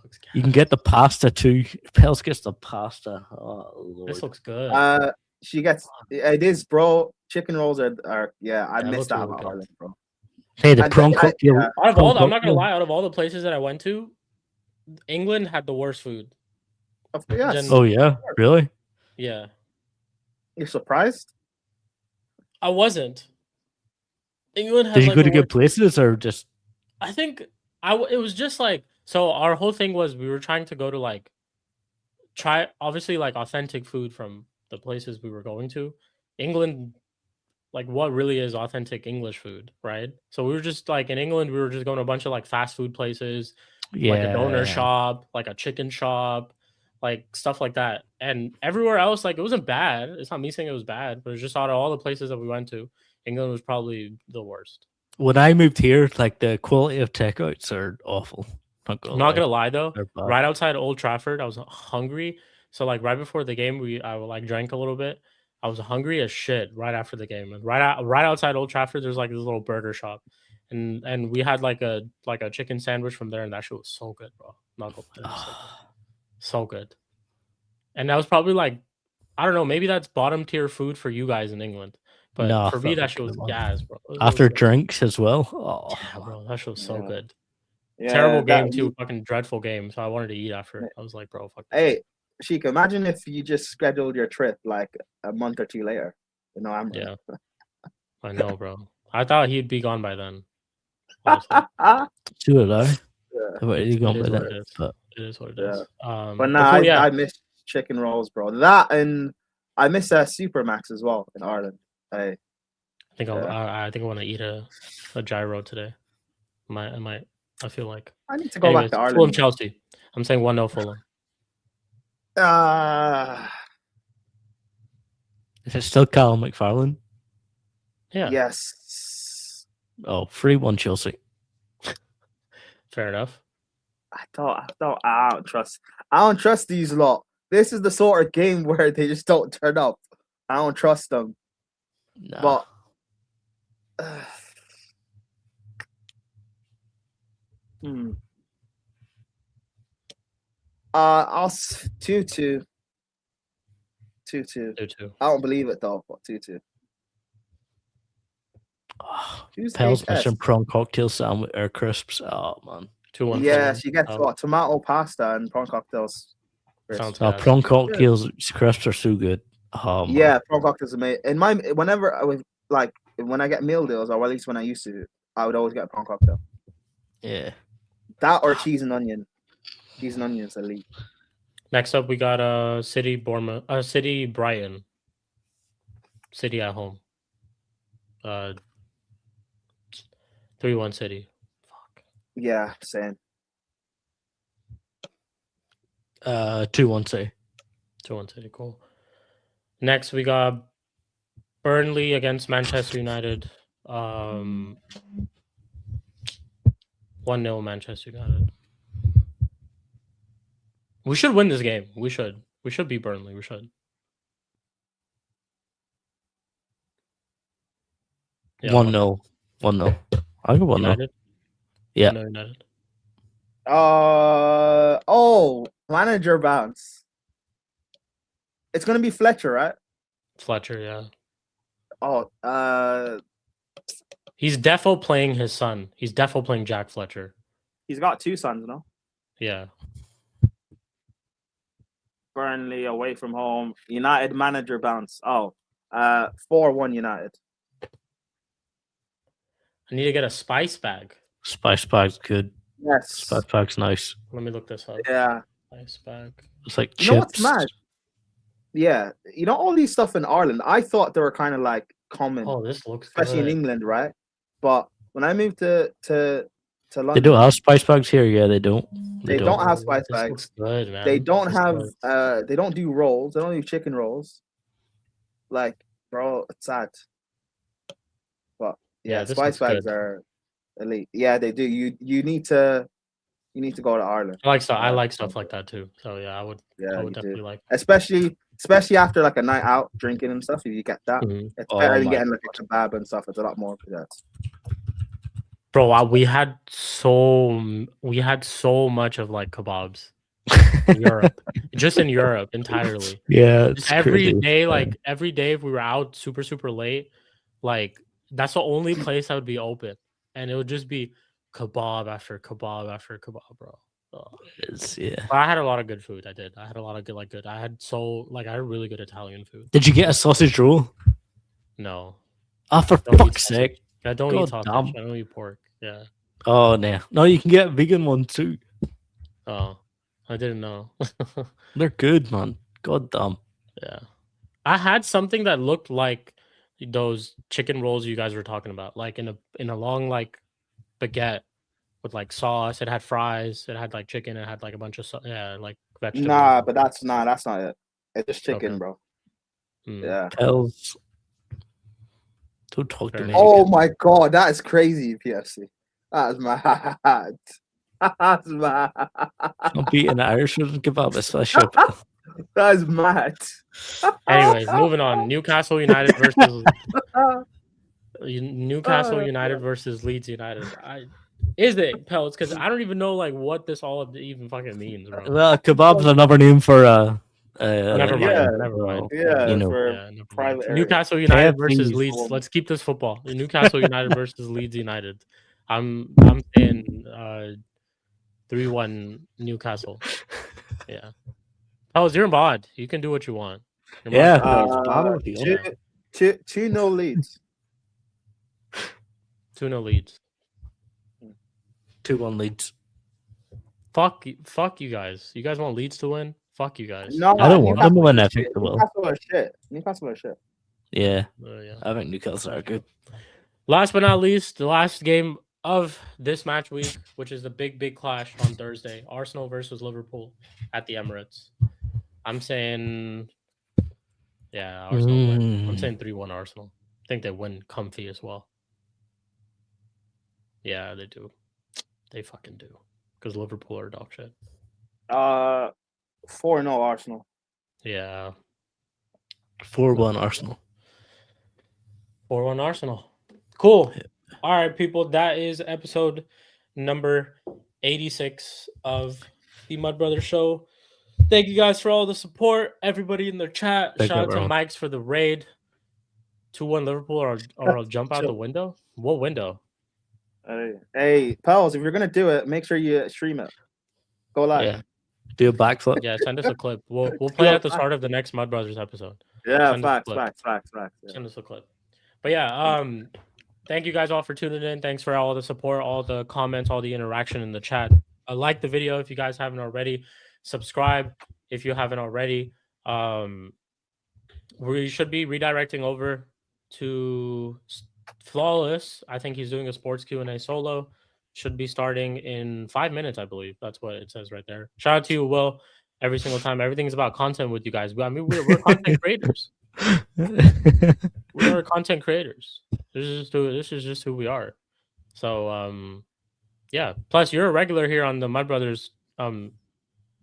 looks gas. You can get the pasta too. Pels gets the pasta. Oh, Lord. This looks good. She gets it is, bro. Chicken rolls are yeah. I That miss looks that really about good. Ireland, bro. Hey, the And prawn then cocktail. yeah. Out of prawn all, I'm not gonna cocktail. lie. Out of all the places that I went to, England had the worst food. Yes. Then- Oh yeah, really? Yeah, You're surprised? I wasn't. England had Did you like go the to good worst- places or just? I think it was just like, so our whole thing was we were trying to go to like try obviously like authentic food from the places we were going to. England, like what really is authentic English food, right? So we were just like in England, we were just going to a bunch of like fast food places, Yeah. like a doner shop, like a chicken shop, like stuff like that. And everywhere else, like it wasn't bad. It's not me saying it was bad, but it's just out of all the places that we went to, England was probably the worst. When I moved here, like the quality of takeouts are awful. I'm not gonna lie though, They're bad. right outside Old Trafford, I was hungry. So like right before the game, I like drank a little bit. I was hungry as shit right after the game, and right outside Old Trafford, there's like this little burger shop, and we had like a chicken sandwich from there, and that shit was so good, bro. Not gonna lie, it was so good. And that was probably like, I don't know, maybe that's bottom tier food for you guys in England, but No, for me fuck that it, shit was come on. gas, bro. It was After good. drinks as well. Oh, Yeah, bro, that shit was so Yeah. good. Yeah, Terrible game that- too, fucking dreadful game. So I wanted to eat after. I was like, bro, fuck. this Hey, shit. Sheik, imagine if you just scheduled your trip like a month or two later. You know, I'm Yeah, I know, bro. I thought he'd be gone by then. Honestly. so did I. Yeah. But you It gone is by what that. it is. But It is what it Yeah. is. But nah, cool, yeah. I miss chicken rolls, bro. That and I miss Supermax as well in Ireland. Hey, I think Yeah. I think I want to eat a gyro today. I might. I feel like. I need to go Anyways, back to Fulham Ireland. Chelsea. I'm saying 1-0 Fulham. is it still Callum McFarlane? Yeah, Yes. Oh, 3-1 Chelsea. fair enough. I don't trust these lot. This is the sort of game where they just don't turn up. I don't trust them. Nah. But I'll 2-2. 2-2. 2-2. I don't believe it though. But 2-2. Oh, Tuesday Pels test. mission prawn cocktail sandwich or crisps. Oh man. 2-1. Yeah, Fulham. she gets Oh, what? Tomato pasta and prawn cocktails. sounds Oh, gas. prawn cocktails crisps are so good. Oh, man. Yeah, prawn cocktails are made. In my whenever I was like when I get meal deals, or at least when I used to, I would always get a prawn cocktail. Yeah. That or cheese and onion. Cheese and onion is elite. Next up, we got City Bournemouth. City Brighton. City at home. 3-1 City. Fuck. Yeah, same. 2-1 say. 2-1 City. Cool. Next, we got Burnley against Manchester United. 1-0 Manchester United. We should win this game. We should. We should beat Burnley. We should. Yeah, 1-0. 1-0. I'll go 1-0. United. Yeah. 1-0 United. Manager bounce. It's gonna be Fletcher, right? Fletcher, yeah. Oh, He's defo playing his son. He's defo playing Jack Fletcher. he's got two sons, no? Yeah. Burnley away from home. United manager bounce. 4-1 United. I need to get a spice bag. Spice bag's good. Yes. Spice bag's nice. Let me look this up. Yeah. Spice bag. It's like You know what's chips. mad? Yeah. You know all these stuff in Ireland. I thought they were kind of like common, Oh, this looks especially in good. England, right? But when I moved to London, They don't have spice bags here. Yeah, they don't. They don't have spice This bags. looks good, man. They don't This have looks- they don't do rolls. They don't do chicken rolls. Like, bro, it's sad. But Yeah, yeah, this spice looks bags good. are elite. Yeah, they do. You need to go to Ireland. I like stuff. I Yeah. like stuff like that too. So yeah, I would Yeah, you definitely do. like. Especially after like a night out drinking and stuff. If you get that, Mhm. it's Oh better than my getting like a kebab and stuff. It's a lot more for that. Bro, we had so much of like kebabs in Europe, just in Europe entirely. Yeah, Just it's every crazy. day, like every day, if we were out super late, like that's the only place that would be open, and it would just be kebab after kebab after kebab, bro. Oh. It's, yeah. But I had a lot of good food. I did. I had a lot of good. I had really good Italian food. Did you get a sausage roll? No, Oh, for Don't eat fuck's sausage. sake! I don't God eat sausage. damn. I don't eat pork. Yeah. Oh no, no, you can get a vegan one too. Oh, I didn't know. They're good, man. God damn. Yeah. I had something that looked like those chicken rolls you guys were talking about, like in a long like baguette with like sauce. It had fries. It had like chicken. It had like a bunch of like vegetables. Nah, but that's not it. It's just chicken, Okay. bro. Mm. Yeah. Hells. Don't talk to Fair me. enough. Oh again. my god, that is crazy, PFC. That is mad. That's mad. I'm beating Irish with kebab, especially. That is mad. Anyways, moving on. Newcastle United versus United versus Leeds United. Is it Pelts? Because I don't even know like what this all even fucking means, bro. Well, kebab's another name for Never mind. yeah, Never mind. Yeah, You know. for Yeah, never mind. private area. Newcastle United versus KFC's Leeds. home. Let's keep this football. Newcastle United versus Leeds United. I'm saying 3-1 Newcastle. Yeah. Oh, you're in bod. You can do what you want. You're Yeah. mod. Two no leads. 2-0 Leeds. 2-1 Leeds. Fuck you guys. You guys want Leeds to win? Fuck you guys. No, I don't want them to win. I Newcastle think they will. Newcastle are shit. Yeah, Yeah. I think Newcastle are good. Last but not least, the last game of this match week, which is the big clash on Thursday. Arsenal versus Liverpool at the Emirates. I'm saying Arsenal win. I'm saying 3-1 Arsenal. I think they win comfy as well. Yeah, they do. They fucking do. Because Liverpool are dog shit. 4-0 Arsenal. Yeah. 4-1 Arsenal. 4-1 Arsenal. Cool. All right, people. That is episode number 86 of the Mud Brothers Show. Thank you guys for all the support. Everybody in the chat. Thank Shout out to everyone. Mike's for the raid. 2-1 Liverpool or I'll jump out the window. What window? Hey, pals, if you're gonna do it, make sure you stream it. Go live. Yeah. Do a backflip. Yeah, send us a clip. We'll play it at the start of the next Mud Brothers episode. Yeah, Send us a facts. clip. Yeah. Send us a clip. But yeah, thank you guys all for tuning in. Thanks for all the support, all the comments, all the interaction in the chat. Like the video if you guys haven't already. Subscribe if you haven't already. We should be redirecting over to Flawless. I think he's doing a sports Q&A solo. Should be starting in 5 minutes, I believe. That's what it says right there. Shout out to you, Will. Every single time, everything's about content with you guys. I mean, we're content creators. We are content creators. This is just who we are. So yeah. Plus, you're a regular here on the Mud Brothers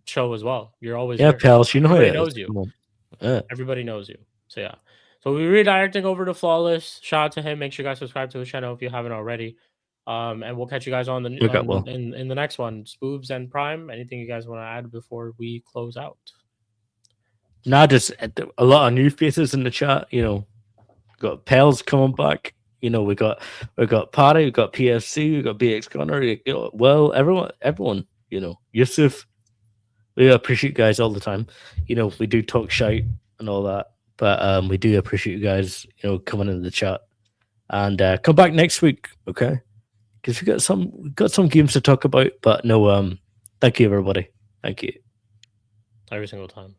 show as well. You're always Yeah, here. pals, you know Everybody it knows is. you. Come on. Yeah. Everybody knows you. So yeah. So we're redirecting over to Flawless. Shout out to him. Make sure you guys subscribe to his channel if you haven't already. And we'll catch you guys on the in the next one. Spoobs and Prime. Anything you guys want to add before we close out? Nah, just a lot of new faces in the chat. You know, got Pels coming back. You know, we got Paddy, we got PFC, we got BX Connor. Well, everyone. You know, Yusuf. We appreciate you guys all the time. You know, we do talk shite and all that, but we do appreciate you guys, you know, coming into the chat. And come back next week, okay? Because we got some games to talk about. But no, thank you everybody. Thank you. Every single time.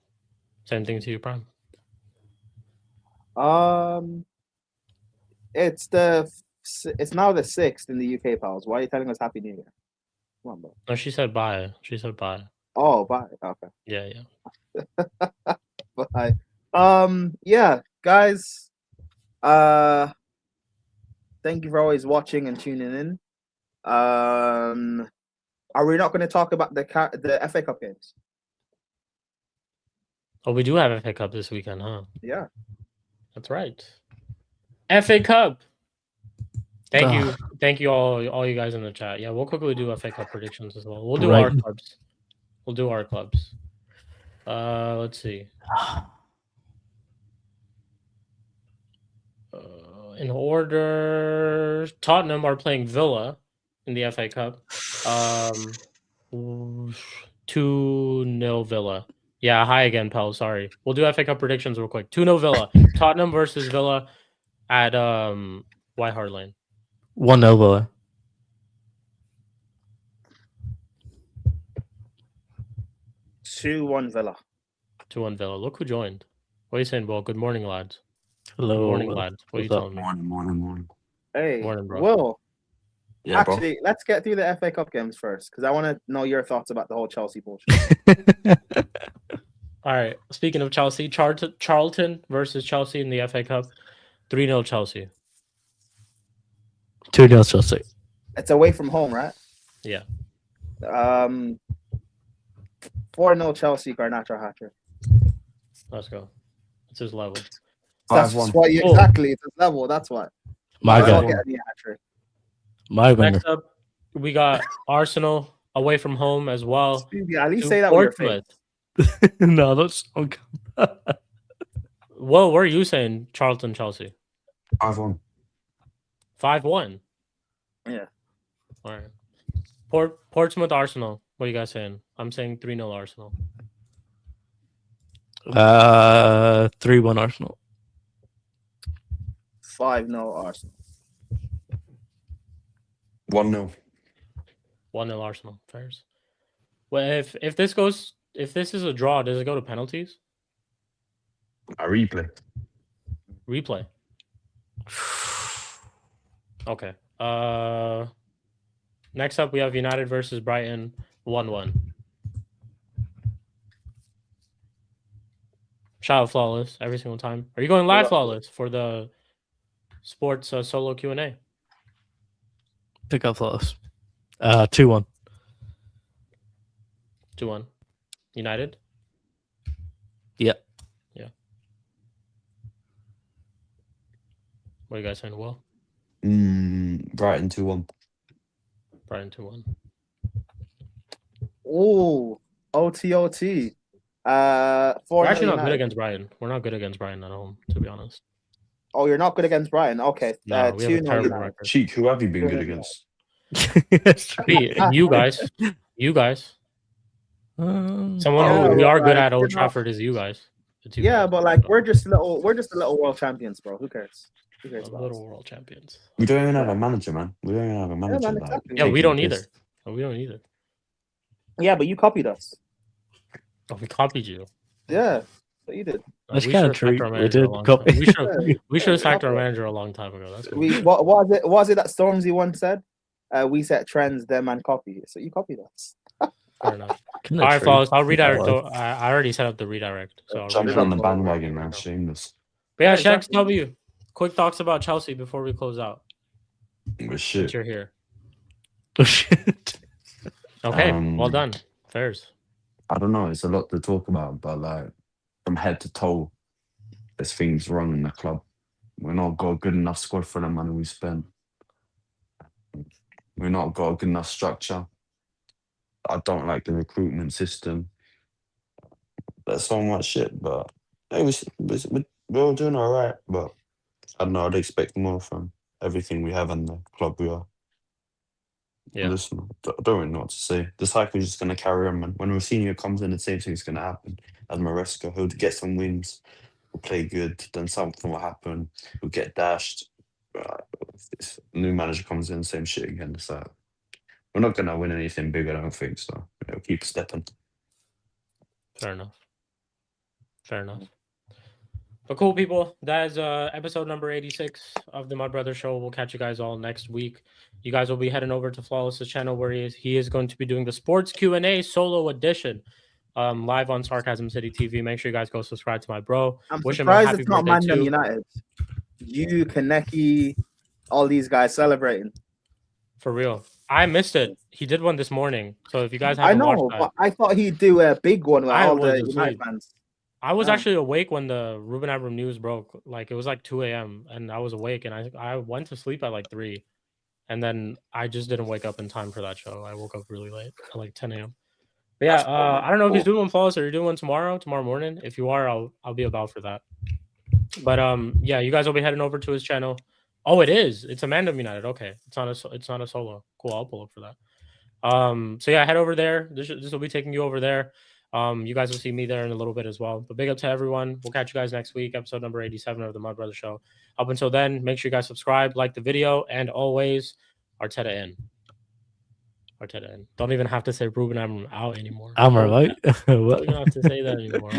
Same thing to you, Prime. It's now the 6th in the UK, pals. Why are you telling us Happy New Year? Come on, bro. No, she said bye. She said bye. Oh, bye. Okay. Yeah. Bye. Yeah, guys. Thank you for always watching and tuning in. Are we not going to talk about the FA Cup games? Oh, we do have FA Cup this weekend, huh? Yeah. That's right. FA Cup. Thank you all you guys in the chat. Yeah, we'll quickly do FA Cup predictions as well. We'll do our clubs. We'll do our clubs. Let's see. In order, Tottenham are playing Villa in the FA Cup. 2-0 Villa. Yeah, hi again, pal. Sorry. We'll do FA Cup predictions real quick. 2-0 Villa. Tottenham versus Villa at White Hart Lane. 1-0 Villa. 2-1 Villa. 2-1 Villa. Look who joined. What are you saying, Will? Good morning, lads. Hello. Good morning, lads. What are you telling me? Morning. Hey, Morning, bro. Will. Yeah, Actually, let's get through the FA Cup games first, because I want to know your thoughts about the whole Chelsea bullshit. All right. Speaking of Chelsea, Charlton versus Chelsea in the FA Cup. 3-0 Chelsea. 2-0 Chelsea. It's away from home, right? Yeah. 4-0 Chelsea, Garnacho hat-trick. Let's go. It's his level. That's 5-1. why exactly. It's his level. That's why. My I God. don't get any hat-trick. My winner. Next up, we got Arsenal away from home as well. Spooby, at least to say that with your face. No, that's okay. Well, what are you saying, Charlton, Chelsea? 5-1. 5-1. Yeah. All right. Portsmouth, Arsenal. What are you guys saying? I'm saying 3-0 Arsenal. 3-1 Arsenal. 5-0 Arsenal. 1-0. 1-0 Arsenal. Fairs. Well, if this is a draw, does it go to penalties? A replay. Replay. Okay. Next up, we have United versus Brighton. 1-1. Shout out Flawless every single time. Are you going live, Flawless, for the sports solo Q&A? Pick up Flawless. 2-1. 2-1. United? Yeah. What are you guys saying? Will? Brighton 2-1. Brighton 2-1. Oh, OT. We're actually not good against Brighton. We're not good against Brighton at home, to be honest. Oh, you're not good against Brighton. Okay. No, we have a 2-0 terrible United. record. Cheek, who have you been good against? You guys. Someone we are good at Old Trafford is you guys. Yeah, but like we're just little world champions, bro. Who cares? Who cares about little us? world champions. We don't even have a manager, man. We don't even have a manager. man, like, exactly. Yeah, we taking don't the either. piss. No, we don't either. Yeah, but you copied us. Oh, we copied you. Yeah, but you did. That's We kind should of have true. sacked our We manager a did long copy. time. We should have sacked our manager a long time ago. That's cool. What was it that Stormzy once said? We set trends, them and copy. So you copied us. Fair enough. Kinda All right, true. Flawless. I'll redirect. Yeah. I already set up the redirect. So I'll Jumping redirect. on the bandwagon, man. Shameless. But yeah, Yeah, Shax, exactly. W. Quick thoughts about Chelsea before we close out. But Since shit. you're here. Oh, shit. Okay, well done. Fairs. I don't know. It's a lot to talk about, but like from head to toe, there's things wrong in the club. We're not got a good enough squad for the money we spent. We're not got a good enough structure. I don't like the recruitment system. There's so much shit, but hey, we're all doing all right. But I don't know. I'd expect more from everything we have in the club we are. Yeah. Listen, I don't really know what to say. The cycle is just going to carry on, man. When Rosinho comes in, the same thing's going to happen. As Maresca, he'll get some wins, he'll play good, then something will happen, he'll get dashed. If a new manager comes in, same shit again. So we're not going to win anything big, I don't think. So we'll keep stepping. Fair enough. Fair enough. But cool, people. That is episode number 86 of the Mud Brother Show. We'll catch you guys all next week. You guys will be heading over to Flawless's channel where he is going to be doing the sports Q&A solo edition live on Sarcasm City TV. Make sure you guys go subscribe to my bro. I'm Wish him a surprised happy it's not birthday Man too. United. You, Kaneki, all these guys celebrating. For real. I missed it. He did one this morning. So if you guys I haven't know, watched that, but I thought he'd do a big one with I all was the United asleep. fans. I was Yeah. actually awake when the Ruben Abram news broke. Like it was like 2 a.m. and I was awake and I went to sleep at like 3. And then I just didn't wake up in time for that show. I woke up really late at like 10 a.m. But yeah, I don't know if he's doing one Flawless or you're doing one tomorrow morning. If you are, I'll be about for that. But yeah, you guys will be heading over to his channel. Oh, it is. It's a Mandem United. Okay, it's not a solo. Cool. I'll pull up for that. So yeah, head over there. This will be taking you over there. You guys will see me there in a little bit as well. But big up to everyone. We'll catch you guys next week, episode number 87 of the Mud Brother Show. Up until then, make sure you guys subscribe, like the video, and always Arteta in. Arteta in. Don't even have to say Ruben Abram out anymore. I'm right. Don't even have to say that anymore.